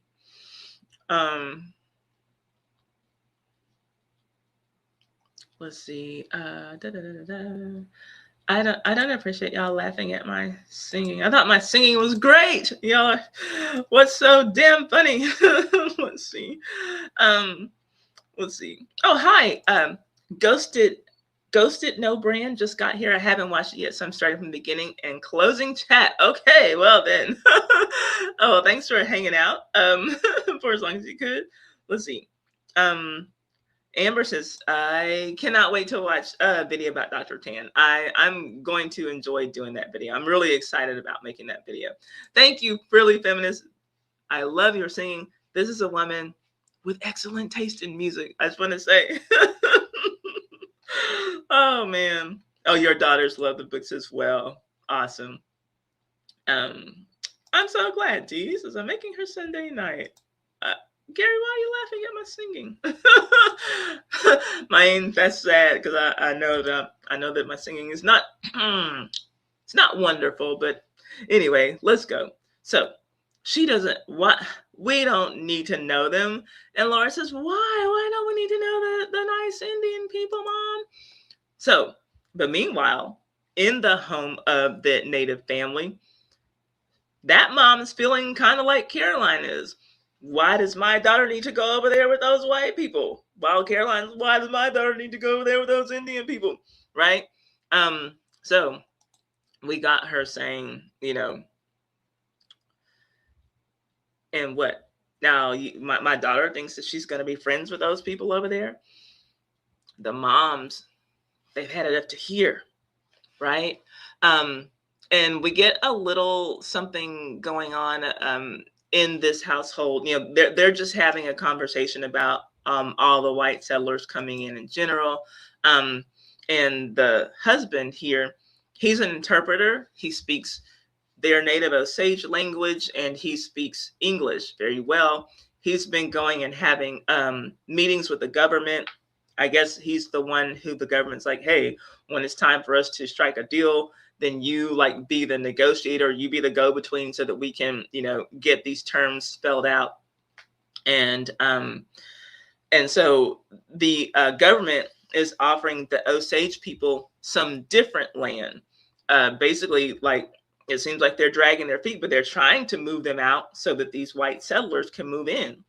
Let's see. I don't appreciate y'all laughing at my singing. I thought my singing was great. Y'all, what's so damn funny? Let's see. Let's see. Oh, hi. Ghosted No Brand just got here. I haven't watched it yet, so I'm starting from the beginning and closing chat. Okay, well then. Oh, thanks for hanging out. For as long as you could. Let's see. Amber says, I cannot wait to watch a video about Dr. Tann. I'm going to enjoy doing that video. I'm really excited about making that video. Thank you, Frilly Feminist. I love your singing. This is a woman with excellent taste in music. I just want to say. Oh, man. Oh, your daughters love the books as well. Awesome. I'm so glad. Jesus, I'm making her Sunday night. Gary, why are you laughing at my singing? That's sad because I know that my singing is not it's not wonderful, but anyway, let's go. So she doesn't what we don't need to know them. And Laura says, why don't we need to know the nice Indian people, Mom? So, but meanwhile, in the home of the native family, that mom is feeling kind of like Caroline is. Why does my daughter need to go over there with those white people? While Caroline's, why does my daughter need to go over there with those Indian people? Right? So we got her saying, and what? Now, my daughter thinks that she's going to be friends with those people over there. The moms, they've had it up to here, right? And we get a little something going on in this household. They're just having a conversation about all the white settlers coming in general. And the husband here, he's an interpreter. He speaks their native Osage language, and he speaks English very well. He's been going and having meetings with the government. I guess he's the one who the government's like, hey, when it's time for us to strike a deal, then you like be the negotiator, you be the go-between so that we can, get these terms spelled out. And so the government is offering the Osage people some different land. Basically, like it seems like they're dragging their feet, but they're trying to move them out so that these white settlers can move in.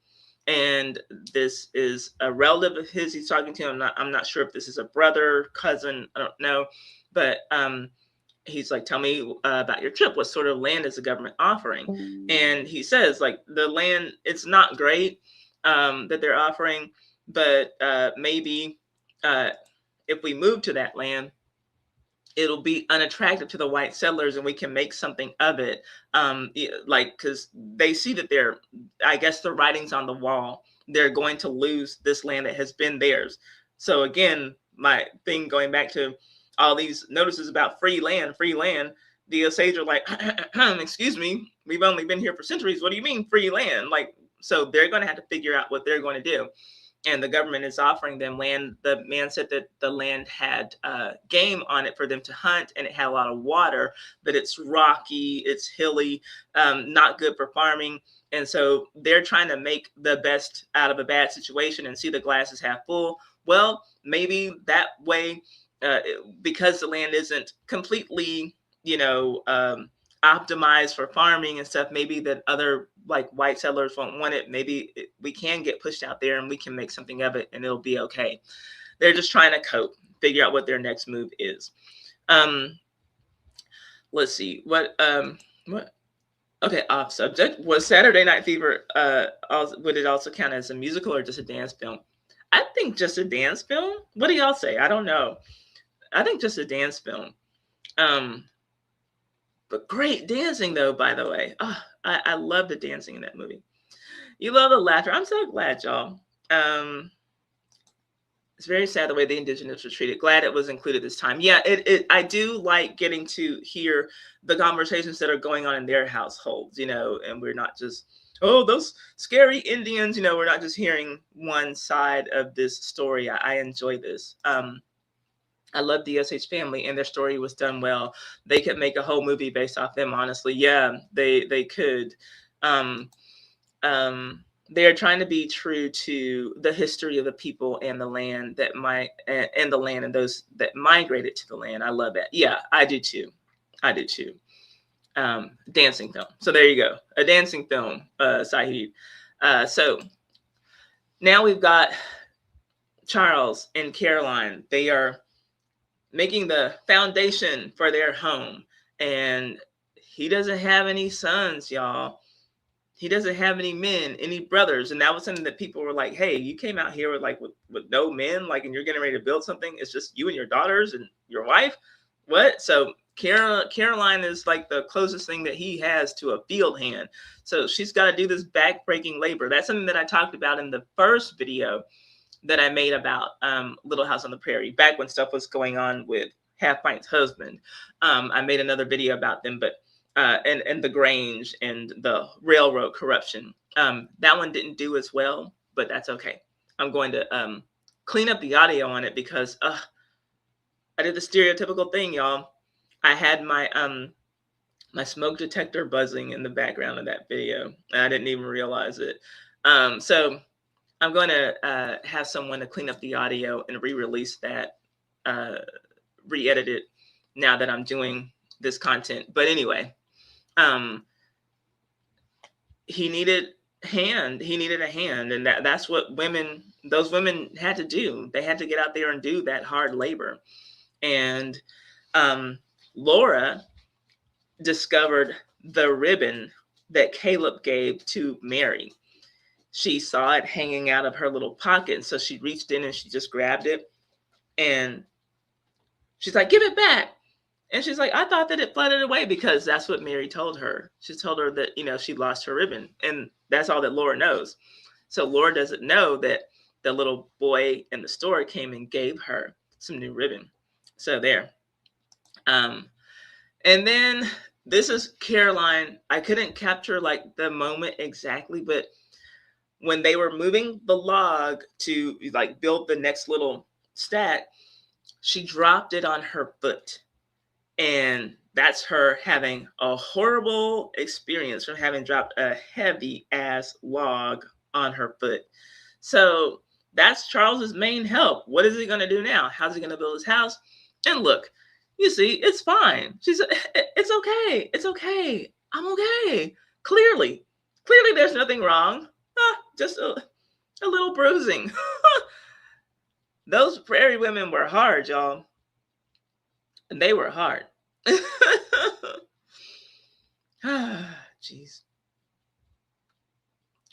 And this is a relative of his he's talking to. I'm not sure if this is a brother, cousin, I don't know, but he's like, tell me about your trip. What sort of land is the government offering? And he says, like, the land, it's not great that they're offering, but maybe if we move to that land, it'll be unattractive to the white settlers and we can make something of it. Like, because they see that I guess the writing's on the wall. They're going to lose this land that has been theirs. So again, my thing going back to all these notices about free land, the Osage are like, excuse me, we've only been here for centuries. What do you mean free land? Like, so they're going to have to figure out what they're going to do. And the government is offering them land. The man said that the land had game on it for them to hunt, and it had a lot of water, but it's rocky, it's hilly, not good for farming. And so they're trying to make the best out of a bad situation and see the glasses half full. Well, maybe that way, because the land isn't completely, optimized for farming and stuff, maybe that other like white settlers won't want it. Maybe we can get pushed out there and we can make something of it and it'll be okay. They're just trying to cope, figure out what their next move is. Let's see what okay, off subject. Was Saturday Night Fever would it also count as a musical or just a dance film? I think just a dance film. What do y'all say? I don't know. I think just a dance film. But great dancing, though, by the way. Oh, I love the dancing in that movie. You love the laughter. I'm so glad, y'all. It's very sad the way the indigenous were treated. Glad it was included this time. Yeah, I do like getting to hear the conversations that are going on in their households, and we're not just, oh, those scary Indians, we're not just hearing one side of this story. I enjoy this. I love the Osage family, and their story was done well. They could make a whole movie based off them, honestly. Yeah, they could. They are trying to be true to the history of the people and the land and those that migrated to the land. I love that. Yeah, I do too. Dancing film. So there you go. A dancing film, Sahid. So now we've got Charles and Caroline. They are making the foundation for their home, and he doesn't have any sons, y'all. He doesn't have any men, any brothers. And that was something that people were like, hey, you came out here with no men, like, and you're getting ready to build something. It's just you and your daughters and your wife. What? So Caroline is like the closest thing that he has to a field hand. So she's got to do this back-breaking labor. That's something that I talked about in the first video that I made about Little House on the Prairie, back when stuff was going on with Half Pint's husband. I made another video about them, but and the Grange and the railroad corruption. That one didn't do as well, but that's okay. I'm going to clean up the audio on it because I did the stereotypical thing, y'all. I had my my smoke detector buzzing in the background of that video, and I didn't even realize it. So I'm going to have someone to clean up the audio and re-release that, re-edit it now that I'm doing this content. But anyway, he needed a hand, and that's what those women had to do. They had to get out there and do that hard labor. And Laura discovered the ribbon that Caleb gave to Mary. She saw it hanging out of her little pocket, so she reached in and she just grabbed it, and she's like, give it back. And she's like, I thought that it floated away, because that's what Mary told her. She told her that, she lost her ribbon, and that's all that Laura knows. So Laura doesn't know that the little boy in the store came and gave her some new ribbon. So there. And then This is Caroline. I couldn't capture like the moment exactly, but when they were moving the log to like build the next little stack, she dropped it on her foot. And that's her having a horrible experience from having dropped a heavy ass log on her foot. So that's Charles's main help. What is he going to do now? How's he going to build his house? And look, you see, it's fine. It's okay. It's okay. I'm okay. Clearly, there's nothing wrong. Just a little bruising. Those prairie women were hard, y'all. And they were hard. Jeez.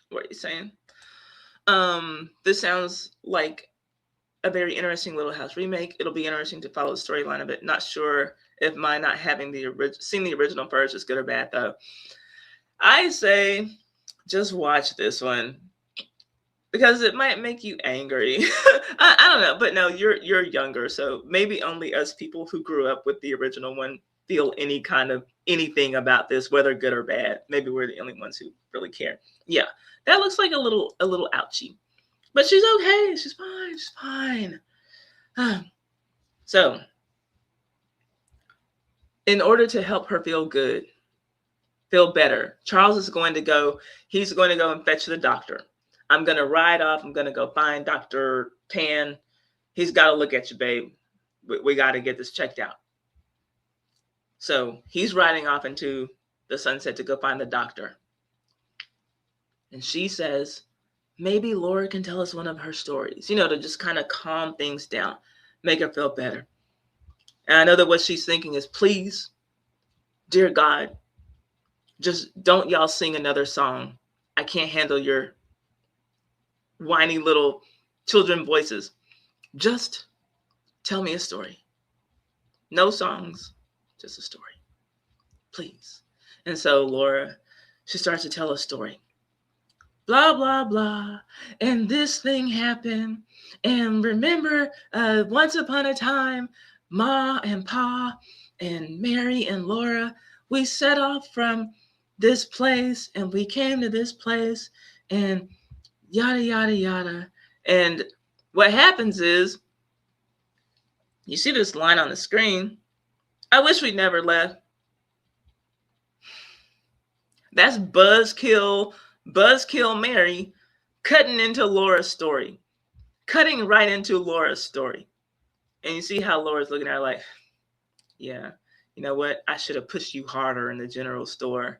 What are you saying? This sounds like a very interesting Little House remake. It'll be interesting to follow the storyline of it. Not sure if my not having seen the original first is good or bad, though. I say just watch this one because it might make you angry. I don't know, but no, you're younger, so maybe only us people who grew up with the original one feel any kind of anything about this, whether good or bad. Maybe we're the only ones who really care. Yeah, that looks like a little ouchie, but she's okay. She's fine. She's fine. So, in order to help her feel better, Charles is going to go. He's going to go and fetch the doctor. I'm going to ride off. I'm going to go find Dr. Tann. He's got to look at you, babe. We got to get this checked out. So he's riding off into the sunset to go find the doctor. And she says, maybe Laura can tell us one of her stories, to just kind of calm things down, make her feel better. And I know that what she's thinking is, please, dear God, just don't y'all sing another song. I can't handle your whiny little children voices. Just tell me a story. No songs, just a story. Please. And so Laura, she starts to tell a story. Blah, blah, blah. And this thing happened. And remember, once upon a time, Ma and Pa and Mary and Laura, we set off from this place and we came to this place and yada, yada, yada. And what happens is, you see this line on the screen. I wish we'd never left. That's Buzzkill Mary cutting into Laura's story. Cutting right into Laura's story. And you see how Laura's looking at her like, yeah, you know what? I should have pushed you harder in the general store.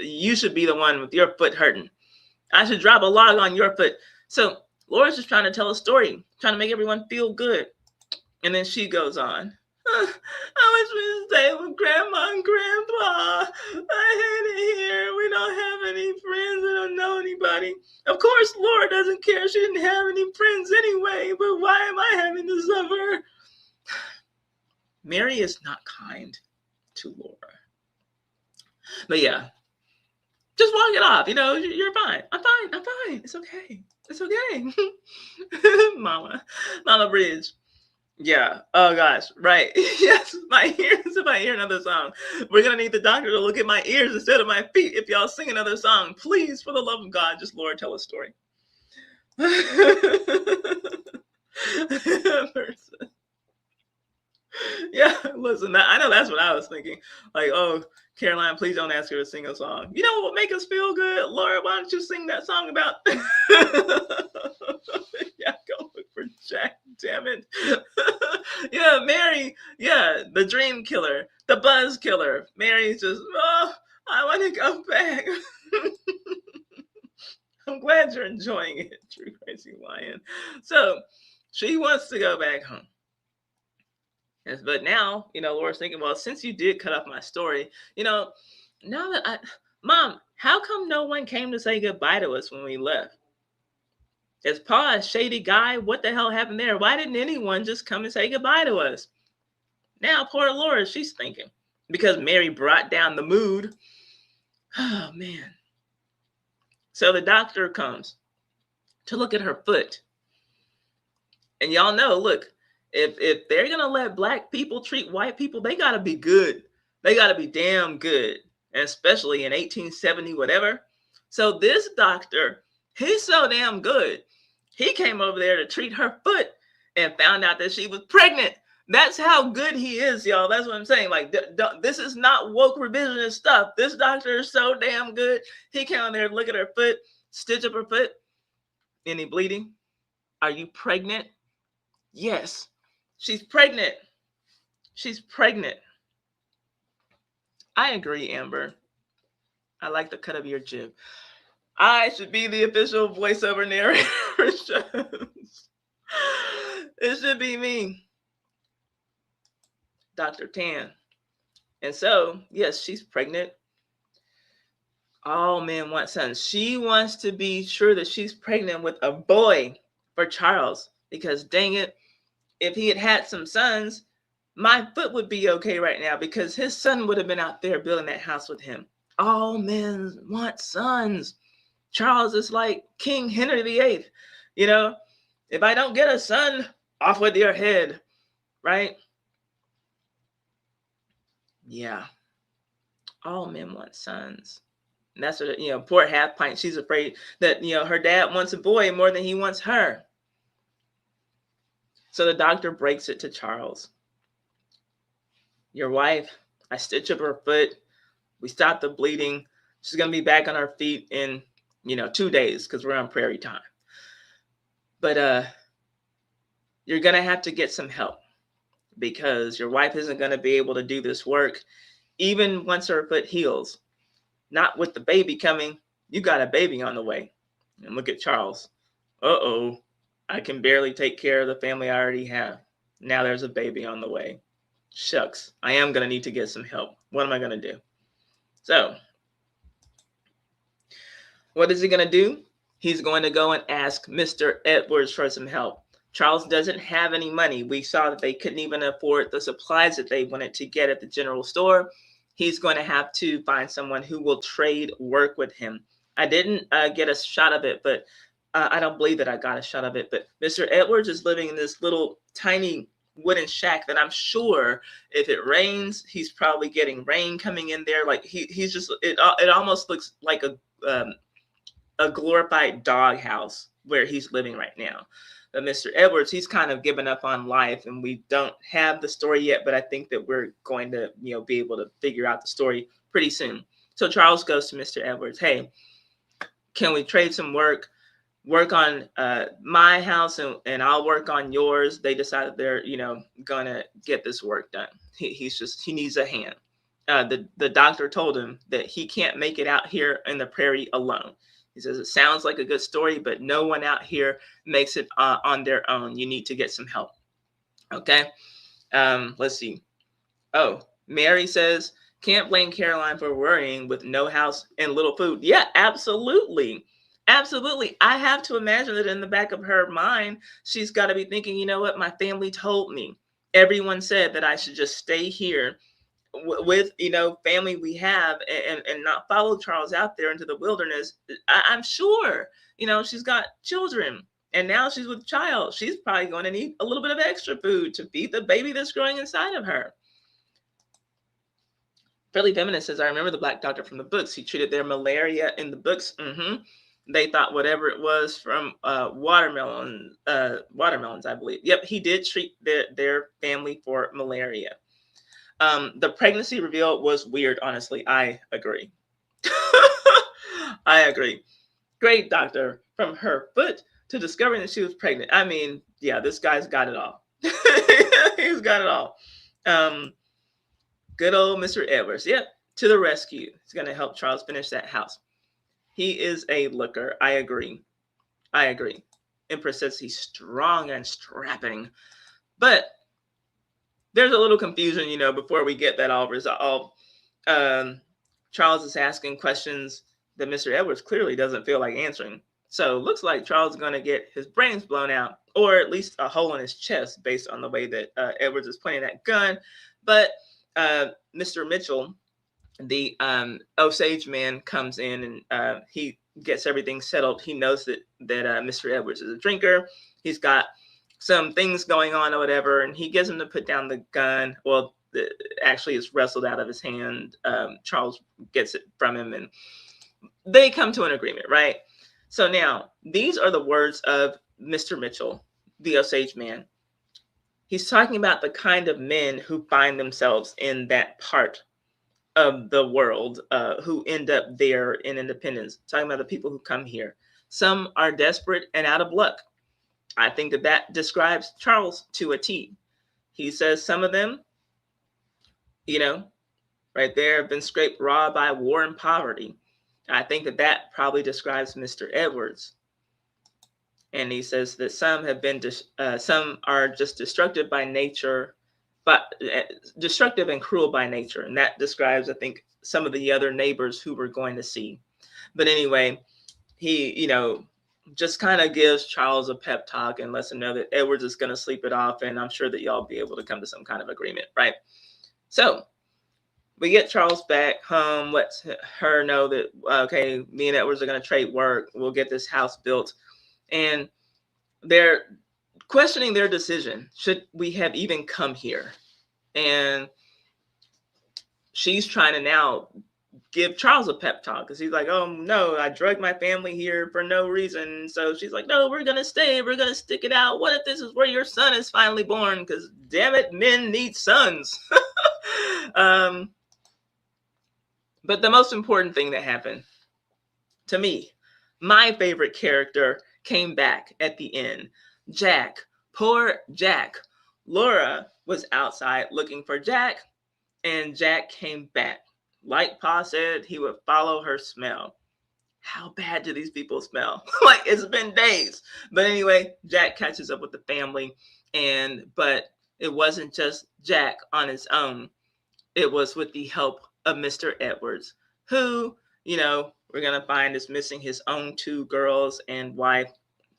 You should be the one with your foot hurting. I should drop a log on your foot. So Laura's just trying to tell a story, trying to make everyone feel good. And then she goes on. I wish we'd stay with Grandma and Grandpa. I hate it here. We don't have any friends. I don't know anybody. Of course, Laura doesn't care. She didn't have any friends anyway. But why am I having to suffer? Mary is not kind to Laura. But yeah, just walk it off. You're fine. I'm fine. It's okay. Mama Bridge. Yeah. Oh gosh. Right. Yes. My ears. If I hear another song, we're gonna need the doctor to look at my ears instead of my feet. If y'all sing another song, please, for the love of God, just Lord, tell a story. Yeah. Listen. I know that's what I was thinking. Like, oh, Caroline, please don't ask her to sing a song. You know what would make us feel good, Laura? Why don't you sing that song about? Yeah, go look for Jack. Damn it. Yeah, Mary. Yeah, the dream killer, the buzz killer. Mary's just, I want to go back. I'm glad you're enjoying it, True Crazy Lion. So she wants to go back home. Yes, but now, Laura's thinking, well, since you did cut off my story, now that Mom, how come no one came to say goodbye to us when we left? Is Pa a shady guy? What the hell happened there? Why didn't anyone just come and say goodbye to us? Now, poor Laura, she's thinking. Because Mary brought down the mood. Oh, man. So the doctor comes to look at her foot. And y'all know, look, if they're going to let black people treat white people, they got to be good. They got to be damn good, especially in 1870, whatever. So this doctor, he's so damn good. He came over there to treat her foot and found out that she was pregnant. That's how good he is, y'all. That's what I'm saying. Like, this is not woke revisionist stuff. This doctor is so damn good. He came on there, look at her foot, stitch up her foot. Any bleeding? Are you pregnant? Yes. She's pregnant. She's pregnant. I agree, Amber. I like the cut of your jib. I should be the official voiceover narrator for shows. It should be me, Dr. Tann. And so, yes, she's pregnant. All men want sons. She wants to be sure that she's pregnant with a boy for Charles, because dang it, if he had some sons, my foot would be okay right now, because his son would have been out there building that house with him. All men want sons. Charles is like King Henry VIII. You know, if I don't get a son, off with your head, right? Yeah. All men want sons. And that's what, poor half pint. She's afraid that, her dad wants a boy more than he wants her. So the doctor breaks it to Charles. Your wife, I stitch up her foot. We stop the bleeding. She's going to be back on her feet in, 2 days, because we're on Prairie time. But you're going to have to get some help, because your wife isn't going to be able to do this work even once her foot heals. Not with the baby coming. You got a baby on the way. And look at Charles. Uh-oh. I can barely take care of the family I already have. Now there's a baby on the way. Shucks. I am going to need to get some help. What am I going to do? So, what is he going to do? He's going to go and ask Mr. Edwards for some help. Charles doesn't have any money. We saw that they couldn't even afford the supplies that they wanted to get at the general store. He's going to have to find someone who will trade work with him. I didn't get a shot of it, but I don't believe that I got a shot of it. But Mr. Edwards is living in this little tiny wooden shack that I'm sure if it rains, he's probably getting rain coming in there. Like he's just, it almost looks like a glorified dog house where he's living right now. But Mr. Edwards, he's kind of given up on life, and we don't have the story yet, but I think that we're going to, be able to figure out the story pretty soon. So Charles goes to Mr. Edwards. Hey, can we trade some work on my house and I'll work on yours? They decided they're, gonna get this work done. He needs a hand. The doctor told him that he can't make it out here in the prairie alone. He says, it sounds like a good story, but no one out here makes it on their own. You need to get some help. Okay. Let's see. Oh, Mary says, can't blame Caroline for worrying with no house and little food. Yeah, absolutely. Absolutely. I have to imagine that in the back of her mind, she's got to be thinking, you know what? My family told me. Everyone said that I should just stay here with family we have and not follow Charles out there into the wilderness. I'm sure she's got children, and now she's with child. She's probably going to need a little bit of extra food to feed the baby that's growing inside of her. Fairly Feminist says, I remember the black doctor from the books. He treated their malaria in the books. They thought whatever it was from watermelons, I believe. Yep, he did treat their family for malaria. The pregnancy reveal was weird, honestly. I agree. I agree. Great doctor. From her foot to discovering that she was pregnant. I mean, yeah, this guy's got it all. He's got it all. Good old Mr. Edwards. Yep, to the rescue. He's going to help Charles finish that house. He is a looker. I agree. Empress says he's strong and strapping. But there's a little confusion, before we get that all resolved. Charles is asking questions that Mr. Edwards clearly doesn't feel like answering. So looks like Charles is going to get his brains blown out, or at least a hole in his chest based on the way that Edwards is pointing that gun. But Mr. Mitchell, the Osage man, comes in and he gets everything settled. He knows that Mr. Edwards is a drinker. He's got some things going on or whatever, and he gets him to put down the gun. Well, actually is wrestled out of his hand. Charles gets it from him, and they come to an agreement, right? So now these are the words of Mr. Mitchell, the Osage man. He's talking about the kind of men who find themselves in that part of the world, who end up there in Independence. Talking about the people who come here. Some are desperate and out of luck. I think that that describes Charles to a T. He says some of them, you know, right there have been scraped raw by war and poverty. I think that that probably describes Mr. Edwards. And he says that some have been, some are just destructive by nature, but destructive and cruel by nature. And that describes, I think, some of the other neighbors who we're going to see. But anyway, he, just kind of gives Charles a pep talk and lets him know that Edwards is going to sleep it off. And I'm sure that y'all be able to come to some kind of agreement, right? So we get Charles back home, lets her know that, okay, me and Edwards are going to trade work. We'll get this house built. And they're questioning their decision. Should we have even come here? And she's trying to now give Charles a pep talk because he's like, oh no, I drugged my family here for no reason. So she's like, no, we're going to stay. We're going to stick it out. What if this is where your son is finally born? Because damn it, men need sons. But the most important thing that happened to me, my favorite character, came back at the end. Jack, poor Jack. Laura was outside looking for Jack, and Jack came back. Like Pa said, he would follow her smell. How bad do these people smell? Like, it's been days. But anyway, Jack catches up with the family, but it wasn't just Jack on his own. It was with the help of Mr. Edwards, who, we're going to find is missing his own 2 girls and wife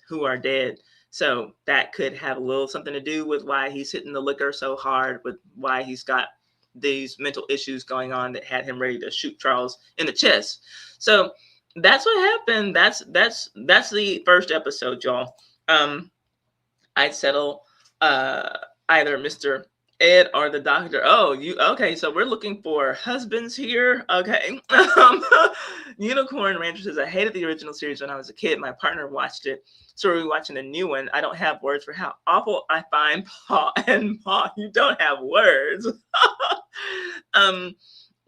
who are dead. So that could have a little something to do with why he's hitting the liquor so hard, with why he's got these mental issues going on that had him ready to shoot Charles in the chest. So that's what happened. That's the first episode, y'all. I'd settle either Mr. Ed or the doctor. Oh, okay? So we're looking for husbands here. Okay. Unicorn Rancher says, I hated the original series when I was a kid. My partner watched it, so we're watching the new one. I don't have words for how awful I find Pa. And Pa, you don't have words.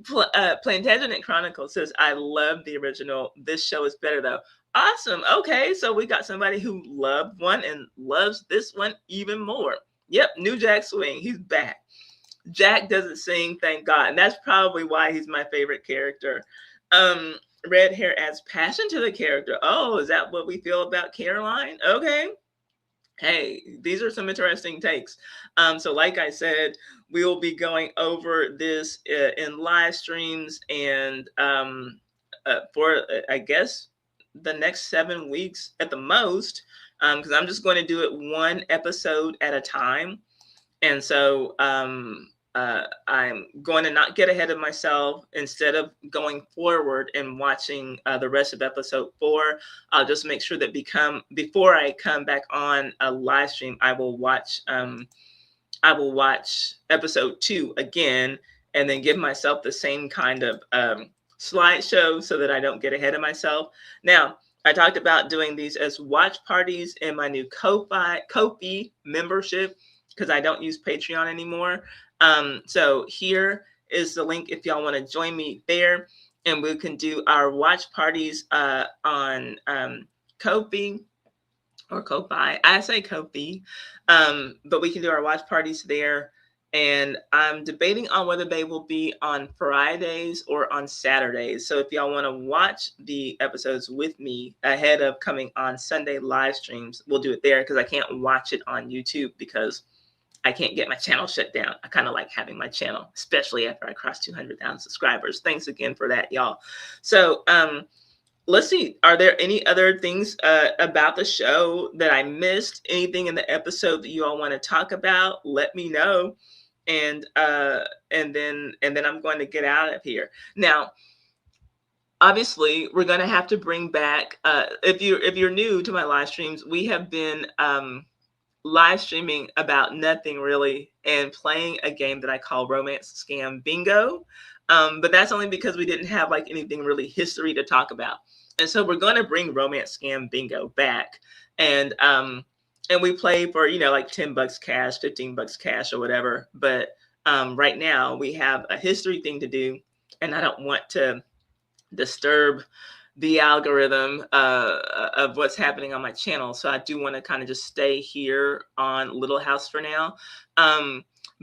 Plantagenet Chronicle says, I love the original. This show is better though. Awesome. Okay, so we got somebody who loved one and loves this one even more. Yep, new Jack Swing. He's back. Jack doesn't sing, thank God. And that's probably why he's my favorite character. Red hair adds passion to the character. Oh, is that what we feel about Caroline? Okay. Hey, these are some interesting takes. So like I said, we will be going over this in live streams and for, I guess, the next 7 weeks at the most, because I'm just going to do it one episode at a time. And so I'm going to not get ahead of myself. Instead of going forward and watching the rest of episode 4, I'll just make sure that before I come back on a live stream, I will watch episode 2 again, and then give myself the same kind of slideshow so that I don't get ahead of myself. Now, I talked about doing these as watch parties in my new Ko-fi membership, because I don't use Patreon anymore. So here is the link if y'all want to join me there, and we can do our watch parties on Ko-fi or Ko-fi. I say Ko-fi, but we can do our watch parties there. And I'm debating on whether they will be on Fridays or on Saturdays. So if y'all want to watch the episodes with me ahead of coming on Sunday live streams, we'll do it there, because I can't watch it on YouTube because I can't get my channel shut down. I kind of like having my channel, especially after I cross 200,000 subscribers. Thanks again for that, y'all. So let's see. Are there any other things about the show that I missed? Anything in the episode that you all want to talk about? Let me know. And then I'm going to get out of here. Now, obviously, we're going to have to bring back, if you're new to my live streams, we have been live streaming about nothing really and playing a game that I call Romance Scam Bingo. But that's only because we didn't have like anything really history to talk about. And so we're going to bring Romance Scam Bingo back. And we play for, like $10 cash, $15 cash or whatever. But right now we have a history thing to do, and I don't want to disturb the algorithm of what's happening on my channel. So I do want to kind of just stay here on Little House for now.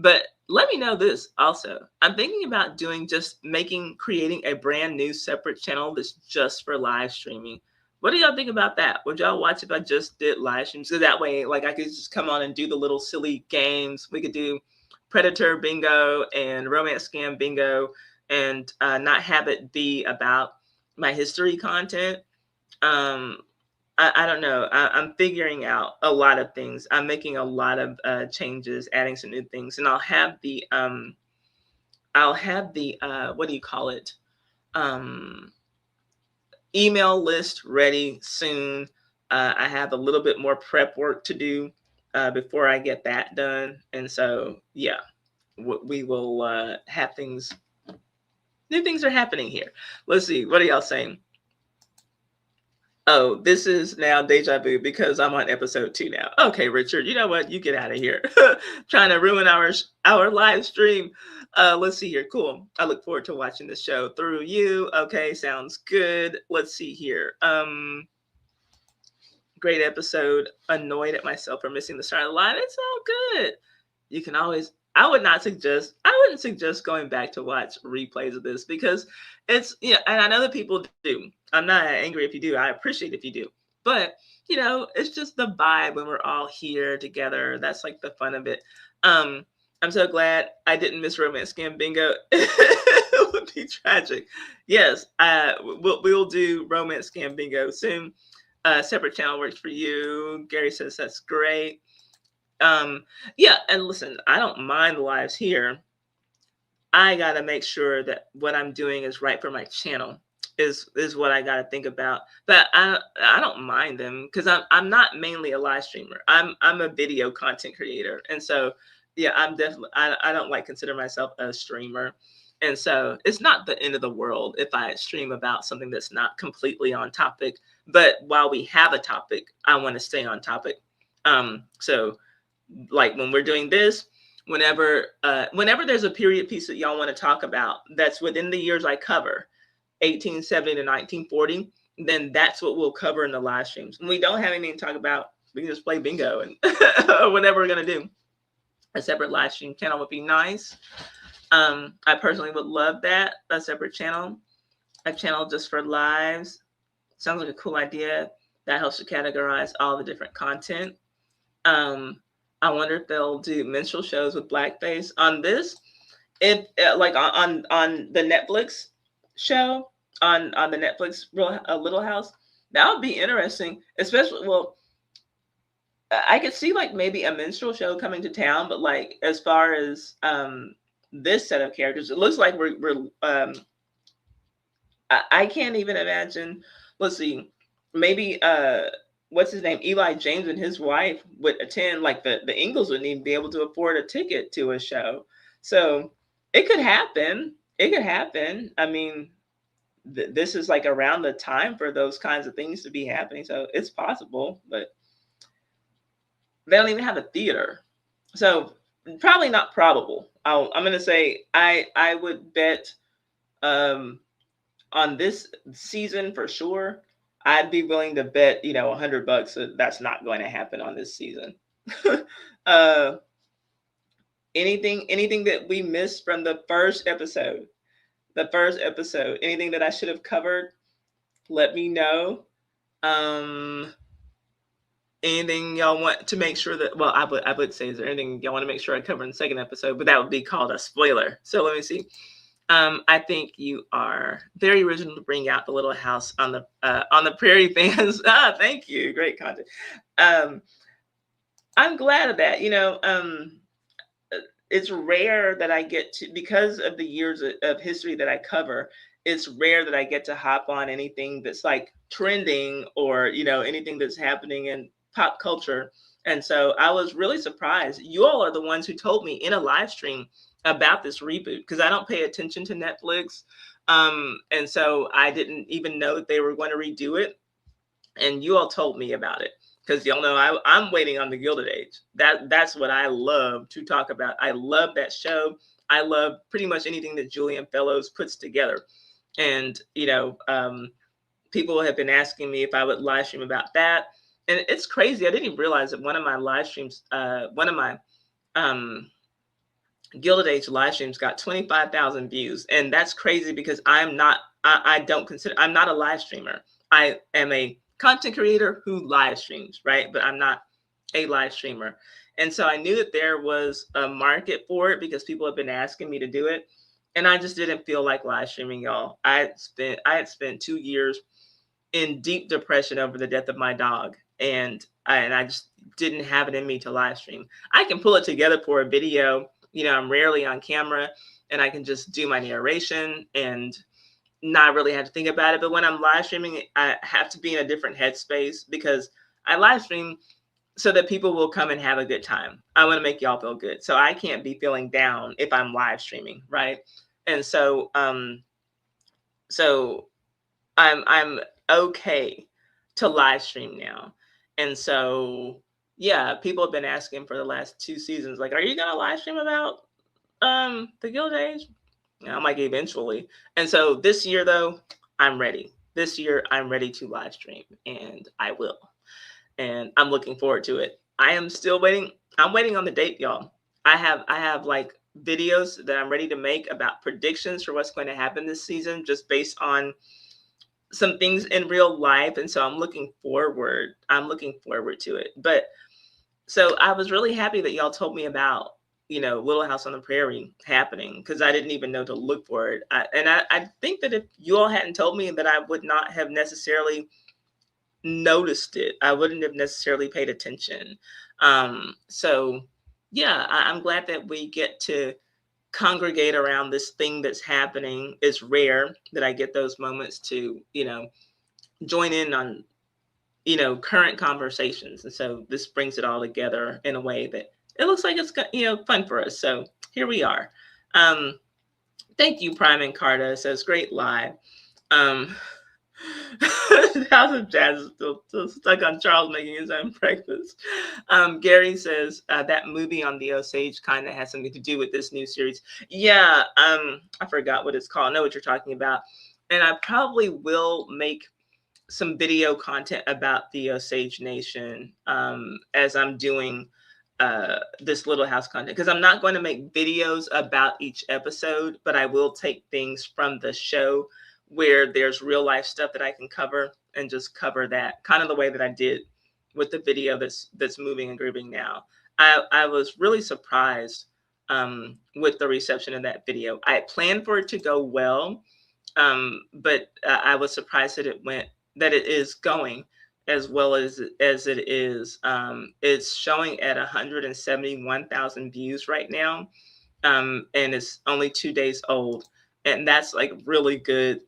But let me know this also. I'm thinking about creating a brand new separate channel that's just for live streaming. What do y'all think about that? Would y'all watch if I just did live streams? So that way, like I could just come on and do the little silly games. We could do Predator Bingo and Romance Scam Bingo, and not have it be about my history content. I don't know. I'm figuring out a lot of things. I'm making a lot of changes, adding some new things, and I'll have the what do you call it? Email list ready soon. I have a little bit more prep work to do before I get that done, and so yeah, we will have things. New things are happening here. Let's see. What are y'all saying? Oh, this is now deja vu because I'm on episode 2 now. Okay, Richard, you know what? You get out of here. Trying to ruin our live stream. Let's see here. Cool. I look forward to watching the show through you. Okay, sounds good. Let's see here. Great episode. Annoyed at myself for missing the start of the line. It's all good. You can always. I wouldn't suggest going back to watch replays of this because it's, and I know that people do. I'm not angry if you do. I appreciate if you do. But, it's just the vibe when we're all here together. That's like the fun of it. I'm so glad I didn't miss Romance Scam Bingo. It would be tragic. Yes, we'll do Romance Scam Bingo soon. Separate channel works for you. Gary says that's great. Yeah, and listen, I don't mind the lives here. I gotta make sure that what I'm doing is right for my channel is what I gotta think about. But I don't mind them because I'm not mainly a live streamer. I'm a video content creator, and so yeah, I'm definitely I don't consider myself a streamer, and so it's not the end of the world if I stream about something that's not completely on topic. But while we have a topic, I want to stay on topic. So like when we're doing this, whenever there's a period piece that y'all want to talk about that's within the years I cover, 1870 to 1940, then that's what we'll cover in the live streams. When we don't have anything to talk about, we can just play bingo and whatever we're gonna do. A separate live stream channel would be nice. I personally would love that, a separate channel, a channel just for lives. Sounds like a cool idea. That helps to categorize all the different content. I wonder if they'll do minstrel shows with blackface on this. If like on the Netflix show, on the Netflix Little House, that would be interesting. Especially, well, I could see like maybe a minstrel show coming to town, but like as far as this set of characters, it looks like we're I can't even imagine. Let's see, maybe what's his name? Eli James and his wife would attend, like the Ingalls wouldn't even be able to afford a ticket to a show. So it could happen. It could happen. I mean, this is like around the time for those kinds of things to be happening. So it's possible, but they don't even have a theater. So probably not probable. I'm going to say I would bet on this season for sure. I'd be willing to bet, $100 that that's not going to happen on this season. Anything that we missed from the first episode, anything that I should have covered, let me know. Anything y'all want to make sure that, well, I would say, is there anything y'all want to make sure I cover in the second episode, but that would be called a spoiler. So let me see. I think you are very original to bring out the Little House on the Prairie fans. Thank you. Great content. I'm glad of that. It's rare that I get to, because of the years of history that I cover, it's rare that I get to hop on anything that's like trending or, anything that's happening in pop culture And so I was really surprised. You all are the ones who told me in a live stream about this reboot because I don't pay attention to Netflix. And so I didn't even know that they were going to redo it. And you all told me about it because y'all know I'm waiting on the Gilded Age. That's what I love to talk about. I love that show. I love pretty much anything that Julian Fellows puts together. And people have been asking me if I would live stream about that. And it's crazy. I didn't even realize that one of my live streams, one of my Gilded Age live streams got 25,000 views. And that's crazy because I'm not a live streamer. I am a content creator who live streams, right? But I'm not a live streamer. And so I knew that there was a market for it because people have been asking me to do it. And I just didn't feel like live streaming, y'all. I had spent 2 years in deep depression over the death of my dog. And I just didn't have it in me to live stream. I can pull it together for a video. I'm rarely on camera and I can just do my narration and not really have to think about it. But when I'm live streaming, I have to be in a different headspace because I live stream so that people will come and have a good time. I want to make y'all feel good. So I can't be feeling down if I'm live streaming, right? And so I'm okay to live stream now. And so yeah, people have been asking for the last 2 seasons, like, are you gonna live stream about the Gilded Age? I'm like, eventually. And so this year though, I'm ready. This year I'm ready to live stream and I will. And I'm looking forward to it. I am still waiting. I'm waiting on the date, y'all. I have like videos that I'm ready to make about predictions for what's going to happen this season, just based on some things in real life. And so I'm looking forward to it. But so I was really happy that y'all told me about, Little House on the Prairie happening because I didn't even know to look for it. I think that if you all hadn't told me, that I would not have necessarily noticed it. I wouldn't have necessarily paid attention. So yeah, I'm glad that we get to congregate around this thing that's happening. It's rare that I get those moments to, join in on, current conversations. And so this brings it all together in a way that it looks like it's, fun for us. So here we are. Thank you, Prime and Carta. It says great live. House of Jazz is still stuck on Charles making his own breakfast. Gary says that movie on the Osage kind of has something to do with this new series. Yeah, I forgot what it's called. I know what you're talking about. And I probably will make some video content about the Osage Nation as I'm doing this Little House content, because I'm not going to make videos about each episode, but I will take things from the show where there's real life stuff that I can cover and just cover that kind of the way that I did with the video that's moving and grooving now. I was really surprised with the reception of that video. I planned for it to go well, but I was surprised that it is going as well as it is. It's showing at 171,000 views right now, and it's only 2 days old, and that's like really good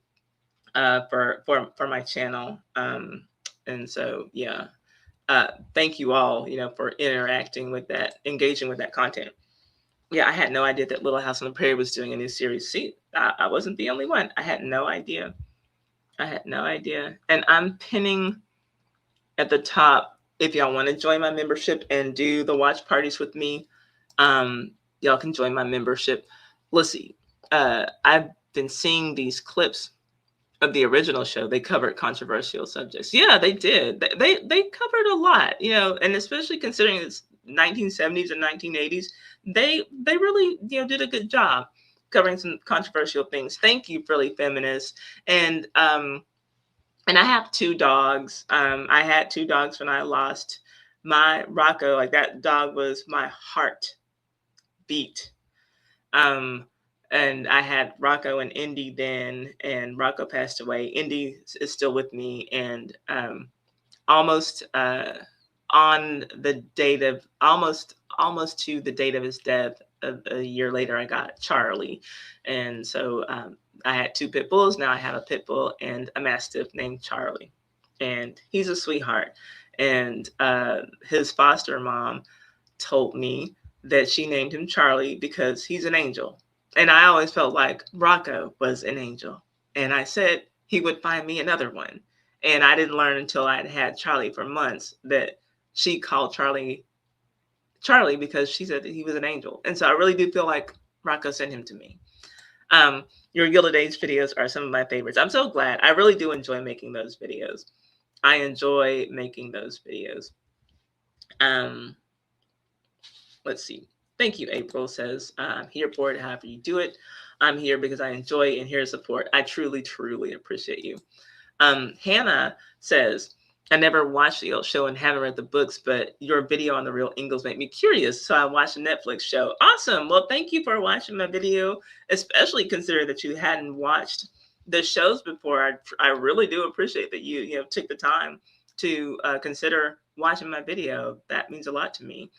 for my channel. And so yeah, thank you all, for interacting with that, engaging with that content. Yeah, I had no idea that Little House on the Prairie was doing a new series. See, I wasn't the only one. I had no idea. And I'm pinning at the top, if y'all want to join my membership and do the watch parties with me, y'all can join my membership. Let's see. I've been seeing these clips of the original show. They covered controversial subjects. Yeah, they did. They covered a lot, and especially considering it's 1970s and 1980s, they really, did a good job covering some controversial things. Thank you, Frilly Feminist. And I have 2 dogs. I had 2 dogs when I lost my Rocco. Like, that dog was my heart beat. And I had Rocco and Indy then, and Rocco passed away. Indy is still with me, and almost on the date of almost to the date of his death, a year later, I got Charlie. And so I had 2 pit bulls. Now I have a pit bull and a mastiff named Charlie, and he's a sweetheart. And his foster mom told me that she named him Charlie because he's an angel. And I always felt like Rocco was an angel. And I said he would find me another one. And I didn't learn until I'd had Charlie for months that she called Charlie because she said that he was an angel. And so I really do feel like Rocco sent him to me. Your Gilded Age videos are some of my favorites. I'm so glad. I really do enjoy making those videos. I enjoy making those videos. Let's see. Thank you, April says. I'm here for it, however you do it. I'm here because I enjoy and hear support. I truly, truly appreciate you. Hannah says, I never watched the old show and haven't read the books, but your video on the real Ingalls made me curious. So I watched a Netflix show. Awesome. Well, thank you for watching my video, especially considering that you hadn't watched the shows before. I really do appreciate that you took the time to consider watching my video. That means a lot to me.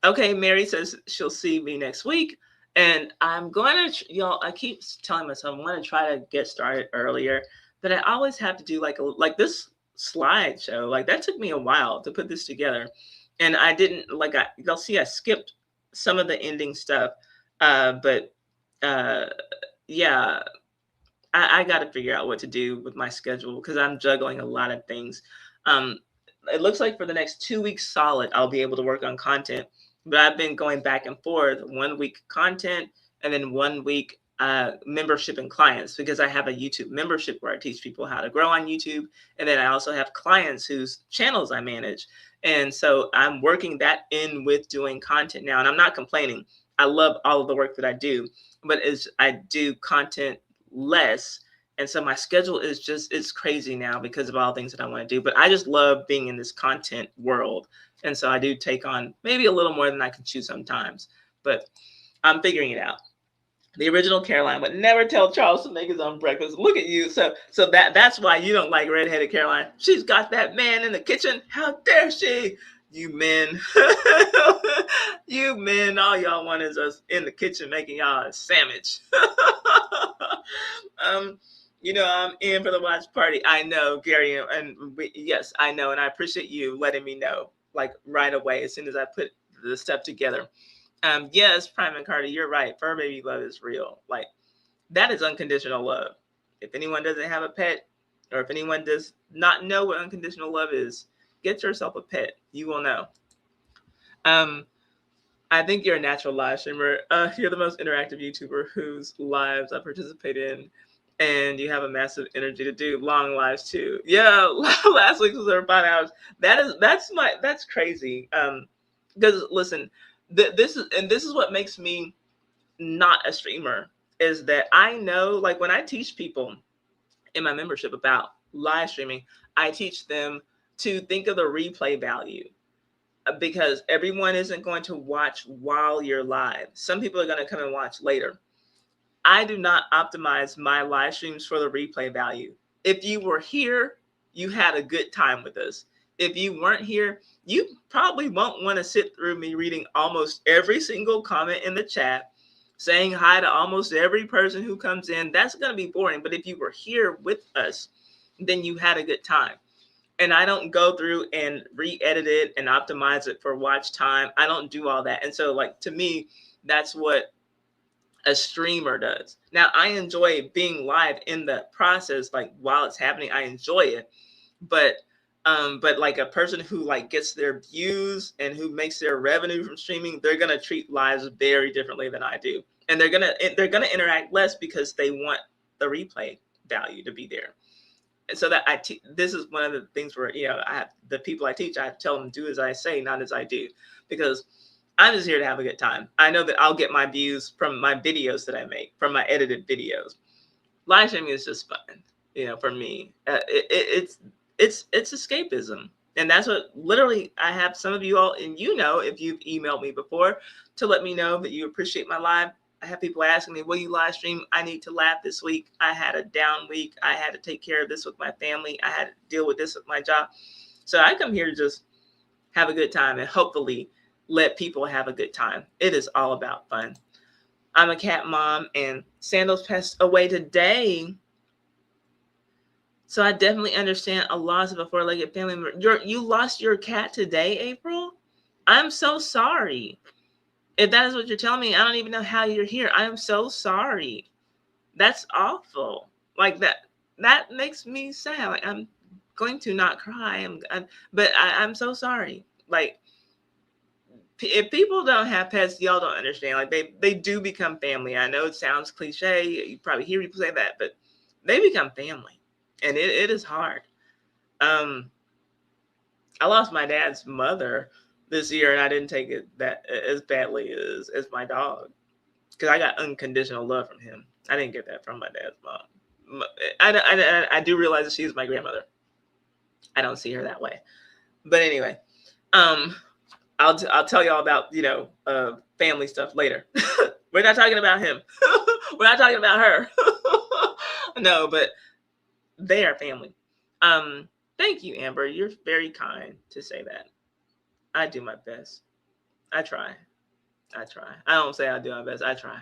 Okay, Mary says she'll see me next week. And I'm going to, I keep telling myself I'm going to try to get started earlier, but I always have to do like this slideshow. Like that took me a while to put this together. And I didn't, you'll see I skipped some of the ending stuff. But yeah, I got to figure out what to do with my schedule because I'm juggling a lot of things. It looks like for the next 2 weeks solid, I'll be able to work on content. But I've been going back and forth, 1 week content and then 1 week membership and clients, because I have a YouTube membership where I teach people how to grow on YouTube. And then I also have clients whose channels I manage. And so I'm working that in with doing content now. And I'm not complaining. I love all of the work that I do, but as I do content less. And so my schedule is it's crazy now because of all the things that I want to do. But I just love being in this content world. And so I do take on maybe a little more than I can chew sometimes. But I'm figuring it out. The original Caroline would never tell Charles to make his own breakfast. Look at you. So that's why you don't like redheaded Caroline. She's got that man in the kitchen. How dare she? You men. You men, all y'all want is us in the kitchen making y'all a sandwich. I'm in for the watch party. I know, Gary, yes, I know, and I appreciate you letting me know, like right away as soon as I put the stuff together. Yes, Prime and Carter, you're right. Fur baby love is real. Like that is unconditional love. If anyone doesn't have a pet, or if anyone does not know what unconditional love is, get yourself a pet. You will know. I think you're a natural live streamer. You're the most interactive YouTuber whose lives I participate in, and you have a massive energy to do long lives too. Yeah, last week was over 5 hours. That's crazy. Because listen, this is what makes me not a streamer, is that I know, like when I teach people in my membership about live streaming, I teach them to think of the replay value, because everyone isn't going to watch while you're live. Some people are going to come and watch later. I do not optimize my live streams for the replay value. If you were here, you had a good time with us. If you weren't here, you probably won't want to sit through me reading almost every single comment in the chat, saying hi to almost every person who comes in. That's going to be boring. But if you were here with us, then you had a good time. And I don't go through and re-edit it and optimize it for watch time. I don't do all that. And so, like, to me, that's what a streamer does. Now, I enjoy being live in the process, like while it's happening, I enjoy it. But like a person who like gets their views and who makes their revenue from streaming, they're gonna treat lives very differently than I do. And they're gonna interact less because they want the replay value to be there. And so that this is one of the things where, I have the people I teach, I have to tell them do as I say, not as I do, because I'm just here to have a good time. I know that I'll get my views from my videos that I make, from my edited videos. Live streaming is just fun, for me. It's escapism. And that's what literally I have some of you all, and if you've emailed me before to let me know that you appreciate my live. I have people asking me, will you live stream? I need to laugh this week. I had a down week. I had to take care of this with my family. I had to deal with this with my job. So I come here to just have a good time and hopefully let people have a good time. It is all about fun. I'm a cat mom, and Sandals passed away today. So I definitely understand a loss of a four-legged family member. You lost your cat today, April? I'm so sorry. If that is what you're telling me, I don't even know how you're here. I am so sorry. That's awful. Like that makes me sad. Like I'm going to not cry. I'm so sorry. Like if people don't have pets, y'all don't understand. Like they do become family. I know it sounds cliche. You probably hear people say that, but they become family, and it is hard. I lost my dad's mother this year, and I didn't take it that as badly as my dog, because I got unconditional love from him. I didn't get that from my dad's mom. I do realize that she's my grandmother. I don't see her that way, but anyway, um, I'll tell y'all about family stuff later. We're not talking about him. We're not talking about her. No, but they are family. Thank you, Amber. You're very kind to say that. I do my best. I try. I try. I don't say I do my best. I try.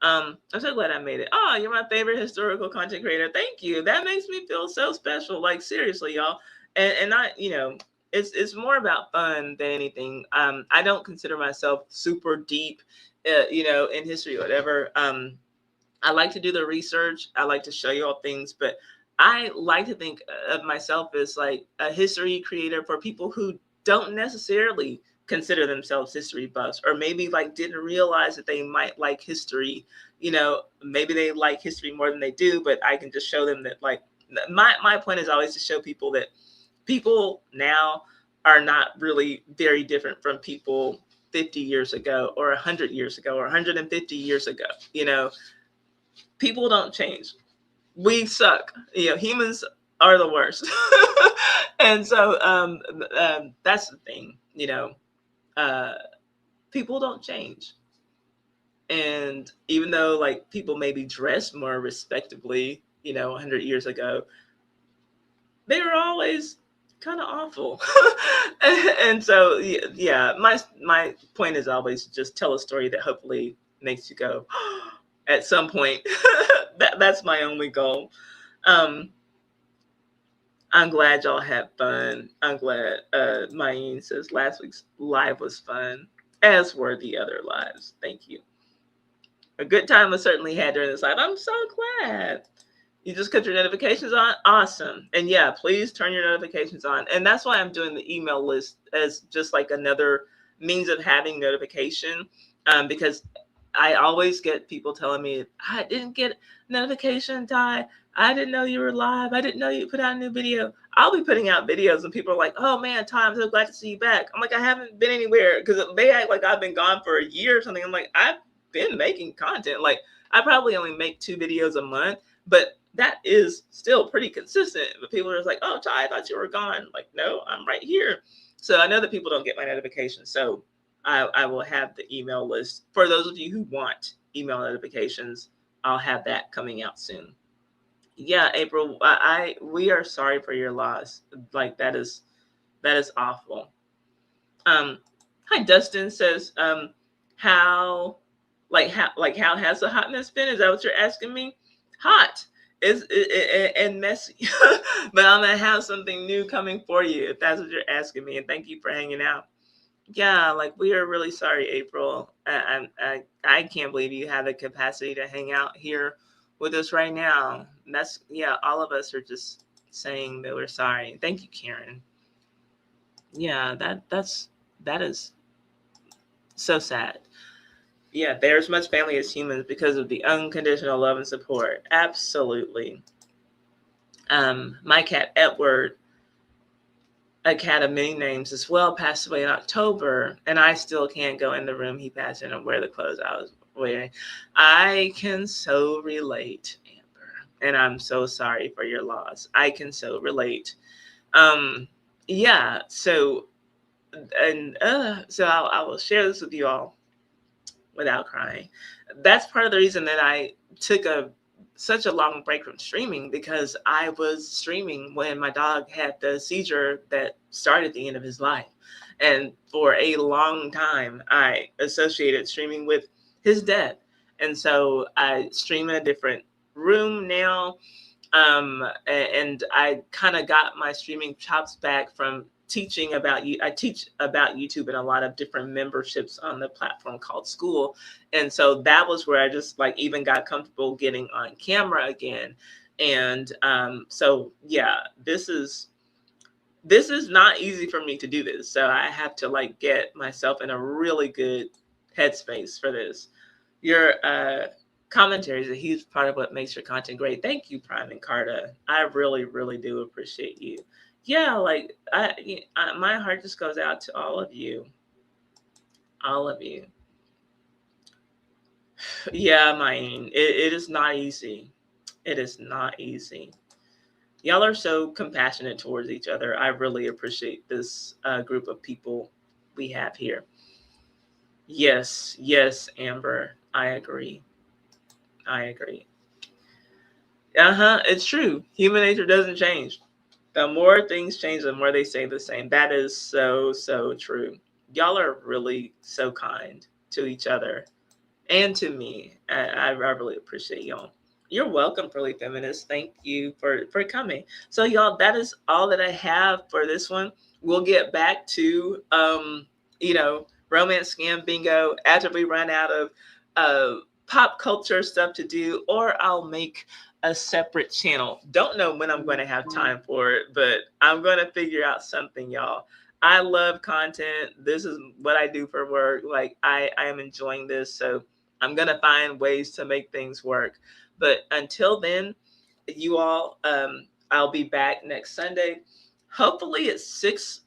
I'm so glad I made it. Oh, you're my favorite historical content creator. Thank you. That makes me feel so special. Like seriously, y'all. And I, it's more about fun than anything. I don't consider myself super deep, in history or whatever. I like to do the research. I like to show you all things, but I like to think of myself as like a history creator for people who don't necessarily consider themselves history buffs, or maybe like didn't realize that they might like history. Maybe they like history more than they do, but I can just show them that like my point is always to show people that people now are not really very different from people 50 years ago or 100 years ago or 150 years ago. People don't change. We suck. Humans are the worst. And so that's the thing. Uh, people don't change. And even though like people maybe dressed more respectably, 100 years ago, they were always kind of awful. And so yeah, my point is always just tell a story that hopefully makes you go at some point. That's my only goal. um I'm glad y'all had fun. I'm glad Mayeen says last week's live was fun, as were the other lives. Thank you. A good time was certainly had during this live. I'm so glad. You just cut your notifications on? Awesome. And yeah, please turn your notifications on. And that's why I'm doing the email list as just like another means of having notification. Because I always get people telling me, I didn't get notification, Ty. I didn't know you were live. I didn't know you put out a new video. I'll be putting out videos and people are like, oh man, Ty, I'm so glad to see you back. I'm like, I haven't been anywhere, because they act like I've been gone for a year or something. I'm like, I've been making content. Like I probably only make 2 videos a month, but that is still pretty consistent. But people are just like, oh, Ty, I thought you were gone. Like, no, I'm right here. So I know that people don't get my notifications. So I will have the email list. For those of you who want email notifications, I'll have that coming out soon. Yeah, April, we are sorry for your loss. Like that is awful. Hi, Dustin says, how has the hotness been? Is that what you're asking me? Hot is and messy, but I'm gonna have something new coming for you if that's what you're asking me. And thank you for hanging out. Yeah, like we are really sorry, April. I can't believe you have the capacity to hang out here with us right now. That's all of us are just saying that we're sorry. Thank you, Karen. Yeah, that is so sad. Yeah, they're as much family as humans because of the unconditional love and support. Absolutely. My cat Edward, a cat of many names as well, passed away in October, and I still can't go in the room he passed in and wear the clothes I was wearing. I can so relate, Amber, and I'm so sorry for your loss. I can so relate. Yeah, so I will share this with you all without crying. That's part of the reason that I took such a long break from streaming, because I was streaming when my dog had the seizure that started the end of his life. And for a long time, I associated streaming with his death. And so I stream in a different room now. And I kind of got my streaming chops back from teaching about you. I teach about YouTube in a lot of different memberships on the platform called School. And so that was where I just like even got comfortable getting on camera again. And so yeah, this is not easy for me to do this. So I have to like get myself in a really good headspace for this. Your commentary is a huge part of what makes your content great. Thank you, Prime and Carta. I really, really do appreciate you. Yeah, like my heart just goes out to all of you. All of you. Yeah, Maine. It is not easy. It is not easy. Y'all are so compassionate towards each other. I really appreciate this group of people we have here. Yes, yes, Amber. I agree. I agree. Uh-huh. It's true. Human nature doesn't change. The more things change, the more they stay the same. That is so, so true. Y'all are really so kind to each other and to me. I really appreciate y'all. You're welcome, Pearly Feminist. Thank you for coming. So, y'all, that is all that I have for this one. We'll get back to romance scam bingo after we run out of pop culture stuff to do, or I'll make a separate channel. Don't know when I'm going to have time for it, but I'm going to figure out something, y'all. I love content. This is what I do for work. Like I am enjoying this, so I'm gonna find ways to make things work. But until then, you all, I'll be back next Sunday. Hopefully it's 6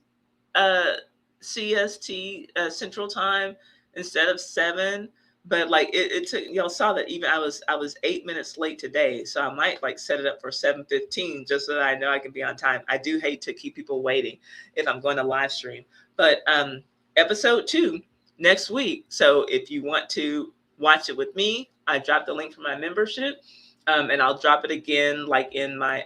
uh, CST Central Time instead of 7. But like it took, y'all saw that even I was 8 minutes late today, so I might like set it up for 7:15 just so that I know I can be on time. I do hate to keep people waiting if I'm going to live stream. But episode 2 next week. So if you want to watch it with me, I dropped the link for my membership, and I'll drop it again like in my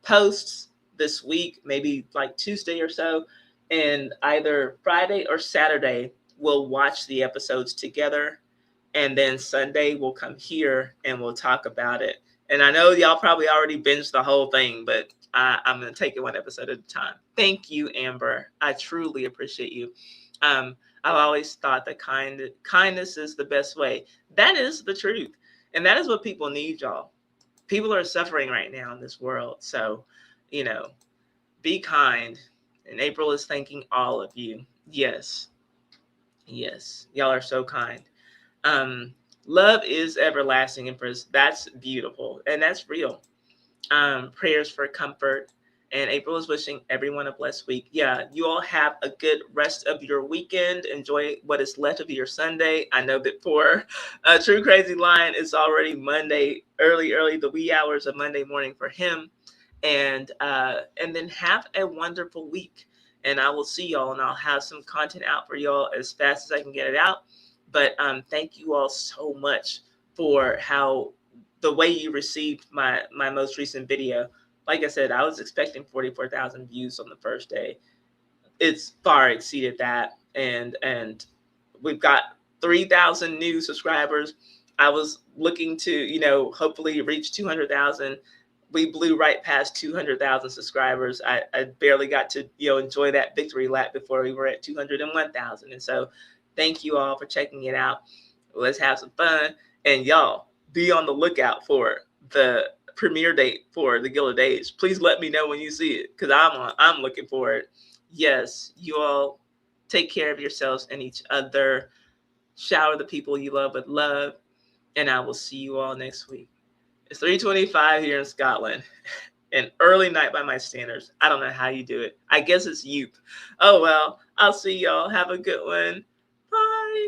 posts this week, maybe like Tuesday or so, and either Friday or Saturday we'll watch the episodes together, and then Sunday we'll come here and we'll talk about it. And I know y'all probably already binged the whole thing, but I'm going to take it one episode at a time. Thank you, Amber. I truly appreciate you. I've always thought that kindness is the best way. That is the truth. And that is what people need, y'all. People are suffering right now in this world. So, be kind. And April is thanking all of you. Yes. Yes. Y'all are so kind. Love is everlasting, Empress. That's beautiful. And that's real. Prayers for comfort. And April is wishing everyone a blessed week. Yeah, you all have a good rest of your weekend. Enjoy what is left of your Sunday. I know that for True Crazy Lion, it's already Monday, early, the wee hours of Monday morning for him. And then have a wonderful week. And I will see y'all, and I'll have some content out for y'all as fast as I can get it out. But thank you all so much for the way you received my most recent video. Like I said, I was expecting 44,000 views on the first day. It's far exceeded that, and we've got 3,000 new subscribers. I was looking to hopefully reach 200,000. We blew right past 200,000 subscribers. I barely got to enjoy that victory lap before we were at 201,000. And so thank you all for checking it out. Let's have some fun. And y'all, be on the lookout for the premiere date for the Gilded Age. Please let me know when you see it, because I'm looking for it. Yes, you all take care of yourselves and each other. Shower the people you love with love. And I will see you all next week. It's 3:25 here in Scotland. An early night by my standards. I don't know how you do it. I guess it's youth. Oh well, I'll see y'all. Have a good one. Bye.